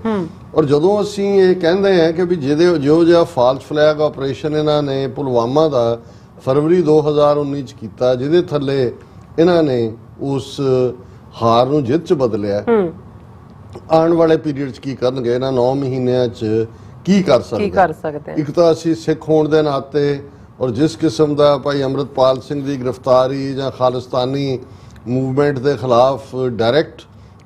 ਔਰ ਜਦੋਂ ਅਸੀਂ ਇਹ ਕਹਿੰਦੇ ਹਾਂ ਕਿ ਵੀ ਜੋ ਜਿਹਾ ਫਾਲਸ ਫਲੈਗ ਆਪਰੇਸ਼ਨ ਇਹਨਾਂ ਨੇ ਪੁਲਵਾਮਾ ਦਾ ਫਰਵਰੀ 2019 ਚ ਕੀਤਾ, ਜਿਹਦੇ ਥੱਲੇ ਇਹਨਾਂ ਨੇ ਉਸ ਹਾਰ ਨੂੰ ਜਿੱਤ 'ਚ ਬਦਲਿਆ, ਆਉਣ ਵਾਲੇ ਪੀਰੀਅਡ 'ਚ ਕੀ ਕਰਨਗੇ, ਇਹਨਾਂ 9 ਮਹੀਨਿਆਂ 'ਚ ਕੀ ਕਰ ਸਕਦੇ। ਇੱਕ ਤਾਂ ਅਸੀਂ ਸਿੱਖ ਹੋਣ ਦੇ ਨਾਤੇ ਔਰ ਜਿਸ ਕਿਸਮ ਦਾ ਭਾਈ ਅੰਮ੍ਰਿਤਪਾਲ ਸਿੰਘ ਦੀ ਗ੍ਰਿਫਤਾਰੀ ਜਾਂ ਖਾਲਿਸਤਾਨੀ ਮੂਵਮੈਂਟ ਦੇ ਖਿਲਾਫ ਡਾਇਰੈਕਟ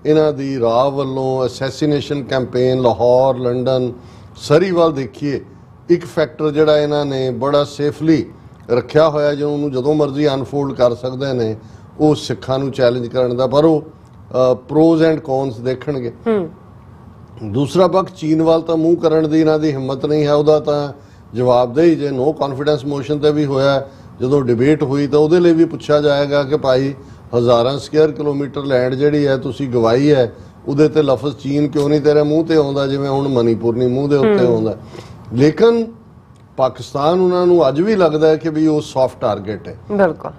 ਇਹਨਾਂ ਦੀ ਰਾਹ ਵੱਲੋਂ ਅਸੈਸੀਨੇਸ਼ਨ ਕੈਂਪੇਨ ਲਾਹੌਰ, ਲੰਡਨ, ਸਰੀ ਵੱਲ ਦੇਖੀਏ, ਇੱਕ ਫੈਕਟਰ ਜਿਹੜਾ ਇਹਨਾਂ ਨੇ ਬੜਾ ਸੇਫਲੀ ਰੱਖਿਆ ਹੋਇਆ ਜਿਹਨੂੰ ਜਦੋਂ ਮਰਜ਼ੀ ਅਨਫੋਲਡ ਕਰ ਸਕਦੇ ਨੇ, ਉਹ ਸਿੱਖਾਂ ਨੂੰ ਚੈਲੰਜ ਕਰਨ ਦਾ। ਪਰ ਉਹ ਪ੍ਰੋਜ਼ ਐਂਡ ਕੌਨਸ ਦੇਖਣਗੇ। ਦੂਸਰਾ ਪੱਖ ਚੀਨ ਵੱਲ ਤਾਂ ਮੂੰਹ ਕਰਨ ਦੀ ਇਹਨਾਂ ਦੀ ਹਿੰਮਤ ਨਹੀਂ ਹੈ। ਉਹਦਾ ਤਾਂ ਜਵਾਬਦੇਹੀ ਜੇ ਨੋ ਕੌਨਫੀਡੈਂਸ ਮੋਸ਼ਨ ਤੇ ਵੀ ਹੋਇਆ, ਜਦੋਂ ਡਿਬੇਟ ਹੋਈ ਤਾਂ ਉਹਦੇ ਲਈ ਵੀ ਪੁੱਛਿਆ ਜਾਏਗਾ ਕਿ ਭਾਈ ਹਜ਼ਾਰਾਂ ਸਕੁਅਰ ਕਿਲੋਮੀਟਰ ਲੈਂਡ ਜਿਹੜੀ ਹੈ ਤੁਸੀਂ ਗਵਾਈ ਹੈ, ਉਹਦੇ ਤੇ ਲਫ਼ਜ਼ ਚੀਨ ਕਿਉਂ ਨਹੀਂ ਤੇਰੇ ਮੂੰਹ ਤੇ ਆਉਂਦਾ, ਜਿਵੇਂ ਹੁਣ ਮਨੀਪੁਰ ਨਹੀਂ ਮੂੰਹ ਦੇ ਉੱਤੇ ਆਉਂਦਾ। ਲੇਕਿਨ ਪਾਕਿਸਤਾਨ ਉਹਨਾਂ ਨੂੰ ਅੱਜ ਵੀ ਲੱਗਦਾ ਹੈ ਕਿ ਵੀ ਉਹ ਸੌਫਟ ਟਾਰਗੇਟ ਹੈ,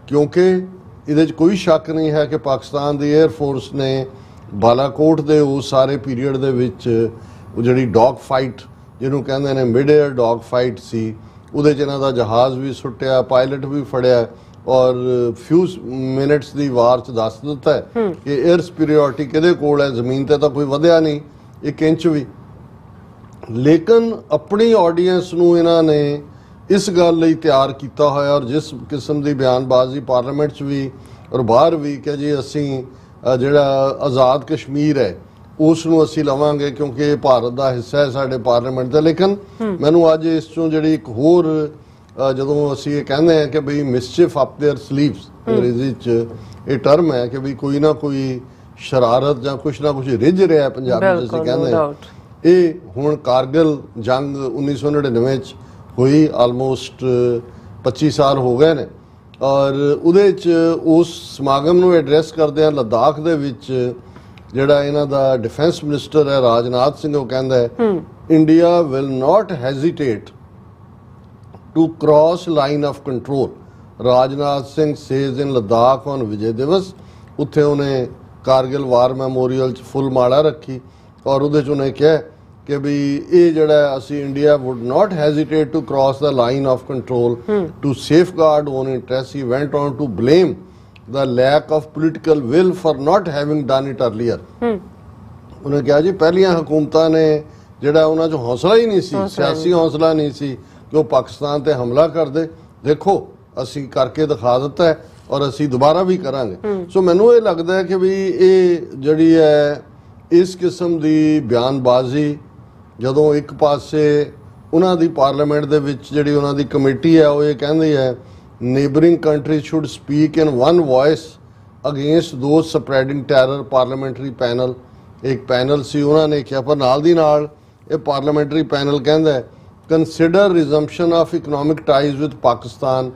ਕਿਉਂਕਿ ਇਹਦੇ 'ਚ ਕੋਈ ਸ਼ੱਕ ਨਹੀਂ ਹੈ ਕਿ ਪਾਕਿਸਤਾਨ ਦੀ 에ਅਰ ਫੋਰਸ ਨੇ ਬਾਲਾਕੋਟ ਦੇ ਉਸ ਸਾਰੇ ਪੀਰੀਅਡ ਦੇ ਵਿੱਚ ਉਹ ਜਿਹੜੀ ਡੌਗ ਫਾਈਟ ਜਿਹਨੂੰ ਕਹਿੰਦੇ ਨੇ ਮਿਡ 에ਅਰ ਡੌਗ ਫਾਈਟ ਸੀ, ਉਹਦੇ 'ਚ ਇਹਨਾਂ ਦਾ ਜਹਾਜ਼ ਵੀ ਸੁੱਟਿਆ, ਪਾਇਲਟ ਵੀ ਫੜਿਆ ਔਰ ਫਿਊ ਮਿੰਟਸ ਦੀ ਵਾਰ 'ਚ ਦੱਸ ਦਿੱਤਾ ਹੈ ਕਿ 에ਅਰ ਸੁਪੀਰੀਓਰਿਟੀ ਕਿਹਦੇ ਕੋਲ ਹੈ, ਜ਼ਮੀਨ ਤੇ ਤਾਂ ਕੋਈ ਵਧਿਆ ਨਹੀਂ 1 ਇੰਚ ਵੀ। ਲੇਕਿਨ ਆਪਣੀ ਆਡੀਅנס ਨੂੰ ਇਹਨਾਂ ਨੇ ਇਸ ਗੱਲ ਲਈ ਤਿਆਰ ਕੀਤਾ ਹੋਇਆ ਔਰ ਜਿਸ ਕਿਸਮ ਦੀ ਬਿਆਨਬਾਜ਼ੀ ਪਾਰਲੀਮੈਂਟ 'ਚ ਵੀ ਔਰ ਬਾਹਰ ਵੀ ਕਿ ਜੀ ਅਸੀਂ ਜਿਹੜਾ ਆਜ਼ਾਦ ਕਸ਼ਮੀਰ ਹੈ ਉਸ ਨੂੰ ਅਸੀਂ ਲਵਾਂਗੇ ਕਿਉਂਕਿ ਇਹ ਭਾਰਤ ਦਾ ਹਿੱਸਾ ਹੈ ਸਾਡੇ ਪਾਰਲੀਮੈਂਟ ਦਾ। ਲੇਕਿਨ ਮੈਨੂੰ ਅੱਜ ਇਸ ਚੋਂ ਜਿਹੜੀ ਇੱਕ ਹੋਰ ਜਦੋਂ ਅਸੀਂ ਇਹ ਕਹਿੰਦੇ ਹਾਂ ਕਿ ਬਈ ਮਿਸਚਿਫ ਅਪ देयर ਸਲੀਵਸ, ਅੰਗਰੇਜ਼ੀ 'ਚ ਇਹ ਟਰਮ ਹੈ ਕਿ ਵੀ ਕੋਈ ਨਾ ਕੋਈ ਸ਼ਰਾਰਤ ਜਾਂ ਕੁਛ ਨਾ ਕੁਛ ਰਿੱਝ ਰਿਹਾ ਪੰਜਾਬੀ 'ਚ ਅਸੀਂ ਕਹਿੰਦੇ ਹਾਂ, ਇਹ ਹੁਣ ਕਾਰਗਿਲ ਜੰਗ 1999 ਚ ਹੋਈ, ਆਲਮੋਸਟ 25 ਸਾਲ ਹੋ ਗਏ ਨੇ, ਔਰ ਉਹਦੇ ਚ ਉਸ ਸਮਾਗਮ ਨੂੰ ਐਡਰੈਸ ਕਰਦਿਆਂ ਲੱਦਾਖ ਦੇ ਵਿੱਚ ਜਿਹੜਾ ਇਹਨਾਂ ਦਾ ਡਿਫੈਂਸ ਮਿਨਿਸਟਰ ਹੈ ਰਾਜਨਾਥ ਸਿੰਘ, ਉਹ ਕਹਿੰਦਾ ਹੈ India will not hesitate to cross line of control. Rajnath Singh says in Ladakh on Vijay Divas, ਉੱਥੇ ਉਹਨੇ ਕਾਰਗਿਲ ਵਾਰ ਮੈਮੋਰੀਅਲ 'ਚ ਫੁੱਲ ਮਾਲਾ ਰੱਖੀ ਔਰ ਉਹਦੇ 'ਚ ਉਹਨੇ ਕਿਹਾ ਕਿ ਵੀ ਇਹ ਜਿਹੜਾ ਅਸੀਂ India would not hesitate to cross the line of control to safeguard own interests. He went on to blame the lack of political will for not having done it earlier. ਉਹਨੇ ਕਿਹਾ ਜੀ ਪਹਿਲੀਆਂ ਹਕੂਮਤਾਂ ਨੇ ਜਿਹੜਾ ਉਹਨਾਂ 'ਚ ਹੌਸਲਾ ਹੀ ਨਹੀਂ ਸੀ, ਸਿਆਸੀ ਹੌਸਲਾ ਨਹੀਂ ਸੀ ਕਿ ਉਹ ਪਾਕਿਸਤਾਨ ਤੇ ਹਮਲਾ ਕਰਦੇ। ਦੇਖੋ ਅਸੀਂ ਕਰਕੇ ਦਿਖਾ ਦਿੱਤਾ ਹੈ ਔਰ ਅਸੀਂ ਦੁਬਾਰਾ ਵੀ ਕਰਾਂਗੇ। ਸੋ ਮੈਨੂੰ ਇਹ ਲੱਗਦਾ ਹੈ ਕਿ ਵੀ ਇਹ ਜਿਹੜੀ ਹੈ ਇਸ ਕਿਸਮ ਦੀ ਬਿਆਨਬਾਜ਼ੀ, ਜਦੋਂ ਇੱਕ ਪਾਸੇ ਉਹਨਾਂ ਦੀ ਪਾਰਲੀਮੈਂਟ ਦੇ ਵਿੱਚ ਜਿਹੜੀ ਉਹਨਾਂ ਦੀ ਕਮੇਟੀ ਹੈ ਉਹ ਇਹ ਕਹਿੰਦੀ ਹੈ neighbouring country should speak in one voice against those spreading terror. Parliamentary panel, ਇੱਕ ਪੈਨਲ ਸੀ, ਉਹਨਾਂ ਨੇ ਕਿਹਾ, ਪਰ ਨਾਲ ਦੀ ਨਾਲ ਇਹ ਪਾਰਲੀਮੈਂਟਰੀ ਪੈਨਲ ਕਹਿੰਦਾ ਹੈ consider resumption of economic ties with Pakistan.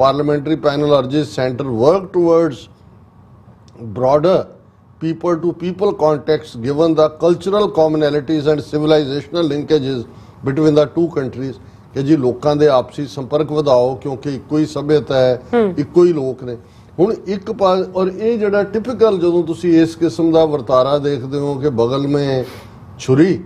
Parliamentary panel urges center work towards broader people-to-people context given the cultural commonalities and civilizational linkages between the two countries. ਕਿ ਜੀ ਲੋਕਾਂ ਦੇ ਆਪਸੀ ਸੰਪਰਕ ਵਧਾਓ ਕਿਉਂਕਿ ਇੱਕੋ ਹੀ ਸਭਿਅਤਾ ਹੈ, ਇੱਕੋ ਹੀ ਲੋਕ ਨੇ। ਹੁਣ ਇੱਕ ਪਾਸ ਔਰ ਇਹ ਜਿਹੜਾ ਟਿਪੀਕਲ ਜਦੋਂ ਤੁਸੀਂ ਇਸ ਕਿਸਮ ਦਾ ਵਰਤਾਰਾ ਦੇਖਦੇ ਹੋ ਕਿ ਬਗਲ ਮੇਂ ਛੁਰੀ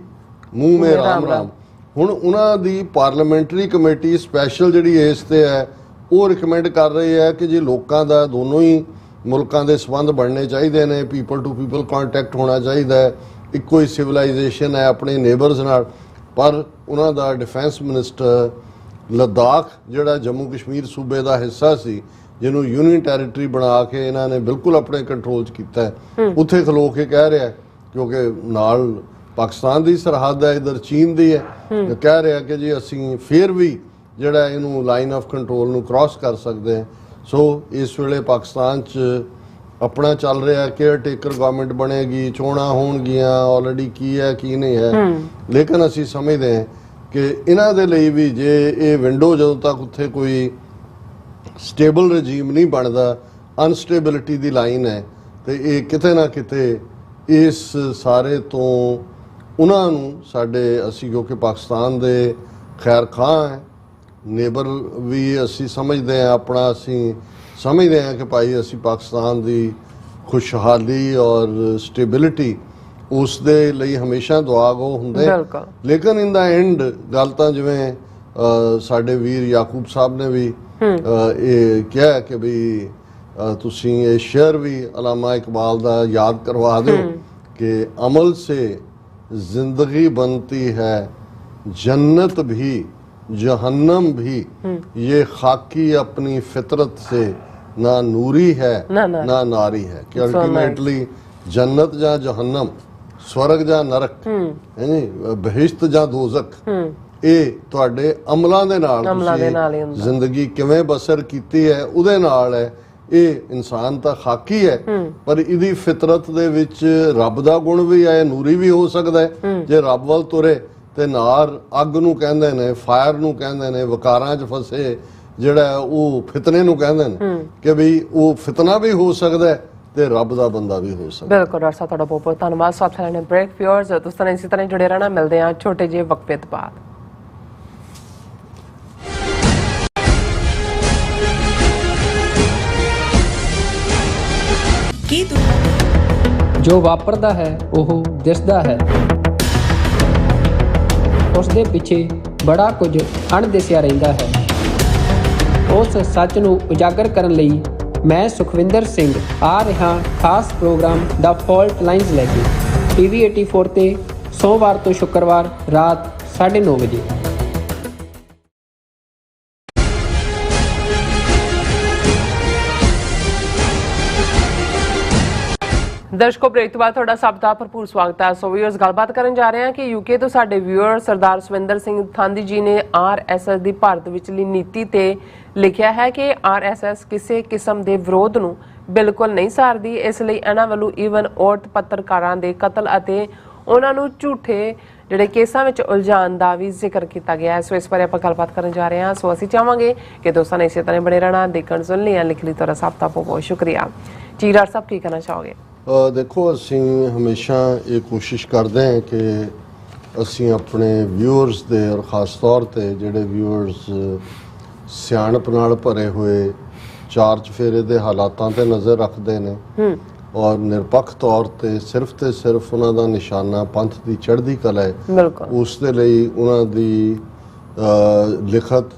ਮੂੰਹ ਮੇਂ ਰਾਮ ਰਾਮ। ਹੁਣ ਉਹਨਾਂ ਦੀ ਪਾਰਲੀਮੈਂਟਰੀ ਕਮੇਟੀ ਸਪੈਸ਼ਲ ਜਿਹੜੀ ਇਸ ਤੇ ਹੈ ਉਹ ਰਿਕਮੈਂਡ ਕਰ ਰਹੀ ਹੈ ਕਿ ਜੀ ਲੋਕਾਂ ਦਾ ਦੋਨੋਂ ਹੀ ਮੁਲਕਾਂ ਦੇ ਸੰਬੰਧ ਬਣਨੇ ਚਾਹੀਦੇ ਨੇ, ਪੀਪਲ ਟੂ ਪੀਪਲ ਕੰਟੈਕਟ ਹੋਣਾ ਚਾਹੀਦਾ ਹੈ, ਇੱਕੋ ਹੀ ਸਿਵਲਾਈਜੇਸ਼ਨ ਹੈ ਆਪਣੇ ਨੇਬਰਸ ਨਾਲ। ਪਰ ਉਹਨਾਂ ਦਾ ਡਿਫੈਂਸ ਮਿਨਿਸਟਰ ਲੱਦਾਖ ਜਿਹੜਾ ਜੰਮੂ ਕਸ਼ਮੀਰ ਸੂਬੇ ਦਾ ਹਿੱਸਾ ਸੀ, ਜਿਹਨੂੰ ਯੂਨੀਅਨ ਟੈਰੀਟਰੀ ਬਣਾ ਕੇ ਇਹਨਾਂ ਨੇ ਬਿਲਕੁਲ ਆਪਣੇ ਕੰਟਰੋਲ 'ਚ ਕੀਤਾ ਹੈ, ਉੱਥੇ ਖਲੋ ਕੇ ਕਹਿ ਰਿਹਾ ਕਿਉਂਕਿ ਨਾਲ ਪਾਕਿਸਤਾਨ ਦੀ ਸਰਹੱਦ ਹੈ, ਇਧਰ ਚੀਨ ਦੀ ਹੈ, ਕਹਿ ਰਿਹਾ ਕਿ ਜੀ ਅਸੀਂ ਫਿਰ ਵੀ ਜਿਹੜਾ ਇਹਨੂੰ ਲਾਈਨ ਆਫ ਕੰਟਰੋਲ ਨੂੰ ਕ੍ਰਾਸ ਕਰ ਸਕਦੇ ਹਾਂ। ਸੋ ਇਸ ਵੇਲੇ ਪਾਕਿਸਤਾਨ 'ਚ ਆਪਣਾ ਚੱਲ ਰਿਹਾ ਕੇਅਰ ਟੇਕਰ ਗਵਰਨਮੈਂਟ ਬਣੇਗੀ, ਚੋਣਾਂ ਹੋਣਗੀਆਂ, ਆਲਰੇਡੀ ਕੀ ਹੈ ਕੀ ਨਹੀਂ ਹੈ, ਲੇਕਿਨ ਅਸੀਂ ਸਮਝਦੇ ਹਾਂ ਕਿ ਇਹਨਾਂ ਦੇ ਲਈ ਵੀ ਜੇ ਇਹ ਵਿੰਡੋ ਜਦੋਂ ਤੱਕ ਉੱਥੇ ਕੋਈ ਸਟੇਬਲ ਰਜੀਮ ਨਹੀਂ ਬਣਦਾ, ਅਨਸਟੇਬਿਲਿਟੀ ਦੀ ਲਾਈਨ ਹੈ, ਤੇ ਇਹ ਕਿਤੇ ਨਾ ਕਿਤੇ ਇਸ ਸਾਰੇ ਤੋਂ ਉਹਨਾਂ ਨੂੰ ਸਾਡੇ ਅਸੀਂ ਕਿਉਂਕਿ ਪਾਕਿਸਤਾਨ ਦੇ ਖੈਰ ਖਾਂ ਹੈ, ਨੇਬਰ ਵੀ ਅਸੀਂ ਸਮਝਦੇ ਹਾਂ ਆਪਣਾ, ਅਸੀਂ ਸਮਝਦੇ ਹਾਂ ਕਿ ਭਾਈ ਅਸੀਂ ਪਾਕਿਸਤਾਨ ਦੀ ਖੁਸ਼ਹਾਲੀ ਔਰ ਸਟੇਬਿਲਿਟੀ ਉਸ ਦੇ ਲਈ ਹਮੇਸ਼ਾ ਦੁਆਗੋ ਹੁੰਦੇ। ਲੇਕਿਨ ਇਨ ਦਾ ਐਂਡ ਗੱਲ ਤਾਂ ਜਿਵੇਂ ਸਾਡੇ ਵੀਰ ਯਾਕੂਬ ਸਾਹਿਬ ਨੇ ਵੀ ਇਹ ਕਿਹਾ ਕਿ ਵੀ ਤੁਸੀਂ ਇਹ ਸ਼ੇਅਰ ਵੀ ਅਲਾਮਾ ਇਕਬਾਲ ਦਾ ਯਾਦ ਕਰਵਾ ਦਿਓ ਕਿ ਅਮਲ ਸੇ जिंदगी बनती है जन्नत भी जहन्नम भी, ये खाकी अपनी फितरत से ना नूरी है ना नारी है। कि अल्टीमेटली जन्नत ਜਾਂ जहन्नम, स्वर्ग ਜਾਂ ਨਰਕ ਹੈ ਨੀ, ਬਹਿਸ਼ਤ ਜਾਂ ਦੋਜ਼ਖ, ਇਹ ਤੁਹਾਡੇ ਅਮਲਾਂ ਦੇ ਨਾਲ ਤੁਸੀਂ ਜ਼ਿੰਦਗੀ ਕਿਵੇਂ ਬਸਰ ਕੀਤੀ ਹੈ ਉਹਦੇ ਨਾਲ ਹੈ। ਇਹ ਇਨਸਾਨ ਤਾਂ ਖਾਕੀ ਹੈ ਪਰ ਇਹਦੀ ਫਿਤਰਤ ਦੇ ਵਿੱਚ ਰੱਬ ਦਾ ਗੁਣ ਵੀ ਹੈ, ਨੂਰੀ ਵੀ ਹੋ ਸਕਦਾ ਹੈ। ਜੇ ਰੱਬ ਵੱਲ ਤੁਰੇ ਤੇ ਨਾਰ ਅੱਗ ਨੂੰ ਕਹਿੰਦੇ ਨੇ, ਫਾਇਰ ਨੂੰ ਕਹਿੰਦੇ ਨੇ, ਵਿਕਾਰਾਂ 'ਚ ਫਸੇ ਜਿਹੜਾ ਉਹ ਫਿਤਨੇ ਨੂੰ ਕਹਿੰਦੇ ਨੇ ਕਿ ਵੀ ਉਹ ਫਿਤਨਾ ਵੀ ਹੋ ਸਕਦਾ ਹੈ ਤੇ ਰੱਬ ਦਾ ਬੰਦਾ ਵੀ ਹੋ ਸਕਦਾ। ਬਿਲਕੁਲ ਡਾਕਟਰ ਸਾਹਿਬ, ਤੁਹਾਡਾ ਬਹੁਤ ਬਹੁਤ ਧੰਨਵਾਦ। ਸਾਥ ਲੈਣੇ ਬ੍ਰੇਕ ਵਿਊਅਰਸ, ਤੁਸੀਂ ਇਸੇ ਤਰ੍ਹਾਂ ਜੁੜੇ ਰਹਿਣਾ। ਮਿਲਦੇ ਹਾਂ ਛੋਟੇ ਜਿਹੇ ਵਕਫੇ ਤੋਂ ਬਾਅਦ। ਜੋ ਵਾਪਰਦਾ ਹੈ ਉਹ ਦਿਸਦਾ ਹੈ, ਉਸ ਦੇ ਪਿੱਛੇ ਬੜਾ ਕੁਝ ਅਣਦਿਸਿਆ ਰਹਿੰਦਾ ਹੈ। ਉਸ ਸੱਚ ਨੂੰ ਉਜਾਗਰ ਕਰਨ ਲਈ ਮੈਂ ਸੁਖਵਿੰਦਰ ਸਿੰਘ ਆ ਰਿਹਾ ਖਾਸ ਪ੍ਰੋਗਰਾਮ ਦਾ ਫਾਲਟ ਲਾਈਨਸ ਲੈ ਕੇ TV 84 ਤੇ ਸੋਮਵਾਰ ਤੋਂ ਸ਼ੁੱਕਰਵਾਰ ਰਾਤ 9:30 ਵਜੇ। ਦਰਸ਼ਕੋ, ਬ੍ਰੇਕ ਤੋਂ ਬਾਅਦ ਤੁਹਾਡਾ ਸਭ ਦਾ ਭਰਪੂਰ ਸਵਾਗਤ ਹੈ। ਸੋ ਵੀਅਰਸ, ਗੱਲਬਾਤ ਕਰਨ ਜਾ ਰਹੇ ਹਾਂ ਕਿ UK ਤੋਂ ਸਾਡੇ ਵੀਅਰ ਸਰਦਾਰ ਸਵਿੰਦਰ ਸਿੰਘ ਥਾਂਦੀ ਜੀ ਨੇ RSS ਦੀ ਭਾਰਤ ਵਿਚਲੀ ਨੀਤੀ ਤੇ ਲਿਖਿਆ ਹੈ ਕਿ RSS ਕਿਸੇ ਕਿਸਮ ਦੇ ਵਿਰੋਧ ਨੂੰ ਬਿਲਕੁਲ ਨਹੀਂ ਸਾਰਦੀ। ਇਸ ਲਈ ਇਹਨਾਂ ਵੱਲੋਂ ਈਵਨ ਔਰਤ ਪੱਤਰਕਾਰਾਂ ਦੇ ਕਤਲ ਅਤੇ ਉਹਨਾਂ ਨੂੰ ਝੂਠੇ ਜਿਹੜੇ ਕੇਸਾਂ ਵਿੱਚ ਉਲਝਾਣ ਦਾ ਵੀ ਜ਼ਿਕਰ ਕੀਤਾ ਗਿਆ ਹੈ। ਸੋ ਇਸ ਬਾਰੇ ਆਪਾਂ ਗੱਲਬਾਤ ਕਰਨ ਜਾ ਰਹੇ ਹਾਂ। ਸੋ ਅਸੀਂ ਚਾਹਾਂਗੇ ਕਿ ਦੋਸਤਾਂ ਨੇ ਇਸੇ ਤਰ੍ਹਾਂ ਬਣੇ ਰਹਿਣਾ, ਦੇਖਣ ਸੁਣ ਲਿਆ, ਲਿਖ ਲਈ ਤੁਹਾਡਾ ਸਭ ਦਾ ਬਹੁਤ ਬਹੁਤ ਸ਼ੁਕਰੀਆ ਜੀ। ਡਾਕਟਰ ਸਾਹਿਬ ਕੀ ਕਹਿਣਾ ਚਾਹੋਗੇ? ਦੇਖੋ, ਅਸੀਂ ਹਮੇਸ਼ਾ ਇਹ ਕੋਸ਼ਿਸ਼ ਕਰਦੇ ਹਾਂ ਕਿ ਅਸੀਂ ਆਪਣੇ ਵਿਊਅਰਸ ਦੇ ਔਰ ਖ਼ਾਸ ਤੌਰ ਤੇ ਜਿਹੜੇ ਵਿਊਅਰਸ ਸਿਆਣਪ ਨਾਲ ਭਰੇ ਹੋਏ ਚਾਰ ਚਫੇਰੇ ਦੇ ਹਾਲਾਤਾਂ ਤੇ ਨਜ਼ਰ ਰੱਖਦੇ ਨੇ ਔਰ ਨਿਰਪੱਖ ਤੌਰ ਤੇ ਸਿਰਫ ਉਹਨਾਂ ਦਾ ਨਿਸ਼ਾਨਾ ਪੰਥ ਦੀ ਚੜ੍ਹਦੀ ਕਲਾ ਹੈ, ਉਸ ਦੇ ਲਈ ਉਹਨਾਂ ਦੀ ਲਿਖਤ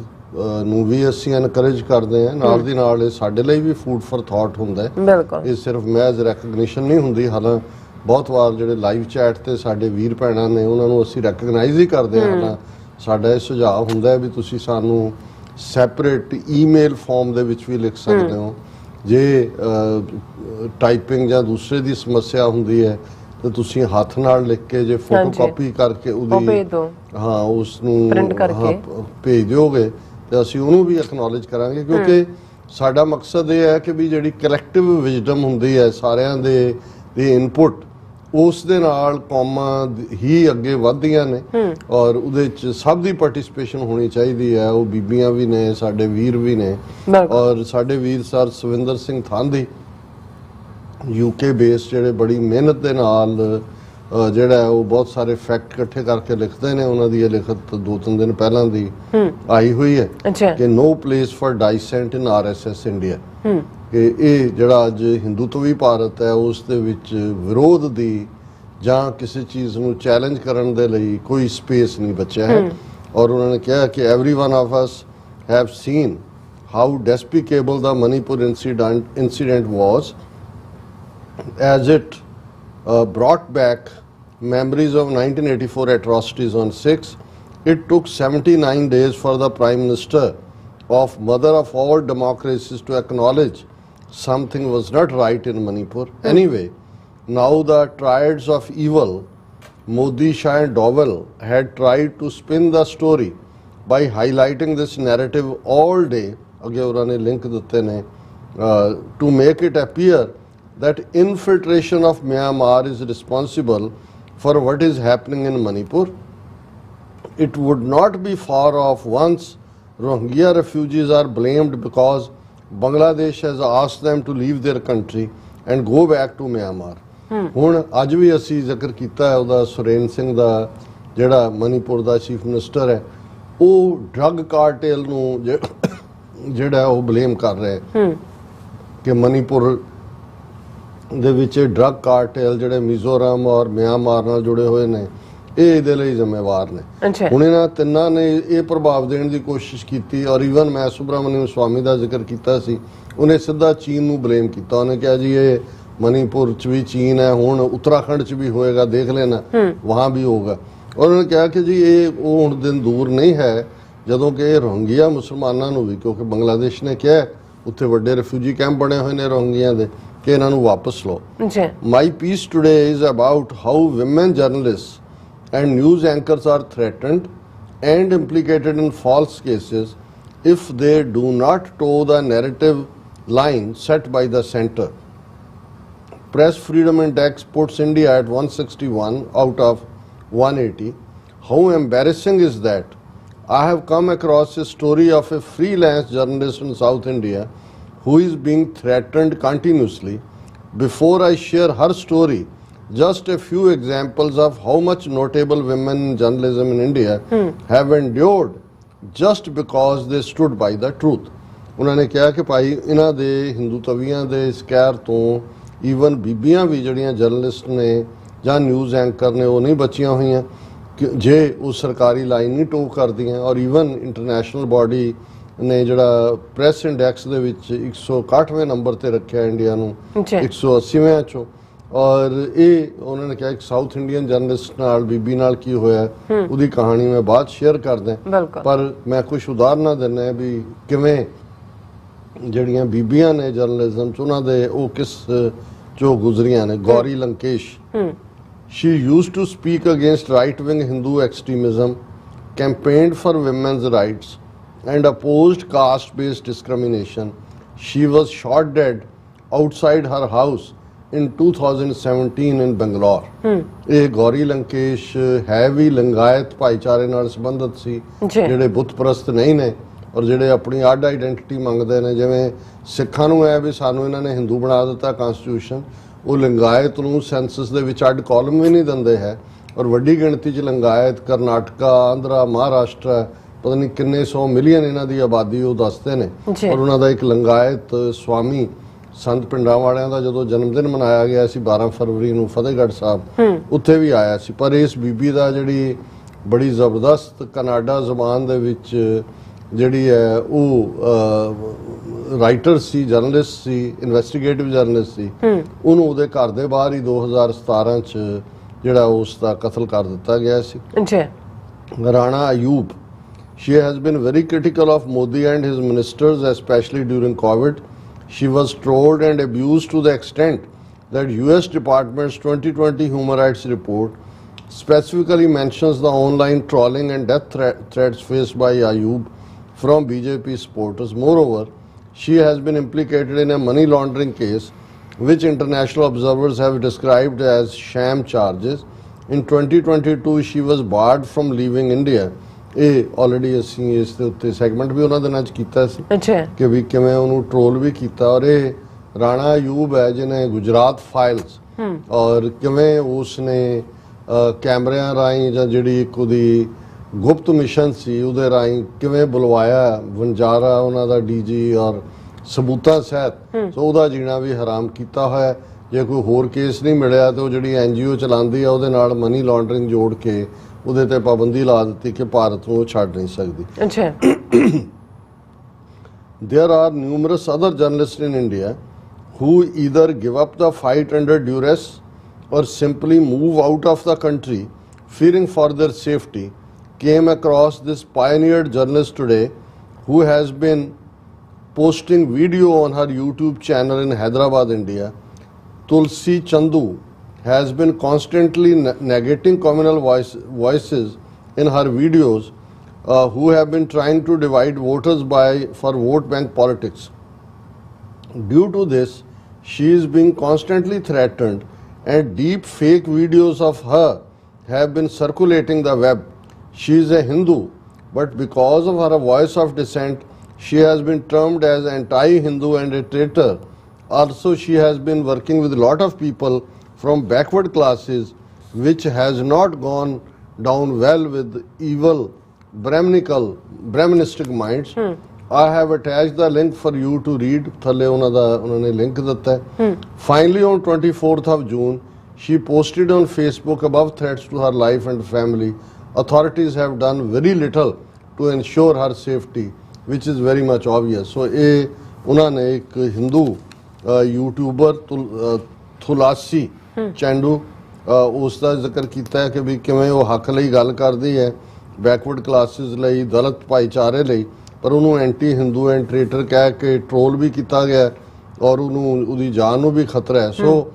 ਨੂੰ ਵੀ ਅਸੀਂ ਐਨਕਰੇਜ ਕਰਦੇ ਹਾਂ। ਨਾਲ ਦੀ ਨਾਲ ਇਹ ਸਾਡੇ ਲਈ ਵੀ ਫੂਡ ਫॉर ਥਾਟ ਹੁੰਦਾ ਹੈ। ਇਹ ਸਿਰਫ ਮਹਿਜ਼ ਰੈਕਗਨੀਸ਼ਨ ਨਹੀਂ ਹੁੰਦੀ। ਹਾਲਾਂ ਬਹੁਤ ਵਾਰ ਜਿਹੜੇ ਲਾਈਵ ਚੈਟ ਤੇ ਸਾਡੇ ਵੀਰ ਭੈਣਾਂ ਨੇ ਉਹਨਾਂ ਨੂੰ ਅਸੀਂ ਰੈਕਗਨਾਈਜ਼ ਹੀ ਕਰਦੇ ਹਾਂ। ਹਾਲਾਂ ਸਾਡਾ ਇਹ ਸੁਝਾਅ ਹੁੰਦਾ ਹੈ ਵੀ ਤੁਸੀਂ ਸਾਨੂੰ ਸੈਪਰੇਟ ਈਮੇਲ ਫਾਰਮ ਦੇ ਵਿੱਚ ਵੀ ਲਿਖ ਸਕਦੇ ਹੋ। ਜੇ ਟਾਈਪਿੰਗ ਜਾਂ ਦੂਸਰੇ ਦੀ ਸਮੱਸਿਆ ਹੁੰਦੀ ਹੈ ਤਾਂ ਤੁਸੀਂ ਹੱਥ ਨਾਲ ਲਿਖ ਕੇ ਜੇ ਫੋਟੋ ਕਾਪੀ ਕਰਕੇ ਉਹਦੀ ਉਸ ਨੂੰ ਭੇਜ ਦਿਓਗੇ ਤੇ ਅਸੀਂ ਉਹਨੂੰ ਵੀ ਐਕਨੋਲੇਜ ਕਰਾਂਗੇ, ਕਿਉਂਕਿ ਸਾਡਾ ਮਕਸਦ ਇਹ ਹੈ ਕਿ ਵੀ ਜਿਹੜੀ ਕਲੈਕਟਿਵ ਵਿਜ਼ਡਮ ਹੁੰਦੀ ਹੈ ਸਾਰਿਆਂ ਦੇ ਇਨਪੁਟ, ਉਸ ਦੇ ਨਾਲ ਕੌਮਾਂ ਹੀ ਅੱਗੇ ਵੱਧਦੀਆਂ ਨੇ ਔਰ ਉਹਦੇ ਚ ਸਭ ਦੀ ਪਾਰਟਿਸਿਪੇਸ਼ਨ ਹੋਣੀ ਚਾਹੀਦੀ ਹੈ। ਉਹ ਬੀਬੀਆਂ ਵੀ ਨੇ, ਸਾਡੇ ਵੀਰ ਵੀ ਨੇ ਔਰ ਸਾਡੇ ਵੀਰ sir Sukhwinder Singh Thandi UK base ਜਿਹੜੇ ਬੜੀ ਮਿਹਨਤ ਦੇ ਨਾਲ ਜਿਹੜਾ ਉਹ ਬਹੁਤ ਸਾਰੇ ਫੈਕਟ ਇਕੱਠੇ ਕਰਕੇ ਲਿਖਦੇ ਨੇ। ਉਹਨਾਂ ਦੀ ਇਹ ਲਿਖਤ 2-3 ਦਿਨ ਪਹਿਲਾਂ ਦੀ ਆਈ ਹੋਈ ਹੈ ਕਿ no place for dissent in RSS India, ਕਿ ਇਹ ਜਿਹੜਾ ਅੱਜ ਹਿੰਦੂਤਵੀ ਭਾਰਤ ਹੈ ਉਸ ਦੇ ਵਿੱਚ ਵਿਰੋਧ ਦੀ ਜਾਂ ਕਿਸੇ ਚੀਜ਼ ਨੂੰ ਚੈਲੰਜ ਕਰਨ ਦੇ ਲਈ ਕੋਈ ਸਪੇਸ ਨਹੀਂ ਬਚਿਆ ਹੈ। ਔਰ ਉਹਨਾਂ ਨੇ ਕਿਹਾ ਕਿ every one of us have seen how despicable the Manipur incident was, as it brought back memories of 1984 atrocities on Sikhs. It took 79 days for the Prime Minister of mother of all democracies to acknowledge something was not right in Manipur. Anyway, now the triads of evil, Modi, Shah and Doval, had tried to spin the story by highlighting this narrative all day, to make it appear that infiltration of Myanmar is responsible for what is happening in Manipur. It would not be far off once Rohingya refugees are blamed because Bangladesh has asked them to leave their country and go back to Myanmar. ਹੁਣ ਅੱਜ ਵੀ ਅਸੀਂ ਜ਼ਿਕਰ ਕੀਤਾ ਹੈ ਉਹਦਾ, ਸੁਰੇਨ ਸਿੰਘ ਦਾ ਜਿਹੜਾ ਮਨੀਪੁਰ ਦਾ chief minister ਹੈ, ਉਹ ਡਰੱਗ ਕਾਰਟੇਲ ਨੂੰ ਜਿਹੜਾ ਉਹ ਬਲੇਮ ਕਰ ਰਿਹਾ ਕਿ ਮਨੀਪੁਰ ਦੇ ਵਿੱਚ ਡਰੱਗ ਕਾਰਟੇਲ ਜਿਹੜੇ ਮਿਜ਼ੋਰਮ ਔਰ ਮਿਆਂਮਾਰ ਨਾਲ ਜੁੜੇ ਹੋਏ ਨੇ ਇਹ ਇਹਦੇ ਲਈ ਜ਼ਿੰਮੇਵਾਰ ਨੇ। ਹੁਣ ਇਹਨਾਂ ਤਿੰਨਾਂ ਨੇ ਇਹ ਪ੍ਰਭਾਵ ਦੇਣ ਦੀ ਕੋਸ਼ਿਸ਼ ਕੀਤੀ ਔਰ ਈਵਨ ਮੈਂ ਸੁਬਰਾਮਨਿਅਮ ਸਵਾਮੀ ਦਾ ਜ਼ਿਕਰ ਕੀਤਾ ਸੀ, ਉਹਨੇ ਸਿੱਧਾ ਚੀਨ ਨੂੰ ਬਲੇਮ ਕੀਤਾ। ਉਹਨੇ ਕਿਹਾ ਜੀ ਇਹ ਮਨੀਪੁਰ ਚ ਵੀ ਚੀਨ ਹੈ, ਹੁਣ ਉੱਤਰਾਖੰਡ ਚ ਵੀ ਹੋਏਗਾ, ਦੇਖ ਲੈਣਾ ਵਹਾਂ ਵੀ ਹੋਗਾ। ਔਰ ਉਹਨੇ ਕਿਹਾ ਕਿ ਜੀ ਇਹ ਉਹ ਹੁਣ ਦਿਨ ਦੂਰ ਨਹੀਂ ਹੈ ਜਦੋਂ ਕਿ ਇਹ ਰੋਹਿੰਗਿਆ ਮੁਸਲਮਾਨਾਂ ਨੂੰ ਵੀ, ਕਿਉਂਕਿ ਬੰਗਲਾਦੇਸ਼ ਨੇ ਕਿਹਾ ਉੱਥੇ ਵੱਡੇ ਰਿਫਿਊਜੀ ਕੈਂਪ ਬਣੇ ਹੋਏ ਨੇ ਰੋਹਿੰਗਿਆਂ ਦੇ, ਕਿ ਇਹਨਾਂ ਨੂੰ ਵਾਪਸ ਲਓ। My piece today is about how women journalist and news anchors are threatened and implicated in false cases if they do not toe the narrative line set by the center. Press Freedom Index puts India at 161 out of 180. How embarrassing is that? I have come across a story of a freelance journalist in South India who is being threatened continuously. Before I share her story, just a few examples of how much notable women in journalism in India have endured just because they stood by the truth. ਉਹਨਾਂ ਨੇ ਕਿਹਾ ਕਿ ਭਾਈ ਇਹਨਾਂ ਦੇ ਹਿੰਦੂ ਤਵੀਆਂ ਦੇ ਇਸ ਕਹਿਰ ਤੋਂ ਈਵਨ ਬੀਬੀਆਂ ਵੀ ਜਿਹੜੀਆਂ ਜਰਨਲਿਸਟ ਨੇ ਜਾਂ ਨਿਊਜ਼ ਐਂਕਰ ਨੇ ਉਹ ਨਹੀਂ ਬਚੀਆਂ ਹੋਈਆਂ ਜੇ ਉਹ ਸਰਕਾਰੀ ਲਾਈਨ ਨਹੀਂ ਟੋ ਕਰਦੀਆਂ। ਔਰ ਈਵਨ ਇੰਟਰਨੈਸ਼ਨਲ ਬਾਡੀ ਨੇ ਜਿਹੜਾ ਪ੍ਰੈਸ ਇੰਡੈਕਸ ਦੇ ਵਿੱਚ 161ਵੇਂ ਨੰਬਰ ਤੇ ਰੱਖਿਆ ਇੰਡੀਆ ਨੂੰ 180ਵੇਂ ਚੋਂ। ਔਰ ਇਹ ਉਹਨਾਂ ਨੇ ਕਿਹਾ ਇੱਕ ਸਾਊਥ ਇੰਡੀਅਨ ਜਰਨਲਿਸਟ ਨਾਲ ਬੀਬੀ ਨਾਲ ਕੀ ਹੋਇਆ ਉਹਦੀ ਕਹਾਣੀ ਮੈਂ ਬਾਅਦ ਸ਼ੇਅਰ ਕਰਦਾ, ਪਰ ਮੈਂ ਕੁਝ ਉਦਾਹਰਨਾਂ ਦਿੰਦਾ ਵੀ ਕਿਵੇਂ ਜਿਹੜੀਆਂ ਬੀਬੀਆਂ ਨੇ ਜਰਨਲਿਜ਼ਮ ਚ ਉਹਨਾਂ ਦੇ ਉਹ ਕਿਸ ਚੋਂ ਗੁਜ਼ਰੀਆਂ ਨੇ। Gauri Lankesh, she used to speak against right-wing Hindu extremism, campaigned for women's rights and opposed caste-based discrimination. She was shot dead outside her house in 2017 in Bangalore। ਇਹ ਗੌਰੀ ਲੰਕੇਸ਼ ਹੈ ਵੀ ਲਿੰਗਾਇਤ ਭਾਈਚਾਰੇ ਨਾਲ ਸੰਬੰਧਿਤ ਸੀ, ਜਿਹੜੇ ਬੁੱਤ ਪ੍ਰਸਤ ਨਹੀਂ ਨੇ ਔਰ ਜਿਹੜੇ ਆਪਣੀ ਅੱਡ ਆਈਡੈਂਟੀਟੀ ਮੰਗਦੇ ਨੇ। ਜਿਵੇਂ ਸਿੱਖਾਂ ਨੂੰ ਹੈ ਵੀ ਸਾਨੂੰ ਇਹਨਾਂ ਨੇ ਹਿੰਦੂ ਬਣਾ ਦਿੱਤਾ ਕਨਸਟੀਟਿਊਸ਼ਨ, ਉਹ ਲਿੰਗਾਇਤ ਨੂੰ ਸੈਂਸਸ ਦੇ ਵਿੱਚ ਅੱਡ ਕਾਲਮ ਵੀ ਨਹੀਂ ਦਿੰਦੇ ਹੈ। ਔਰ ਵੱਡੀ ਗਿਣਤੀ 'ਚ ਲਿੰਗਾਇਤ ਕਰਨਾਟਕਾ, ਆਂਧਰਾ, ਮਹਾਰਾਸ਼ਟਰ, ਪਤਾ ਨਹੀਂ ਕਿੰਨੇ 100 ਮਿਲੀਅਨ ਇਹਨਾਂ ਦੀ ਆਬਾਦੀ ਉਹ ਦੱਸਦੇ ਨੇ। ਔਰ ਉਹਨਾਂ ਦਾ ਇੱਕ ਲਿੰਗਾਇਤ ਸਵਾਮੀ ਸੰਤ ਪਿੰਡਾਂ ਵਾਲਿਆਂ ਦਾ ਜਦੋਂ ਜਨਮ ਦਿਨ ਮਨਾਇਆ ਗਿਆ ਸੀ 12 ਫਰਵਰੀ ਨੂੰ ਫਤਿਹਗੜ੍ਹ ਸਾਹਿਬ, ਉੱਥੇ ਵੀ ਆਇਆ ਸੀ। ਪਰ ਇਸ ਬੀਬੀ ਦਾ ਜਿਹੜੀ ਬੜੀ ਜ਼ਬਰਦਸਤ ਕਨਾਡਾ ਜ਼ਬਾਨ ਦੇ ਵਿੱਚ ਜਿਹੜੀ ਹੈ ਉਹ ਰਾਈਟਰ ਸੀ, ਜਰਨਲਿਸਟ ਸੀ, ਇਨਵੈਸਟੀਗੇਟਿਵ ਜਰਨਲਿਸਟ ਸੀ, ਉਹਨੂੰ ਉਹਦੇ ਘਰ ਦੇ ਬਾਹਰ ਹੀ 2017 ਚ ਜਿਹੜਾ ਉਸ ਦਾ ਕਤਲ ਕਰ ਦਿੱਤਾ ਗਿਆ ਸੀ। Rana Ayyub, she has been very critical of Modi and his ministers, especially during COVID. She was trolled and abused to the extent that US Department's 2020 Human Rights report specifically mentions the online trolling and death threats faced by Ayub from BJP supporters. Moreover, she has been implicated in a money laundering case which international observers have described as sham charges. In 2022, she was barred from leaving India. ਇਹ already ਅਸੀਂ ਇਸ ਦੇ ਉੱਤੇ segment ਵੀ ਉਹਨਾਂ ਦਿਨਾਂ 'ਚ ਕੀਤਾ ਸੀ ਕਿ ਵੀ ਕਿਵੇਂ ਉਹਨੂੰ ਟਰੋਲ ਵੀ ਕੀਤਾ। ਔਰ ਇਹ ਰਾਣਾ ਅਯੂਬ ਹੈ ਜਿਹਨੇ ਗੁਜਰਾਤ ਫਾਈਲਸ ਔਰ ਕਿਵੇਂ ਉਸਨੇ ਕੈਮਰਿਆਂ ਰਾਹੀਂ ਜਾਂ ਜਿਹੜੀ ਇੱਕ ਉਹਦੀ ਗੁਪਤ ਮਿਸ਼ਨ ਸੀ ਉਹਦੇ ਰਾਹੀਂ ਕਿਵੇਂ ਬੁਲਵਾਇਆ ਵਣਜਾਰਾ ਉਹਨਾਂ ਦਾ ਡੀਜੀ ਔਰ ਸਬੂਤਾਂ ਸਹਿਤ, ਸੋ ਉਹਦਾ ਜੀਣਾ ਵੀ ਹਰਾਮ ਕੀਤਾ ਹੋਇਆ। ਜੇ ਕੋਈ ਹੋਰ ਕੇਸ ਨਹੀਂ ਮਿਲਿਆ ਤੇ ਉਹ ਜਿਹੜੀ NGO ਚਲਾਉਂਦੀ ਆ ਉਹਦੇ ਨਾਲ ਮਨੀ ਲਾਂਡਰਿੰਗ ਜੋੜ ਕੇ ਉਹਦੇ ਤੇ ਪਾਬੰਦੀ ਲਾ ਦਿੱਤੀ ਕਿ ਭਾਰਤ ਨੂੰ ਛੱਡ ਨਹੀਂ ਸਕਦੀ। There are numerous other journalists in India who either give up the fight under duress or simply move out of the country fearing for their safety. Came across this pioneered journalist today who has been posting video on her YouTube channel in Hyderabad, India. Tulsi Chandu has been constantly negating communal voices in her videos who have been trying to divide voters for vote bank politics. Due to this, she is being constantly threatened and deep fake videos of her have been circulating the web. She is a Hindu, but because of her voice of dissent, she has been termed as anti-Hindu and a traitor. Also, she has been working with a lot of people from backward classes, which has not gone down well with evil Brahmanistic minds. I have attached the link for you to read. ਥੱਲੇ ਉਹਨਾਂ ਨੇ link ਦਿੱਤਾ ਹੈ। Finally, on 24th of June, she posted on Facebook above threats to her life and family. Authorities have done very little to ensure her safety, which is very much obvious. So ਇਹ ਉਹਨਾਂ ਨੇ ਇੱਕ Hindu YouTuber ਥੁਲਾਸੀ ਚੈਂਡੂ ਉਸ ਦਾ ਜ਼ਿਕਰ ਕੀਤਾ ਹੈ ਕਿ ਵੀ ਕਿਵੇਂ ਉਹ ਹੱਕ ਲਈ ਗੱਲ ਕਰਦੀ ਹੈ, ਬੈਕਵਰਡ ਕਲਾਸਿਸ ਲਈ, ਦਲਿਤ ਭਾਈਚਾਰੇ ਲਈ, ਪਰ ਉਹਨੂੰ ਐਂਟੀ ਹਿੰਦੂ ਐਂਡ ਟ੍ਰੇਟਰ ਕਹਿ ਕੇ ਟ੍ਰੋਲ ਵੀ ਕੀਤਾ ਗਿਆ ਔਰ ਉਹਦੀ ਜਾਨ ਨੂੰ ਵੀ ਖਤਰਾ ਹੈ। ਸੋ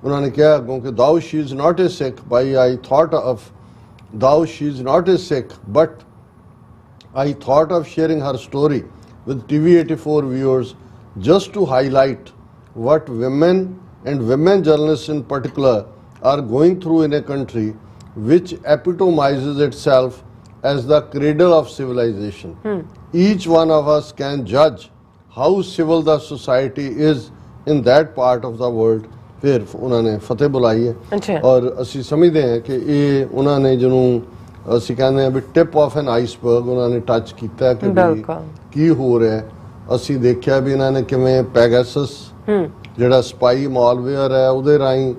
ਉਹਨਾਂ ਨੇ ਕਿਹਾ ਅੱਗੋਂ ਕਿ thou she is not a Sikh, by I thought of thou she is not a Sikh, but I thought of sharing her story with TV84 viewers just to highlight what women and women journalists in particular are going through in a country which epitomizes itself as the cradle of civilization. Each one of us can judge how civil the society is in that part of the world. ਫਿਰ ਉਹਨਾਂ ਨੇ ਫਤਿਹ ਬੁਲਾਈ ਹੈ ਔਰ ਅਸੀਂ ਸਮਝਦੇ ਹਾਂ ਕਿ ਇਹ ਉਹਨਾਂ ਨੇ ਜਿਹਨੂੰ ਅਸੀਂ ਕਹਿੰਦੇ ਹਾਂ ਵੀ ਟਿਪ ਆਫ ਐਨ ਆਈਸਬਰਗ ਉਹਨਾਂ ਨੇ ਟੱਚ ਕੀਤਾ ਕਿ ਕੀ ਹੋ ਰਿਹਾ। ਅਸੀਂ ਦੇਖਿਆ ਵੀ ਇਹਨਾਂ ਨੇ ਕਿਵੇਂ ਪੈਗਾਸਸ ਜਿਹੜਾ ਸਪਾਈ ਮਾਲਵੇਅਰ ਹੈ ਉਹਦੇ ਰਾਹੀਂ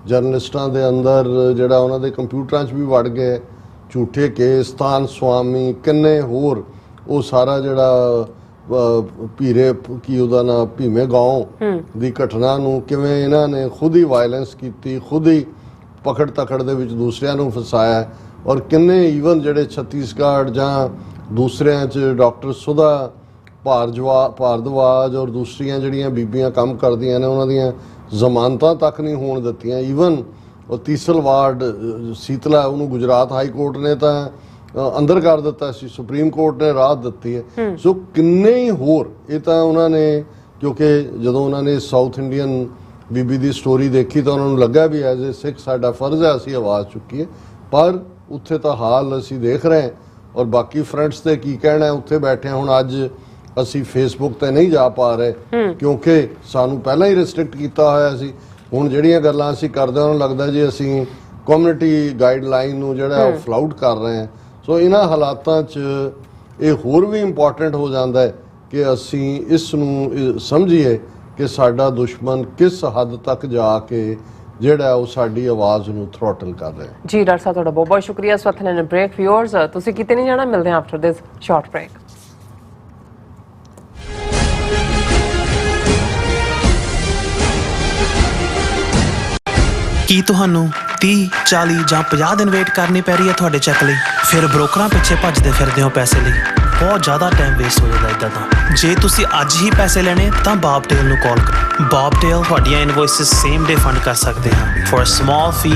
ਜਰਨਲਿਸਟਾਂ ਦੇ ਅੰਦਰ ਜਿਹੜਾ ਉਹਨਾਂ ਦੇ ਕੰਪਿਊਟਰਾਂ 'ਚ ਵੀ ਵੜ ਗਏ, ਝੂਠੇ ਕੇਸ, ਸਥਾਨ ਸਵਾਮੀ, ਕਿੰਨੇ ਹੋਰ ਉਹ ਸਾਰਾ ਜਿਹੜਾ ਭੀਰੇ ਕੀ ਉਹਦਾ ਨਾਂ ਭੀਮੇ ਗਾਉਂ ਦੀ ਘਟਨਾ ਨੂੰ ਕਿਵੇਂ ਇਹਨਾਂ ਨੇ ਖੁਦ ਹੀ ਵਾਇਲੈਂਸ ਕੀਤੀ, ਖੁਦ ਹੀ ਪਕੜ ਤਕੜ ਦੇ ਵਿੱਚ ਦੂਸਰਿਆਂ ਨੂੰ ਫਸਾਇਆ। ਔਰ ਕਿੰਨੇ ਈਵਨ ਜਿਹੜੇ ਛੱਤੀਸਗੜ੍ਹ ਜਾਂ ਦੂਸਰਿਆਂ 'ਚ ਡਾਕਟਰ ਸੁਧਾ ਭਾਰਦਵਾਜ ਔਰ ਦੂਸਰੀਆਂ ਜਿਹੜੀਆਂ ਬੀਬੀਆਂ ਕੰਮ ਕਰਦੀਆਂ ਨੇ ਉਹਨਾਂ ਦੀਆਂ ਜ਼ਮਾਨਤਾਂ ਤੱਕ ਨਹੀਂ ਹੋਣ ਦਿੱਤੀਆਂ। ਈਵਨ ਉਹ ਤੀਸਲਵਾੜ ਸੀਤਲਾ ਉਹਨੂੰ ਗੁਜਰਾਤ ਹਾਈ ਕੋਰਟ ਨੇ ਤਾਂ ਅੰਦਰ ਕਰ ਦਿੱਤਾ ਸੀ, ਸੁਪਰੀਮ ਕੋਰਟ ਨੇ ਰਾਹਤ ਦਿੱਤੀ ਹੈ। ਸੋ ਕਿੰਨੇ ਹੀ ਹੋਰ ਇਹ ਤਾਂ ਉਹਨਾਂ ਨੇ, ਕਿਉਂਕਿ ਜਦੋਂ ਉਹਨਾਂ ਨੇ ਸਾਊਥ ਇੰਡੀਅਨ ਬੀਬੀ ਦੀ ਸਟੋਰੀ ਦੇਖੀ ਤਾਂ ਉਹਨਾਂ ਨੂੰ ਲੱਗਾ ਵੀ ਐਜ਼ ਏ ਸਿੱਖ ਸਾਡਾ ਫਰਜ਼ ਹੈ ਅਸੀਂ ਆਵਾਜ਼ ਚੁੱਕੀਏ, ਪਰ ਉੱਥੇ ਤਾਂ ਹਾਲ ਅਸੀਂ ਦੇਖ ਰਹੇ ਹਾਂ। ਔਰ ਬਾਕੀ ਫਰੰਟਸ ਤੇ ਕੀ ਕਹਿਣਾ, ਉੱਥੇ ਬੈਠੇ ਹੁਣ ਅੱਜ ਅਸੀਂ ਫੇਸਬੁੱਕ ਤੇ ਨਹੀਂ ਜਾ ਪਾ ਰਹੇ ਕਿਉਂਕਿ ਸਾਨੂੰ ਪਹਿਲਾਂ ਹੀ ਰਿਸਟ੍ਰਿਕਟ ਕੀਤਾ ਹੋਇਆ ਸੀ। ਹੁਣ ਜਿਹੜੀਆਂ ਗੱਲਾਂ ਅਸੀਂ ਕਰਦੇ ਉਹਨਾਂ ਨੂੰ ਲੱਗਦਾ ਜੀ ਅਸੀਂ ਕਮਿਊਨਿਟੀ ਗਾਈਡਲਾਈਨ ਨੂੰ ਜਿਹੜਾ ਉਹ ਫਲਾਊਟ ਕਰ ਰਹੇ ਹਾਂ। ਸੋ ਇਹਨਾਂ ਹਾਲਾਤਾਂ 'ਚ ਇਹ ਹੋਰ ਵੀ ਇੰਪੋਰਟੈਂਟ ਹੋ ਜਾਂਦਾ ਹੈ ਕਿ ਅਸੀਂ ਇਸ ਨੂੰ ਸਮਝੀਏ ਕਿ ਸਾਡਾ ਦੁਸ਼ਮਣ ਕਿਸ ਹੱਦ ਤੱਕ ਜਾ ਕੇ ਜਿਹੜਾ ਉਹ ਸਾਡੀ ਆਵਾਜ਼ ਨੂੰ ਥ੍ਰੋਟਲ ਕਰ ਰਿਹਾ ਹੈ। ਜੀ ਡਾਕਟਰ ਸਾਹਿਬ ਤੁਹਾਡਾ ਬਹੁਤ ਬਹੁਤ ਸ਼ੁਕਰੀਆ। ਇਸ ਵਕਤ ਲੈਣੇ ਬ੍ਰੇਕ। ਵਿਊਅਰਸ ਤੁਸੀਂ ਕਿਤੇ ਨਹੀਂ ਜਾਣਾ, ਮਿਲਦੇ ਹਾਂ ਆਫਟਰ ਦਿਸ ਸ਼ਾਰਟ ਬ੍ਰੇਕ। ਕੀ ਤੁਹਾਨੂੰ 30, 40 ਜਾਂ 50 ਦਿਨ ਵੇਟ ਕਰਨੀ ਪੈ ਰਹੀ ਹੈ ਤੁਹਾਡੇ ਚੈੱਕ ਲਈ? ਫਿਰ ਬ੍ਰੋਕਰਾਂ ਪਿੱਛੇ ਭੱਜਦੇ ਫਿਰਦੇ ਹੋ ਪੈਸੇ ਲਈ, ਬਹੁਤ ਜ਼ਿਆਦਾ ਟਾਈਮ ਵੇਸਟ ਹੋ ਜਾਂਦਾ ਇੱਦਾਂ ਤਾਂ। ਜੇ ਤੁਸੀਂ ਅੱਜ ਹੀ ਪੈਸੇ ਲੈਣੇ ਤਾਂ ਬੌਬਟੇਲ ਨੂੰ ਕਾਲ ਕਰੋ। ਬੌਬਟੇਲ ਤੁਹਾਡੀਆਂ ਇਨਵੋਇਸਿਸ ਸੇਮ ਡੇ ਫੰਡ ਕਰ ਸਕਦੇ ਹਨ for a small fee,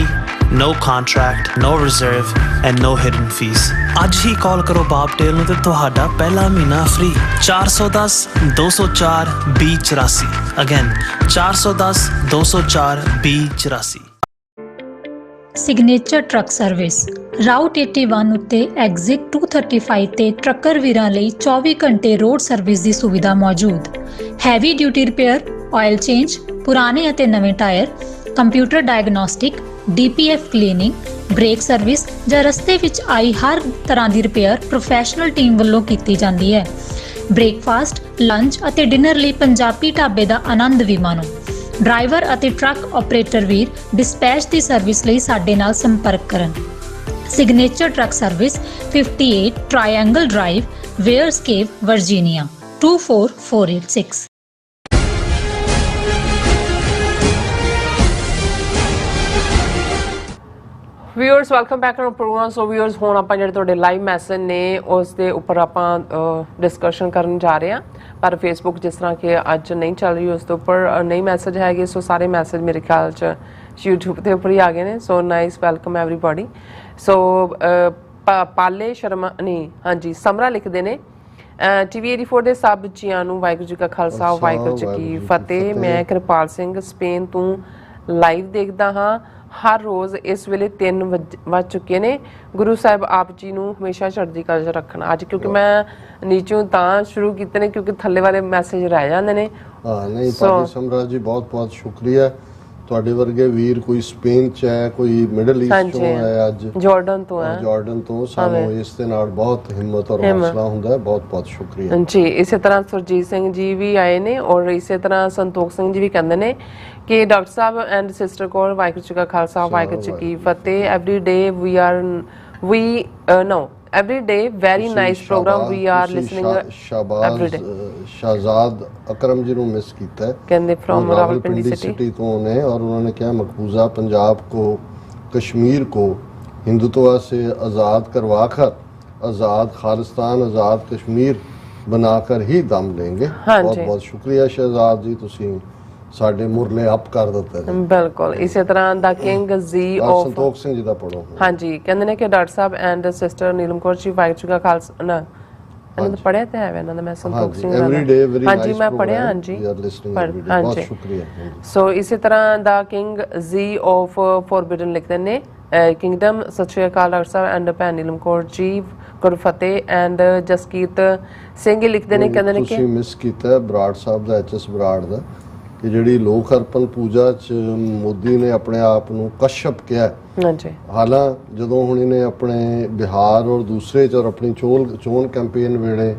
no contract, no reserve and no hidden fees। ਅੱਜ ਹੀ ਕਾਲ ਕਰੋ ਬੌਬਟੇਲ ਨੂੰ ਤੇ ਤੁਹਾਡਾ ਪਹਿਲਾ ਮਹੀਨਾ free. 410 204 2084 again 410 204 2084। Signature Truck service route 81 ਉੱਤੇ ਐਗਜ਼ਿਟ 235 ਤੇ ਟਰੱਕਰ ਵੀਰਾਂ ਲਈ 24 ਘੰਟੇ ਰੋਡ ਸਰਵਿਸ ਦੀ ਸੁਵਿਧਾ ਮੌਜੂਦ। Heavy duty repair, oil change, ਪੁਰਾਣੇ ਅਤੇ ਨਵੇਂ tyre, computer diagnostic, DPF cleaning, brake service ਜਾਂ ਰਸਤੇ ਵਿੱਚ ਆਈ ਹਰ ਤਰ੍ਹਾਂ ਦੀ ਰਿਪੇਅਰ ਪ੍ਰੋਫੈਸ਼ਨਲ ਟੀਮ ਵੱਲੋਂ ਕੀਤੀ ਜਾਂਦੀ ਹੈ। ਬ੍ਰੇਕਫਾਸਟ, ਲੰਚ ਅਤੇ ਡਿਨਰ ਲਈ ਪੰਜਾਬੀ ਢਾਬੇ ਦਾ ਆਨੰਦ ਵੀ ਮਾਣੋ। ਡਰਾਈਵਰ ਅਤੇ ਟਰੱਕ ਆਪਰੇਟਰ ਵੀਰ ਡਿਸਪੈਚ ਦੀ ਸਰਵਿਸ ਲਈ ਸਾਡੇ ਨਾਲ ਸੰਪਰਕ ਕਰਨ। Signature Truck Service 58 Triangle Drive, Weyers Cave, Virginia 24486। Viewers welcome back to programme. So viewers ਹੁਣ ਆਪਾਂ ਜਿਹੜੇ ਤੁਹਾਡੇ ਲਾਈਵ ਮੈਸੇਜ ਨੇ ਉਸ ਦੇ ਉੱਪਰ ਆਪਾਂ ਡਿਸਕਸ਼ਨ ਕਰਨ ਜਾ ਰਹੇ ਹਾਂ, ਪਰ ਫੇਸਬੁੱਕ ਜਿਸ ਤਰ੍ਹਾਂ ਕਿ ਅੱਜ ਨਹੀਂ ਚੱਲ ਰਹੀ ਉਸ ਦੇ ਉੱਪਰ ਨਹੀਂ ਮੈਸੇਜ ਹੈਗੇ। ਸੋ ਸਾਰੇ ਮੈਸੇਜ ਮੇਰੇ ਖਿਆਲ 'ਚ YouTube ਦੇ ਉੱਪਰ ਹੀ ਆ ਗਏ ਨੇ। So nice, welcome everybody. So Pali Sharma ਨਹੀਂ, ਹਾਂਜੀ ਸਮਰਾ ਲਿਖਦੇ ਨੇ TV 84 ਦੇ ਸਭ ਜੀਆਂ ਨੂੰ ਵਾਹਿਗੁਰੂ ਜੀ ਕਾ ਖਾਲਸਾ ਵਾਹਿਗੁਰੂ ਜੀ ਕੀ ਫਤਿਹ। ਮੈਂ ਕਿਰਪਾਲ ਸਿੰਘ ਸਪੇਨ ਤੋਂ ਲਾਈਵ ਦੇਖਦਾ ਹਾਂ ਹਰ ਰੋਜ਼। ਇਸ ਵੇਲੇ 3 ਵੱਜ ਚੁੱਕੇ ਨੇ। ਗੁਰੂ ਸਾਹਿਬ ਆਪ ਜੀ ਨੂੰ ਹਮੇਸ਼ਾ ਚੜ੍ਹਦੀ ਕਲਾ 'ਚ ਰੱਖਣਾ। ਅੱਜ ਕਿਉਂਕਿ ਮੈਂ ਨੀਚੋਂ ਤਾਂ ਸ਼ੁਰੂ ਕੀਤੇ ਨੇ ਕਿਉਂਕਿ ਥੱਲੇ ਵਾਲੇ ਮੈਸੇਜ ਰਹਿ ਜਾਂਦੇ ਨੇ। ਨਹੀਂ ਪਾਲੀ ਸਮਰਾਜ ਜੀ ਬਹੁਤ ਬਹੁਤ ਸ਼ੁਕਰੀਆ। ਤੁਹਾਡੇ ਵਰਗੇ ਵੀਰ ਕੋਈ ਸਪੇਨ 'ਚ ਹੈ, ਕੋਈ ਮਿਡਲ ਈਸਟ ਤੋਂ ਹੈ, ਅੱਜ ਜਾਰਡਨ ਤੋਂ ਹੈ। ਜਾਰਡਨ ਤੋਂ ਸਾਨੂੰ ਇਸ ਦੇ ਨਾਲ ਬਹੁਤ ਹਿੰਮਤ ਔਰ ਹੌਸਲਾ ਹੁੰਦਾ ਹੈ। ਬਹੁਤ ਬਹੁਤ ਸ਼ੁਕਰੀਆ ਜੀ। ਇਸੇ ਤਰ੍ਹਾਂ ਸੁਰਜੀਤ ਸਿੰਘ ਜੀ ਵੀ ਆਏ ਨੇ ਔਰ ਇਸੇ ਤਰ੍ਹਾਂ ਸੰਤੋਖ ਸਿੰਘ ਜੀ ਵੀ ਕਹਿੰਦੇ ਨੇ ਕਿ ਡਾਕਟਰ ਸਾਹਿਬ ਐਂਡ ਸਿਸਟਰ ਕੋਲ ਵਾਹਿਗੁਰੂ ਜੀ ਕਾ ਖਾਲਸਾ ਵਾਹਿਗੁਰੂ ਜੀ ਕੀ ਫਤਿਹ। Every day every day very nice program we are listening every day। Shahzad Akram ji ਨੂੰ ਮਿਸ ਕੀਤਾ ਹੈ, ਕਹਿੰਦੇ from ਰਾਵਲਪਿੰਡੀ सिटी ਤੋਂ ਨੇ और उन्होंने क्या मकबूजा पंजाब को कश्मीर को हिंदुत्व से आज़ाद करवाकर आज़ाद खालिस्तान आज़ाद कश्मीर बनाकर ही दम लेंगे। बहुत बहुत शुक्रिया शहजाद जी, तुसी ਸਾਡੇ ਮੁਰਲੇ ਅਪ ਕਰ ਦਿੱਤੇ ਨੇ। ਬਿਲਕੁਲ ਇਸੇ ਤਰ੍ਹਾਂ ਦਾ ਕਿੰਗ ਜੀ ਆਫ ਸੰਤੋਖ ਸਿੰਘ ਜੀ ਦਾ ਪੜੋ। ਹਾਂਜੀ ਕਹਿੰਦੇ ਨੇ ਕਿ doctor Sahib and sister Neelam Kaur ji Waheguru ji ਕਾ ਖਾਲਸਾ ਨਾ ਇਹਨਾਂ ਦਾ ਪੜਿਆ ਤੇ ਹੈ ਇਹਨਾਂ ਦਾ ਮੈਂ ਸੰਤੋਖ ਸਿੰਘ ਦਾ ਹਾਂਜੀ ਮੈਂ ਪੜਿਆ ਹਾਂਜੀ ਬਹੁਤ ਸ਼ੁਕਰੀਆ। ਸੋ ਇਸੇ ਤਰ੍ਹਾਂ ਦਾ ਕਿੰਗ ਜੀ ਆਫ ਫੋਰਬਿਡਨ ਲਿਖਦੇ ਨੇ ਕਿੰਗਡਮ। ਸਤਿ ਸ਼੍ਰੀ ਅਕਾਲ ਡਾਕਟਰ ਸਾਹਿਬ ਐਂਡ ਭੈਣ ਨੀਲਮ ਕੌਰ ਜੀ ਗੁਰਫਤਿਹ ਐਂਡ ਜਸਕੀਰਤ ਸਿੰਘ ਲਿਖਦੇ ਨੇ ਕਹਿੰਦੇ ਨੇ ਕਿ ਤੁਸੀਂ ਮਿਸ ਕੀਤਾ ਬਰਾੜ ਸਾਹਿਬ ਦਾ HS ਬਰਾੜ ਦਾ ਕਿ ਜਿਹੜੀ ਲੋਕ ਅਰਪਣ ਪੂਜਾ 'ਚ ਮੋਦੀ ਨੇ ਆਪਣੇ ਆਪ ਨੂੰ ਕਸ਼ਪ ਕਿਹਾ। ਹਾਂਜੀ ਹਾਲਾਂ ਜਦੋਂ ਹੁਣ ਇਹਨੇ ਆਪਣੇ ਬਿਹਾਰ ਔਰ ਦੂਸਰੇ 'ਚ ਔਰ ਆਪਣੀ ਚੋਣ ਕੈਂਪੇਨ ਵੇਲੇ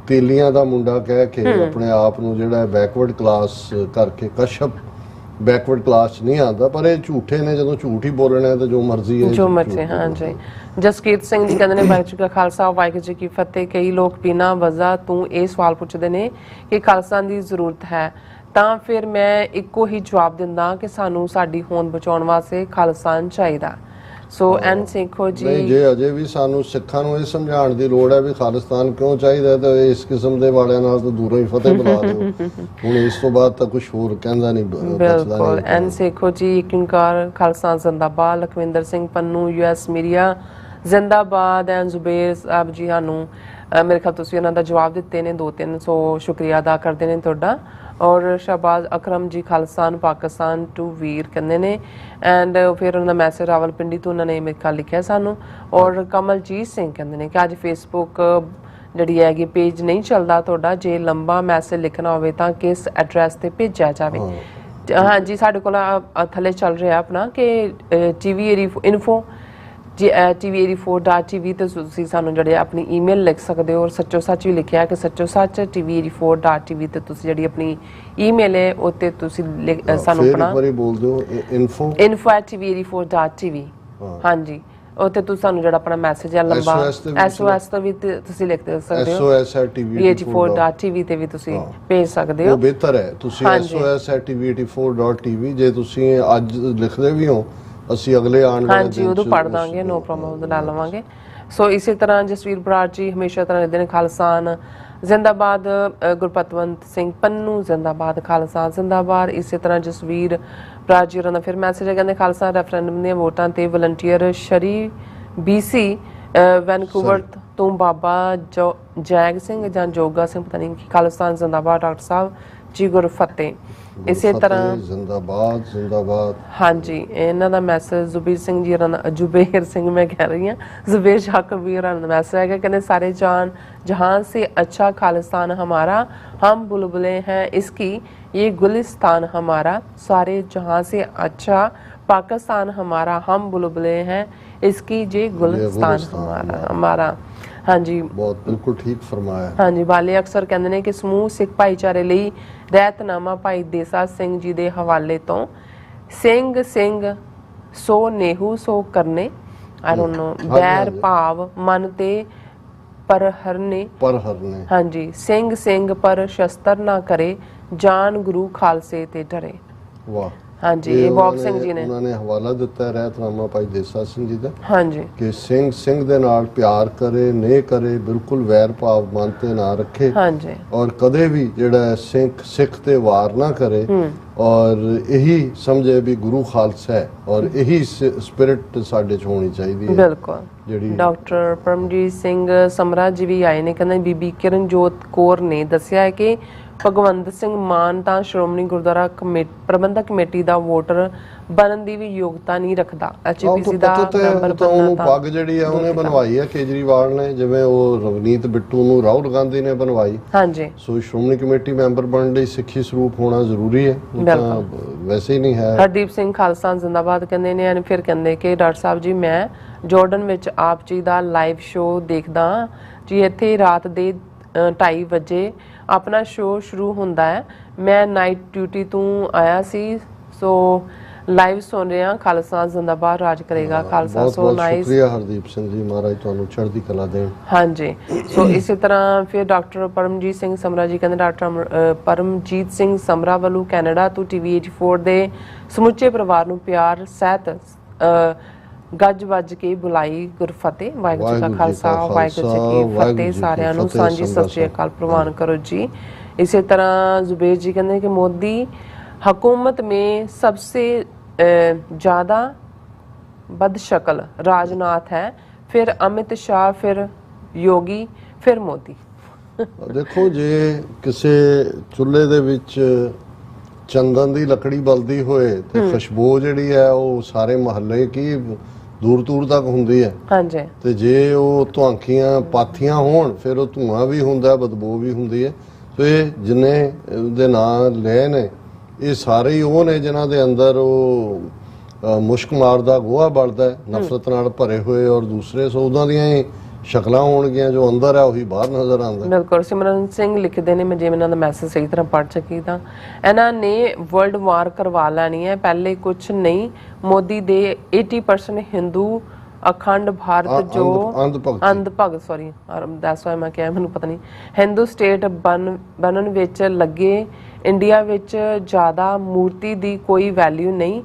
ਤੇਲੀਆਂ ਦਾ ਮੁੰਡਾ ਕਹਿ ਕੇ ਆਪਣੇ ਆਪ ਨੂੰ ਜਿਹੜਾ ਬੈਕਵਰਡ ਕਲਾਸ ਕਰਕੇ ਕਸ਼ਪ ਬੈਕਵਰਡ ਕਲਾਸ 'ਚ ਨਹੀਂ ਆਉਂਦਾ, ਪਰ ਇਹ ਝੂਠੇ ਨੇ। ਜਦੋਂ ਝੂਠ ਹੀ ਬੋਲਣਾ ਤਾਂ ਜੋ ਮਰਜ਼ੀ ਹੈ ਜੋ ਮਰਜ਼ੀ। ਹਾਂਜੀ ਜਸਕੀਰਤ ਸਿੰਘ ਜੀ ਕਹਿੰਦੇ ਨੇ ਵਾਹਿਗੁਰੂ ਜੀ ਕਾ ਖਾਲਸਾ ਵਾਹਿਗੁਰੂ ਜੀ ਕੀ ਫਤਿਹ। ਕਈ ਲੋਕ ਬਿਨਾਂ ਵਜ੍ਹਾ ਤੋਂ ਇਹ ਸਵਾਲ ਪੁੱਛਦੇ ਨੇ ਕਿ ਖਾਲਸਾ ਦੀ ਜ਼ਰੂਰਤ ਹੈ, ਤਾਂ ਫਿਰ ਮੈਂ ਇੱਕੋ ਹੀ ਜਵਾਬ ਦਿੰਦਾ ਕਿ ਸਾਨੂੰ ਸਾਡੀ ਹੋਂਦ ਬਚਾਉਣ ਵਾਸਤੇ ਖਾਲਿਸਤਾਨ ਚਾਹੀਦਾ। ਸੋ ਐਨ ਸਿੱਖੋ ਜੀ ਨਹੀਂ, ਜੇ ਅਜੇ ਵੀ ਸਾਨੂੰ ਸਿੱਖਾਂ ਨੂੰ ਇਹ ਸਮਝਾਉਣ ਦੀ ਲੋੜ ਹੈ ਵੀ ਖਾਲਿਸਤਾਨ ਕਿਉਂ ਚਾਹੀਦਾ ਤਾਂ ਇਸ ਕਿਸਮ ਦੇ ਵਾਲਿਆਂ ਨਾਲ ਤਾਂ ਦੂਰੋਂ ਹੀ ਫਤਿਹ ਬੁਲਾ ਦਿਓ। ਹੁਣ ਇਸ ਤੋਂ ਬਾਅਦ ਤਾਂ ਕੁਝ ਹੋਰ ਕਹਿੰਦਾ ਨਹੀਂ ਬਿਲਕੁਲ। ਐਨ ਸਿੱਖੋ ਜੀ ਕਿੰਕਾਰ ਖਾਲਿਸਤਾਨ ਜ਼ਿੰਦਾਬਾਦ। ਲਖਵਿੰਦਰ ਸਿੰਘ ਪੰਨੂ US ਮੀਡੀਆ ਜ਼ਿੰਦਾਬਾਦ। ਐਨ ਜ਼ੁਬੇਰ ਸਾਹਿਬ ਜੀ ਸਾਨੂੰ ਮੇਰੇ ਖਿਆਲ ਤੁਸੀਂ ਉਹਨਾਂ ਦਾ ਜਵਾਬ ਦਿੱਤੇ ਨੇ 2-3। ਸੋ ਸ਼ੁਕਰੀਆ ਅਦਾ ਕਰਦੇ ਨੇ ਤੁਹਾਡਾ। ਔਰ ਸ਼ਹਬਾਜ਼ ਅਕਰਮ ਜੀ ਖਾਲਿਸਤਾਨ ਪਾਕਿਸਤਾਨ ਟੂ ਵੀਰ ਕਹਿੰਦੇ ਨੇ ਐਂਡ ਫਿਰ ਉਹਨਾਂ ਦਾ ਮੈਸੇਜ ਰਾਵਲਪਿੰਡੀ ਤੋਂ ਉਹਨਾਂ ਨੇ ਮੇਕਾ ਲਿਖਿਆ ਸਾਨੂੰ। ਔਰ ਕਮਲਜੀਤ ਸਿੰਘ ਕਹਿੰਦੇ ਨੇ ਕਿ ਅੱਜ ਫੇਸਬੁੱਕ ਜਿਹੜੀ ਹੈਗੀ ਪੇਜ ਨਹੀਂ ਚੱਲਦਾ ਤੁਹਾਡਾ, ਜੇ ਲੰਬਾ ਮੈਸੇਜ ਲਿਖਣਾ ਹੋਵੇ ਤਾਂ ਕਿਸ ਐਡਰੈਸ ਤੇ ਭੇਜਿਆ ਜਾਵੇ। ਹਾਂਜੀ ਸਾਡੇ ਕੋਲ ਥੱਲੇ ਚੱਲ ਰਿਹਾ ਆਪਣਾ ਕਿ tveri.info tveri4.tv ਤੇ ਤੁਸੀਂ ਸਾਨੂੰ ਜਿਹੜੇ ਆਪਣੀ ਈਮੇਲ ਲਿਖ ਸਕਦੇ ਹੋ। ਔਰ ਸੱਚੋ ਸੱਚ ਵੀ ਲਿਖਿਆ ਕਿ ਸੱਚੋ ਸੱਚ tveri4.tv ਤੇ ਤੁਸੀਂ ਜਿਹੜੀ ਆਪਣੀ ਈਮੇਲ ਹੈ ਉੱਤੇ ਤੁਸੀਂ ਸਾਨੂੰ ਆਪਣਾ ਬੋਲ ਦਿਓ info@tveri4.tv ਹਾਂਜੀ ਉੱਥੇ ਤੁਸੀਂ ਸਾਨੂੰ ਜਿਹੜਾ ਆਪਣਾ ਮੈਸੇਜ ਹੈ ਲੰਬਾ SOS ਤੋਂ ਵੀ ਤੁਸੀਂ ਲਿਖ ਸਕਦੇ ਹੋ। tveri4.tv ਤੇ ਵੀ ਤੁਸੀਂ ਭੇਜ ਸਕਦੇ ਹੋ। ਉਹ ਬਿਹਤਰ ਹੈ ਤੁਸੀਂ SOS@tveri4.tv ਜੇ ਤੁਸੀਂ ਅੱਜ ਲਿਖਦੇ ਵੀ ਹੋ ਅਸੀਂ ਅਗਲੇ ਆਉਣ ਵਾਲੇ ਹਾਂਜੀ ਉਦੋਂ ਪੜ੍ਹ ਦਾਂਗੇ, ਨੋ ਪ੍ਰੋਬਲਮ, ਉਦੋਂ ਲੈ ਲਵਾਂਗੇ। ਸੋ ਇਸੇ ਤਰ੍ਹਾਂ ਜਸਵੀਰ ਬਰਾੜ ਜੀ ਹਮੇਸ਼ਾ ਤਰ੍ਹਾਂ ਲਿਖਦੇ ਨੇ ਖਾਲਿਸਤਾਨ ਜ਼ਿੰਦਾਬਾਦ, ਗੁਰਪਤਵੰਤ ਸਿੰਘ ਪੰਨੂ ਜ਼ਿੰਦਾਬਾਦ, ਖਾਲਿਸਤਾਨ ਜ਼ਿੰਦਾਬਾਦ। ਇਸੇ ਤਰ੍ਹਾਂ ਜਸਵੀਰ ਬਰਾੜ ਜੀ ਉਹਨਾਂ ਦਾ ਫਿਰ ਮੈਸੇਜ ਹੈ, ਕਹਿੰਦੇ ਖਾਲਿਸਤਾਨ ਰੈਫਰੈਂਡਮ ਦੀਆਂ ਵੋਟਾਂ ਤੇ ਵਲੰਟੀਅਰ ਸ਼ਰੀ BC ਵੈਨਕੂਵਰ ਤੋਂ ਬਾਬਾ ਜੈਗ ਸਿੰਘ ਜਾਂ ਜੋਗਾ ਸਿੰਘ ਪਤਾ ਨਹੀਂ ਖਾਲਿਸਤਾਨ ਜ਼ਿੰਦਾਬਾਦ ਡਾਕਟਰ ਸਾਹਿਬ ਜੀ ਗੁਰਫਤਿਹ। ਇਸੇ ਤਰ੍ਹਾਂ ਜ਼ਿੰਦਾਬਾਦ ਜ਼ਿੰਦਾਬਾਦ ਹਾਂਜੀ ਇਹਨਾਂ ਦਾ ਮੈਸੇਜ ਜ਼ੁਬੀਰ ਸਿੰਘ ਜੀ ਜ਼ੁਬੇਰ ਸਿੰਘ ਮੈਂ ਕਹਿ ਰਹੀ ਹਾਂ ਜ਼ੁਬੇਰ ਸ਼ਾਕਬੀਰ ਦਾ ਮੈਸੇਜ ਹੈਗਾ, ਕਹਿੰਦੇ ਸਾਰੇ जहां से अच्छा खालिस्तान हमारा, हम बुलबुले हैं इसकी ये गुलिस्तान हमारा, सारे जहां से अच्छा पाकिस्तान हमारा, हम बुलबुले हैं इसकी ये गुलिस्तान हमारा। ਹਾਂਜੀ ਬਹੁਤ ਬਿਲਕੁਲ ਠੀਕ ਫਰਮਾਇਆ। ਹਾਂਜੀ ਵਾਲੇ ਅਕਸਰ ਕਹਿੰਦੇ ਨੇ ਕਿ ਸਮੂਹ ਸਿੱਖ ਭਾਈਚਾਰੇ ਲਈ ਰਹਿਤਨਾਮਾ ਭਾਈ ਦੇਸਾ ਸਿੰਘ ਜੀ ਦੇ ਹਵਾਲੇ ਤੋਂ ਸਿੰਘ ਸਿੰਘ ਸੋ ਨੇਹੂ ਸੋ ਕਰਨੇ ਆਈ ਡੋਨਟ ਨੋ ਬੈਰ ਭਾਵ ਮਨ ਤੇ ਪਰ ਹਰਨੇ ਹਾਂਜੀ ਸਿੰਘ ਸਿੰਘ ਪਰ ਸ਼ਸਤਰ ਨਾ ਕਰੇ ਜਾਨ ਗੁਰੂ ਖਾਲਸੇ ਤੇ ਡਰੇ। ਵਾਹ ਹਾਂਜੀ ਇਹ ਬੌਬ ਸਿੰਘ ਜੀ ਨੇ ਉਹਨਾਂ ਨੇ ਹਵਾਲਾ ਦਿੱਤਾ ਹੈ ਰਹਿਤਨਾਮਾ ਭਾਈ ਦੇਸਾ ਸਿੰਘ ਜੀ ਦਾ। ਹਾਂਜੀ ਕਿ ਸਿੰਘ ਸਿੰਘ ਦੇ ਨਾਲ ਪਿਆਰ ਕਰੇ ਨੇ ਕਰੇ, ਬਿਲਕੁਲ ਵੈਰ ਭਾਵ ਮਨ ਤੇ ਨਾ ਰੱਖੇ। ਹਾਂਜੀ ਔਰ ਕਦੇ ਵੀ ਜਿਹੜਾ ਸਿੱਖ ਤੇ ਵਾਰ ਨਾ ਕਰੇ ਔਰ ਇਹੀ ਸਮਝੇ ਵੀ ਗੁਰੂ ਖਾਲਸਾ ਹੈ ਔਰ ਇਹੀ ਸਪਿਰਿਟ ਸਾਡੇ ਚ ਹੋਣੀ ਚਾਹੀਦੀ ਹੈ। ਬਿਲਕੁਲ ਜਿਹੜੀ ਡਾਕਟਰ ਪਰਮਜੀਤ ਸਿੰਘ ਸਮਰਾ ਜੀ ਵੀ ਆਏ ਨੇ, ਕਹਿੰਦੇ ਬੀਬੀ ਕਿਰਨਜੋਤ ਕੌਰ ਨੇ ਦੱਸਿਆ ਹੈ ਕਿ ਭਗਵੰਤ ਸਿੰਘ ਮਾਨ ਤਾਂ ਸ਼੍ਰੋਮਣੀ ਗੁਰਦੁਆਰਾ ਪ੍ਰਬੰਧਕ ਕਮੇਟੀ ਦਾ ਵੋਟਰ ਬਣਨ ਦੀ ਵੀ ਯੋਗਤਾ ਨਹੀਂ ਰੱਖਦਾ। HPC ਦਾ ਮੈਂਬਰ ਉਹਨੂੰ ਪੱਗ ਜਿਹੜੀ ਆ ਉਹਨੇ ਬਣਵਾਈ ਹੈ ਕੇਜਰੀਵਾਲ ਨੇ, ਜਿਵੇਂ ਉਹ ਰਵਨੀਤ ਬਿੱਟੂ ਨੂੰ ਰਾਹੁਲ ਗਾਂਧੀ ਨੇ ਬਣਵਾਈ। ਹਾਂਜੀ ਸੋ ਸ਼੍ਰੋਮਣੀ ਕਮੇਟੀ ਮੈਂਬਰ ਬਣਨ ਲਈ ਸਿੱਖੀ ਸਰੂਪ ਹੋਣਾ ਜ਼ਰੂਰੀ ਹੈ, ਤਾਂ ਵੈਸੇ ਹੀ ਨਹੀਂ ਹੈ। ਹਰਦੀਪ ਸਿੰਘ ਖਾਲਸਾ ਜ਼ਿੰਦਾਬਾਦ ਕਹਿੰਦੇ ਨੇ ਐਂਡ ਫਿਰ ਕਹਿੰਦੇ ਕਿ ਡਾਕਟਰ ਸਾਹਿਬ ਜੀ ਮੈਂ ਜਾਰਡਨ ਵਿੱਚ ਆਪ ਜੀ ਦਾ ਲਾਈਵ ਸ਼ੋਅ ਦੇਖਦਾ ਜੀ, ਇੱਥੇ ਰਾਤ ਦੇ 2:30 ਵਜੇ ਆਪਣਾ ਸ਼ੋਅ ਸ਼ੁਰੂ ਹੁੰਦਾ ਹੈ। ਮੈਂ ਨਾਈਟ ਡਿਊਟੀ ਤੋਂ ਆਇਆ ਸੀ ਸੋ ਲਾਈਵ ਸੁਣ ਰਿਹਾ। ਖਾਲਸਾ ਜ਼ਿੰਦਾਬਾਦ ਰਾਜ ਕਰੇਗਾ ਖਾਲਸਾ। ਸੋ ਨਾਈਸ, ਸ਼ੁਕਰੀਆ ਹਰਦੀਪ ਸਿੰਘ ਜੀ, ਮਹਾਰਾਜ ਤੁਹਾਨੂੰ ਚੜ੍ਹਦੀ ਕਲਾ ਦੇਣ। ਹਾਂਜੀ ਸੋ ਇਸੇ ਤਰ੍ਹਾਂ ਫਿਰ ਡਾਕਟਰ ਪਰਮਜੀਤ ਸਿੰਘ ਸਮਰਾ ਜੀ ਕਹਿੰਦੇ ਡਾਕਟਰ ਪਰਮਜੀਤ ਸਿੰਘ ਸਮਰਾ ਵੱਲੋਂ ਕੈਨੇਡਾ ਤੋਂ TV84 ਦੇ ਸਮੁੱਚੇ ਪਰਿਵਾਰ ਨੂੰ ਪਿਆਰ ਸਹਿਤ ਗੱਜ ਵੱਜ ਕੇ ਬੁਲਾਈ ਗੁਰਫਤਿਹ। ਵਾਹਿਗੁਰੂ ਜੀ ਕਾ ਖਾਲਸਾ ਵਾਹਿਗੁਰੂ ਜੀ ਕੀ ਫਤਿਹ। ਸਾਰਿਆਂ ਨੂੰ ਸਾਂਝੀ ਸਤਿ ਸ਼੍ਰੀ ਅਕਾਲ ਪ੍ਰਵਾਨ ਕਰੋ ਜੀ। ਇਸੇ ਤਰ੍ਹਾਂ ਜ਼ੁਬੇਰ ਜੀ ਕਹਿੰਦੇ ਕਿ ਮੋਦੀ हुकूमत में सबसे ज़्यादा बदशक्ल राजनाथ है, फिर अमित शाह, फिर योगी, फिर मोदी। देखो जे किसी चुल्हे दे विच चंदन दी लकड़ी बलदी होए ते खुशबू जिहड़ी है वो सारे महल्ले की दूर दूर तक हुंदी है। हाँ जी। ते जे वो धुआंखियां पाथियां होण फिर वो धुआं भी हुंदा, बदबू भी हुंदी है। तो ये जिन्ने दे नाम ले ने ये सारे ही वो ने जिन्हां दे अंदर वो मुश्क मारदा गोहा बढ़दा है, नफरत नाल भरे हुए, और दूसरे सो उदां दियां ही शक्लां होणगियां जो अंदर है ਉਹੀ ਬਾਹਰ ਨਜ਼ਰ ਆਉਂਦਾ। ਬਿਲਕੁਲ ਸਿਮਰਨ ਸਿੰਘ ਲਿਖਦੇ ਨੇ, ਮੈਂ ਜਿਵੇਂ ਇਹਨਾਂ ਦਾ ਮੈਸੇਜ ਸਹੀ ਤਰ੍ਹਾਂ ਪੜ੍ਹ ਚੁੱਕੀ ਤਾਂ ਇਹਨਾਂ ਨੇ ਵਰਲਡ ਵਾਰ ਕਰਵਾ ਲੈਣੀ ਹੈ। ਪਹਿਲੇ ਕੁਝ ਨਹੀਂ, ਮੋਦੀ ਦੇ 80% ਹਿੰਦੂ ਅਖੰਡ ਭਾਰਤ ਜੋ ਅੰਧ ਭਗਤ ਸੌਰੀ ਦੈਟਸ ਵਾਈ ਮੈਂ ਕਿਹਾ ਮੈਨੂੰ ਪਤਾ ਨਹੀਂ ਹਿੰਦੂ ਸਟੇਟ ਬਣਨ ਵਿੱਚ ਲੱਗੇ। ਇੰਡੀਆ ਵਿੱਚ ਜ਼ਿਆਦਾ ਮੂਰਤੀ ਦੀ ਕੋਈ ਵੈਲਿਊ ਨਹੀਂ।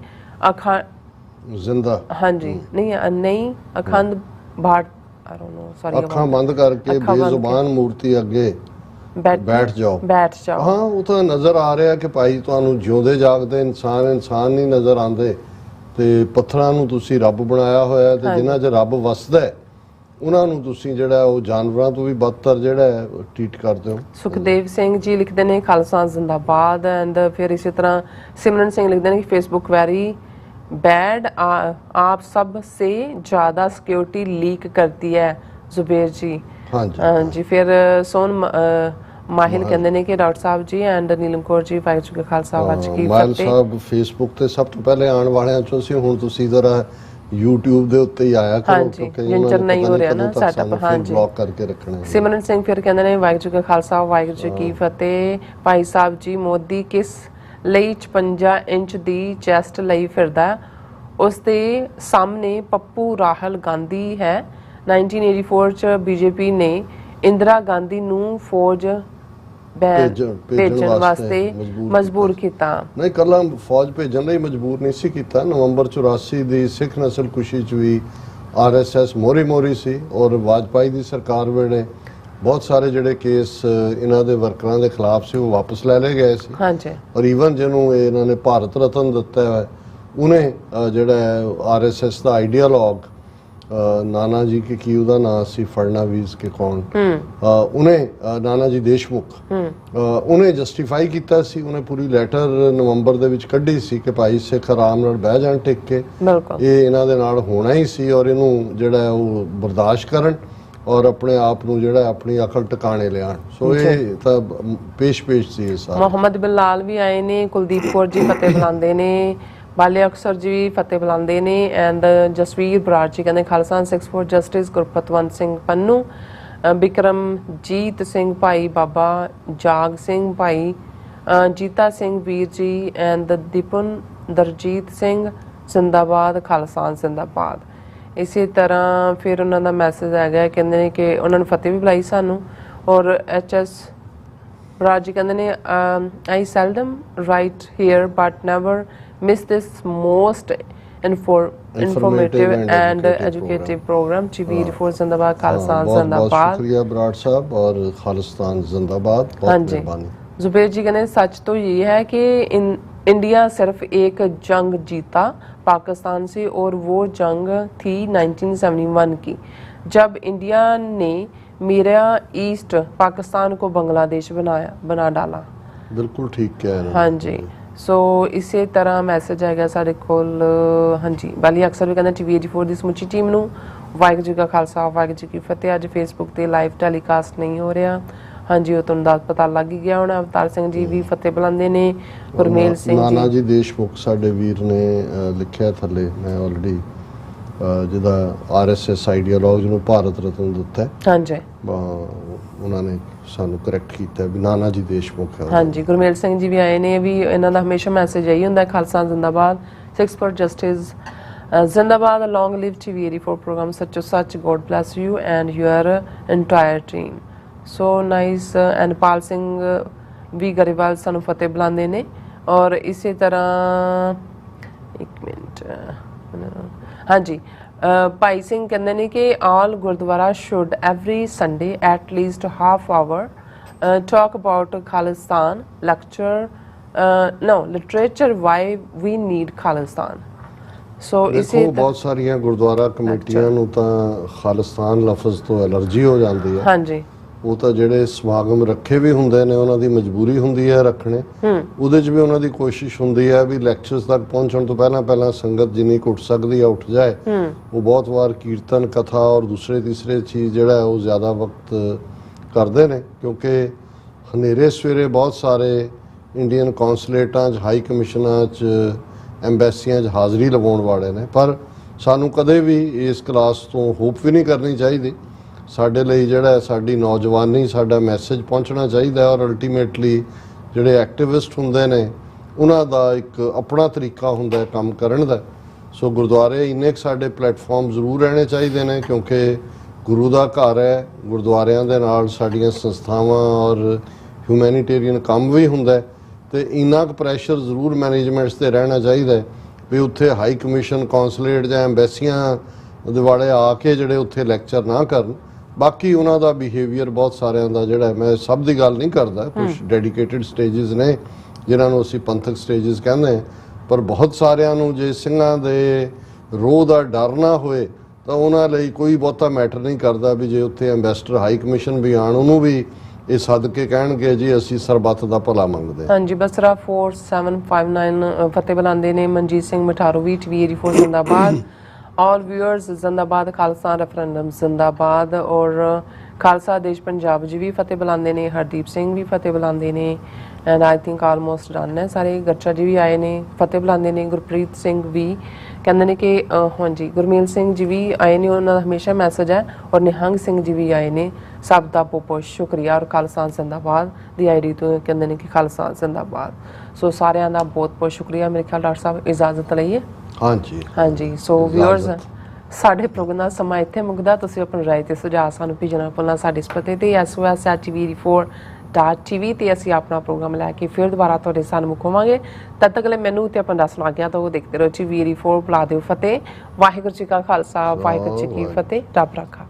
ਜ਼ਿੰਦਾ ਹਾਂਜੀ ਨਹੀਂ ਅਖੰਡ Bharat I don't know, sorry ਅੱਖਾਂ ਬੰਦ ਕਰਕੇ ਬੇਜ਼ੁਬਾਨ ਮੂਰਤੀ ਅੱਗੇ ਬੈਠ ਜਾਓ। ਹਾਂ ਉਹ ਤਾਂ ਨਜ਼ਰ ਆ ਰਿਹਾ ਕਿ ਭਾਈ ਤੁਹਾਨੂੰ ਜਿਉਂਦੇ ਜਾਗਦੇ ਇਨਸਾਨ ਨਹੀਂ ਨਜ਼ਰ ਆਉਂਦੇ ਤੇ ਪੱਥਰਾਂ ਨੂੰ ਤੁਸੀਂ ਰੱਬ ਬਣਾਇਆ ਹੋਇਆ ਤੇ ਜਿਨ੍ਹਾਂ 'ਚ ਰੱਬ ਵਸਦਾ ਉਹਨਾਂ ਨੂੰ ਤੁਸੀਂ ਜਿਹੜਾ ਉਹ ਜਾਨਵਰਾਂ ਤੋਂ ਵੀ ਬਦਤਰ ਜਿਹੜਾ ਹੈ ਟ੍ਰੀਟ ਕਰਦੇ ਹੋ। ਸੁਖਦੇਵ ਸਿੰਘ ਜੀ ਲਿਖਦੇ ਨੇ ਖਾਲਸਾ ਜ਼ਿੰਦਾਬਾਦ। ਐਂਡ ਫਿਰ ਇਸੇ ਤਰ੍ਹਾਂ ਸਿਮਰਨ ਸਿੰਘ ਲਿਖਦੇ ਨੇ ਕਿ ਫੇਸਬੁੱਕ ਵੈਰੀ बैड आप सब से ज़्यादा सिक्योरिटी लीक करती है जुबेर जी। हाँ जी जी फिर सोन माहिल कहते हैं कि डॉक्टर साहब जी एंड नीलम कौर जी वाहिगुरू जी का खालसा वाहिगुरू जी की ਮਾਹਿਲ फतेह। ਸਾਹਿਬ ਫੇਸਬੁੱਕ ਤੇ ਸਭ ਤੋਂ ਪਹਿਲੇ ਆਉਣ ਵਾਲਿਆਂ ਚੋਂ ਸੀ, ਹੁਣ ਤੁਸੀਂ ਜ਼ਰਾ YouTube ਦੇ ਉੱਤੇ ਹੀ ਆਇਆ ਕਰੋ ਹਾਂਜੀ, ਕਿਉਂਕਿ ਜਿੰਚਰ ਨਹੀਂ ਹੋ ਰਿਹਾ ਨਾ setup, ਹਾਂਜੀ। ਬਲੌਕ ਕਰਕੇ ਰੱਖਣਾ ਹੈ। सिमरन सिंह फिर कहते हैं वाहिगुरू जी का खालसा वाहिगुरू जी की फतेह। भाई साहब जी मोदी किस ਲਈ 56 ਇੰਚ ਦੀ ਚੈਸਟ ਲਈ ਫਿਰਦਾ, ਉਸ ਦੇ ਸਾਹਮਣੇ ਪੱਪੂ ਰਾਹੁਲ ਗਾਂਧੀ ਹੈ। 1984 ਚ ਬੀਜੇਪੀ ਨੇ ਇੰਦਰਾ ਗਾਂਧੀ ਨੂੰ ਫੌਜ ਭੇਜਣ ਵਾਸਤੇ ਮਜਬੂਰ ਕੀਤਾ। ਨਹੀਂ, ਕੱਲਾ ਫੌਜ ਭੇਜਣ ਲਈ ਮਜਬੂਰ ਨਹੀਂ ਸੀ ਕੀਤਾ। ਨਵੰਬਰ 84 ਦੀ ਸਿੱਖ ਨਸਲਕੁਸ਼ੀ ਚ ਵੀ RSS ਮੋਰੀ ਸੀ ਔਰ ਵਾਜਪਾਈ ਦੀ ਸਰਕਾਰ ਵੇਲੇ ਬਹੁਤ ਸਾਰੇ ਜਿਹੜੇ ਕੇਸ ਇਹਨਾਂ ਦੇ ਵਰਕਰਾਂ ਦੇ ਖਿਲਾਫ ਸੀ ਉਹ ਵਾਪਸ ਲੈ ਲਏ ਗਏ ਸੀ। ਹਾਂਜੀ, ਔਰ ਈਵਨ ਜਿਹਨੂੰ ਇਹਨਾਂ ਨੇ ਭਾਰਤ ਰਤਨ ਦਿੱਤਾ ਹੈ ਉਹਨੇ ਜਿਹੜਾ RSS ਦਾ ਆਈਡੀਆਲੋਗ ਨਾਨਾ ਜੀ ਕੇ ਕੀ ਉਹਦਾ ਨਾਂ ਸੀ, ਫੜਨਾਵੀਸ ਕੇ ਕੌਣ, ਉਹਨੇ ਨਾਨਾ ਜੀ ਦੇਸ਼ਮੁਖ, ਉਹਨੇ ਜਸਟੀਫਾਈ ਕੀਤਾ ਸੀ। ਉਹਨੇ ਪੂਰੀ ਲੈਟਰ ਨਵੰਬਰ ਦੇ ਵਿੱਚ ਕੱਢੀ ਸੀ ਕਿ ਭਾਈ ਸਿੱਖ ਆਰਾਮ ਨਾਲ ਬਹਿ ਜਾਣ ਟਿਕ ਕੇ, ਇਹ ਇਹਨਾਂ ਦੇ ਨਾਲ ਹੋਣਾ ਹੀ ਸੀ ਔਰ ਇਹਨੂੰ ਜਿਹੜਾ ਉਹ ਬਰਦਾਸ਼ਤ ਕਰਨ ਔਰ ਆਪਣੇ ਆਪ ਨੂੰ ਜਿਹੜਾ ਆਪਣੀ ਅਕਲ ਟਿਕਾਣੇ ਲਿਆਣ। ਸੋ ਇਹ ਤਾਂ ਪੇਸ਼ ਸੀ ਇਹ ਸਾਰਾ। ਮੁਹੰਮਦ ਬਿਲਾਲ ਵੀ ਆਏ ਨੇ, ਕੁਲਦੀਪ ਕੌਰ ਜੀ ਫਤਿਹ ਬੁਲਾਉਂਦੇ ਨੇ, ਬਾਲੇ ਅਕਸਰ ਜੀ ਵੀ ਫਤਿਹ ਬੁਲਾਉਂਦੇ ਨੇ ਐਂਡ ਜਸਵੀਰ ਬਰਾੜ ਜੀ ਕਹਿੰਦੇ ਖਾਲਸਾ 6 ਫॉर ਜਸਟਿਸ ਗੁਰਪਤਵੰਤ ਸਿੰਘ ਪੰਨੂ, ਬਿਕਰਮਜੀਤ ਸਿੰਘ ਭਾਈ, ਬਾਬਾ ਜਾਗ ਸਿੰਘ ਭਾਈ, ਜੀਤਾ ਸਿੰਘ ਵੀਰ ਜੀ ਐਂਡ ਦੀਪਨ ਦਰਜੀਤ ਸਿੰਘ ਜ਼ਿੰਦਾਬਾਦ, ਖਾਲਸਾ ਜ਼ਿੰਦਾਬਾਦ। ਇਸੇ ਤਰ੍ਹਾਂ ਫਿਰ ਉਹਨਾਂ ਦਾ ਮੈਸੇਜ ਹੈਗਾ, ਕਹਿੰਦੇ ਨੇ ਕਿ ਉਹਨਾਂ ਨੂੰ ਫਤਿਹ ਵੀ ਬੁਲਾਈ ਸਾਨੂੰ। ਔਰ HS ਬਰਾੜ ਜੀ ਕਹਿੰਦੇ ਨੇ I seldom write here but never miss this most informative and educative program। ਚੀਵੀਰ ਫੋਰ ਜ਼ਿੰਦਾਬਾਦ, ਖਾਲਸਾ ਜ਼ਿੰਦਾਬਾਦ। ਬਹੁਤ ਸ਼ੁਕਰੀਆ ਬਰਾੜ ਸਾਹਿਬ ਔਰ ਖਾਲਿਸਤਾਨ ਜ਼ਿੰਦਾਬਾਦ। बहुत मेहरबानी। जुबेर जी कहते सच तो ये है कि इंडिया सिर्फ एक जंग जीता पाकिस्तान से और वो जंग थी 1971 की, जब इंडिया ने मेरा ईस्ट पाकिस्तान को बांग्लादेश बना डाला। बिल्कुल ठीक कह रहे हैं। हाँ जी। सो इसे तरह मैसेज आएगा साढ़े कोल। हाँ जी, बाली अक्सर भी कहते TV 84 ਦੀ ਸਮੁੱਚੀ ਟੀਮ ਨੂੰ ਵਾਹਿਗੁਰੂ ਜੀ ਕਾ ਖਾਲਸਾ ਵਾਹਿਗੁਰੂ ਜੀ ਕੀ ਫਤਿਹ। ਅੱਜ ਫੇਸਬੁੱਕ ਤੇ ਲਾਈਵ ਟੈਲੀਕਾਸਟ ਨਹੀਂ ਹੋ ਰਿਹਾ। ਹਾਂਜੀ, ਉਹ ਤੁਹਾਨੂੰ ਦੱਸ ਪਤਾ ਲੱਗ ਹੀ ਗਿਆ ਹੁਣ। ਅਵਤਾਰ ਸਿੰਘ ਜੀ ਵੀ ਫਤਿਹ ਬੁਲਾਉਂਦੇ ਨੇ, ਗੁਰਮੇਲ ਸਿੰਘ ਜੀ, ਨਾਨਾ ਜੀ ਦੇਸ਼ਮੁਖ ਸਾਡੇ ਵੀਰ ਨੇ ਲਿਖਿਆ ਥੱਲੇ, ਮੈਂ ਆਲਰੇਡੀ ਜਿਹਦਾ RSS ਆਈਡੀਆਲੋਗ ਨੂੰ ਭਾਰਤ ਰਤਨ ਦਿੱਤਾ। ਹਾਂਜੀ, ਉਹਨਾਂ ਨੇ ਸਾਨੂੰ ਕਰੈਕਟ ਕੀਤਾ ਵੀ ਨਾਨਾ ਜੀ ਦੇਸ਼ਮੁਖ ਹੈ। ਹਾਂਜੀ, ਗੁਰਮੇਲ ਸਿੰਘ ਜੀ ਵੀ ਆਏ ਨੇ। ਵੀ ਇਹਨਾਂ ਦਾ ਹਮੇਸ਼ਾ ਮੈਸੇਜ ਇਹੀ ਹੁੰਦਾ, ਖਾਲਸਾ ਜ਼ਿੰਦਾਬਾਦ, 6 ਫॉर ਜਸਟਿਸ ਜ਼ਿੰਦਾਬਾਦ, ਲੌਂਗ ਲਿਵ TV 84 ਪ੍ਰੋਗਰਾਮ, ਸੱਚੋ ਸੱਚ, God bless you and your entire team. So nice. And Pal Singh ਵੀ ਗਰੇਵਾਲ ਸਾਨੂੰ ਫਤਿਹ ਬੁਲਾਉਂਦੇ ਨੇ। ਔਰ ਇਸੇ ਤਰ੍ਹਾਂ ਇੱਕ ਮਿੰਟ, ਹਾਂਜੀ, ਭਾਈ ਸਿੰਘ ਕਹਿੰਦੇ ਨੇ ਕਿ all gurdwara should every Sunday at least half hour talk about Khalistan, literature, why we need Khalistan। So ਇਸੇ ਬਹੁਤ ਸਾਰੀਆਂ ਗੁਰਦੁਆਰਾ ਕਮੇਟੀਆਂ ਨੂੰ ਤਾਂ ਖਾਲਿਸਤਾਨ ਲਫ਼ਜ਼ ਤੋਂ ਐਲਰਜੀ ਹੋ ਜਾਂਦੀ ਹੈ। ਹਾਂਜੀ, ਉਹ ਤਾਂ ਜਿਹੜੇ ਸਮਾਗਮ ਰੱਖੇ ਵੀ ਹੁੰਦੇ ਨੇ ਉਹਨਾਂ ਦੀ ਮਜਬੂਰੀ ਹੁੰਦੀ ਹੈ ਰੱਖਣੇ। ਉਹਦੇ 'ਚ ਵੀ ਉਹਨਾਂ ਦੀ ਕੋਸ਼ਿਸ਼ ਹੁੰਦੀ ਹੈ ਵੀ ਲੈਕਚਰਸ ਤੱਕ ਪਹੁੰਚਣ ਤੋਂ ਪਹਿਲਾਂ ਸੰਗਤ ਜਿੰਨੀ ਕੁ ਉੱਠ ਸਕਦੀ ਹੈ ਉੱਠ ਜਾਏ। ਉਹ ਬਹੁਤ ਵਾਰ ਕੀਰਤਨ ਕਥਾ ਔਰ ਦੂਸਰੇ ਤੀਸਰੇ ਚੀਜ਼ ਜਿਹੜਾ ਉਹ ਜ਼ਿਆਦਾ ਵਕਤ ਕਰਦੇ ਨੇ, ਕਿਉਂਕਿ ਹਨੇਰੇ ਸਵੇਰੇ ਬਹੁਤ ਸਾਰੇ ਇੰਡੀਅਨ ਕੌਂਸਲੇਟਾਂ 'ਚ, ਹਾਈ ਕਮਿਸ਼ਨਾਂ 'ਚ, ਐਮਬੈਸੀਆਂ 'ਚ ਹਾਜ਼ਰੀ ਲਵਾਉਣ ਵਾਲੇ ਨੇ। ਪਰ ਸਾਨੂੰ ਕਦੇ ਵੀ ਇਸ ਕਲਾਸ ਤੋਂ ਹੋਪ ਵੀ ਨਹੀਂ ਕਰਨੀ ਚਾਹੀਦੀ। ਸਾਡੇ ਲਈ ਜਿਹੜਾ ਸਾਡੀ ਨੌਜਵਾਨੀ, ਸਾਡਾ ਮੈਸੇਜ ਪਹੁੰਚਣਾ ਚਾਹੀਦਾ ਔਰ ਅਲਟੀਮੇਟਲੀ ਜਿਹੜੇ ਐਕਟਿਵਿਸਟ ਹੁੰਦੇ ਨੇ ਉਹਨਾਂ ਦਾ ਇੱਕ ਆਪਣਾ ਤਰੀਕਾ ਹੁੰਦਾ ਕੰਮ ਕਰਨ ਦਾ। ਸੋ ਗੁਰਦੁਆਰੇ ਇੰਨੇ ਕੁ ਸਾਡੇ ਪਲੇਟਫਾਰਮ ਜ਼ਰੂਰ ਰਹਿਣੇ ਚਾਹੀਦੇ ਨੇ, ਕਿਉਂਕਿ ਗੁਰੂ ਦਾ ਘਰ ਹੈ। ਗੁਰਦੁਆਰਿਆਂ ਦੇ ਨਾਲ ਸਾਡੀਆਂ ਸੰਸਥਾਵਾਂ ਔਰ ਹਿਊਮੈਨੀਟੇਰੀਅਨ ਕੰਮ ਵੀ ਹੁੰਦਾ ਤੇ ਇੰਨਾ ਕੁ ਪ੍ਰੈਸ਼ਰ ਜ਼ਰੂਰ ਮੈਨੇਜਮੈਂਟਸ ਤੇ ਰਹਿਣਾ ਚਾਹੀਦਾ ਵੀ ਉੱਥੇ ਹਾਈ ਕਮਿਸ਼ਨ, ਕੌਂਸਲੇਟ ਜਾਂ ਐਮਬੈਸੀਆਂ ਦੇ ਵਾਲੇ ਆ ਕੇ ਜਿਹੜੇ ਉੱਥੇ ਲੈਕਚਰ ਨਾ ਕਰਨ। ਬਾਕੀ ਉਹਨਾਂ ਦਾ ਬਿਹੇਵੀਅਰ ਬਹੁਤ ਸਾਰਿਆਂ ਦਾ ਜਿਹੜਾ, ਮੈਂ ਸਭ ਦੀ ਗੱਲ ਨਹੀਂ ਕਰਦਾ, ਕੁਝ ਡੈਡੀਕੇਟਿਡ ਸਟੇਜਸ ਨੇ ਜਿਨ੍ਹਾਂ ਨੂੰ ਅਸੀਂ ਪੰਥਕ ਸਟੇਜਸ ਕਹਿੰਦੇ, ਪਰ ਬਹੁਤ ਸਾਰਿਆਂ ਨੂੰ ਜੇ ਸਿੰਘਾਂ ਦੇ ਰੋਹ ਦਾ ਡਰ ਨਾ ਹੋਏ ਤਾਂ ਉਹਨਾਂ ਲਈ ਕੋਈ ਬਹੁਤਾ ਮੈਟਰ ਨਹੀਂ ਕਰਦਾ ਵੀ ਜੇ ਉੱਥੇ ਐਂਬੈਸਡਰ ਹਾਈ ਕਮਿਸ਼ਨ ਵੀ ਆਣ ਉਹਨੂੰ ਵੀ ਇਹ ਸੱਦ ਕੇ ਕਹਿਣਗੇ ਜੀ ਅਸੀਂ ਸਰਬੱਤ ਦਾ ਭਲਾ ਮੰਗਦੇ ਹਾਂ। ਹਾਂਜੀ ਬਸਰਾ 4759 ਫਤਿਹ ਬੁਲਾਉਂਦੇ ਨੇ। ਮਨਜੀਤ ਸਿੰਘ ਮਠਾਰੂ ਵੀ TV84 ਜ਼ਿੰਦਾਬਾਦ। ਆਲ ਵਿਊਅਰਸ ਜ਼ਿੰਦਾਬਾਦ। ਖਾਲਸਾ ਰੈਫਰੈਂਡਮ ਜ਼ਿੰਦਾਬਾਦ। ਔਰ ਖਾਲਸਾ ਦੇਸ਼ ਪੰਜਾਬ ਜੀ ਵੀ ਫਤਿਹ ਬੁਲਾਉਂਦੇ ਨੇ। ਹਰਦੀਪ ਸਿੰਘ ਵੀ ਫਤਿਹ ਬੁਲਾਉਂਦੇ ਨੇ and I think almost done ਹੈ ਸਾਰੇ। ਗਰਚਾ ਜੀ ਵੀ ਆਏ ਨੇ ਫਤਿਹ ਬੁਲਾਉਂਦੇ ਨੇ। ਗੁਰਪ੍ਰੀਤ ਸਿੰਘ ਵੀ ਕਹਿੰਦੇ ਨੇ ਕਿ ਹਾਂਜੀ ਗੁਰਮੇਲ ਸਿੰਘ ਜੀ ਵੀ ਆਏ ਨੇ, ਉਹਨਾਂ ਦਾ ਹਮੇਸ਼ਾ ਮੈਸੇਜ ਹੈ। ਔਰ ਨਿਹੰਗ ਸਿੰਘ ਜੀ ਵੀ ਆਏ ਨੇ। ਸਭ ਦਾ ਬਹੁਤ ਬਹੁਤ ਸ਼ੁਕਰੀਆ। ਔਰ ਖਾਲਸਾ ਜ਼ਿੰਦਾਬਾਦ ਦੀ ਆਈਡੀ ਤੋਂ ਕਹਿੰਦੇ ਨੇ ਕਿ ਖਾਲਸਾ ਜ਼ਿੰਦਾਬਾਦ। ਸੋ ਸਾਰਿਆਂ ਦਾ ਬਹੁਤ ਬਹੁਤ ਸ਼ੁਕਰੀਆ। ਮੇਰੇ ਖਿਆਲ ਡਾਕਟਰ ਸਾਹਿਬ ਇਜਾਜ਼ਤ ਲਈਏ। ਹਾਂਜੀ ਸੋ ਵਿਊਅਰਸ ਸਾਡੇ ਪ੍ਰੋਗਰਾਮ ਦਾ ਸਮਾਂ ਇੱਥੇ ਮੁੱਕਦਾ। ਤੁਸੀਂ ਆਪਣੀ ਰਾਏ ਤੇ ਸੁਝਾਅ ਸਾਨੂੰ ਭੇਜਣਾ ਭੁੱਲਣਾ ਸਾਡੇ ਇਸ ਪਤੇ ਤੇ SOS@TV4.tv ਤੇ ਅਸੀਂ ਆਪਣਾ ਪ੍ਰੋਗਰਾਮ ਲੈ ਕੇ ਫਿਰ ਦੁਬਾਰਾ ਤੁਹਾਡੇ ਸਾਹਮਣੇ ਹੋਵਾਂਗੇ। ਤਦ ਤੱਕ ਲਈ ਮੈਨੂੰ ਤੇ ਆਪਣਾ ਦੱਸਣਾ ਗਿਆ ਤਾਂ ਉਹ ਦੇਖਦੇ ਰਹੋ TV4 ਬੁਲਾ ਦਿਓ ਫਤਿਹ। ਵਾਹਿਗੁਰੂ ਜੀ ਕਾ ਖਾਲਸਾ ਵਾਹਿਗੁਰੂ ਜੀ ਕੀ ਫਤਿਹ। ਰੱਬ ਰਾਖਾ।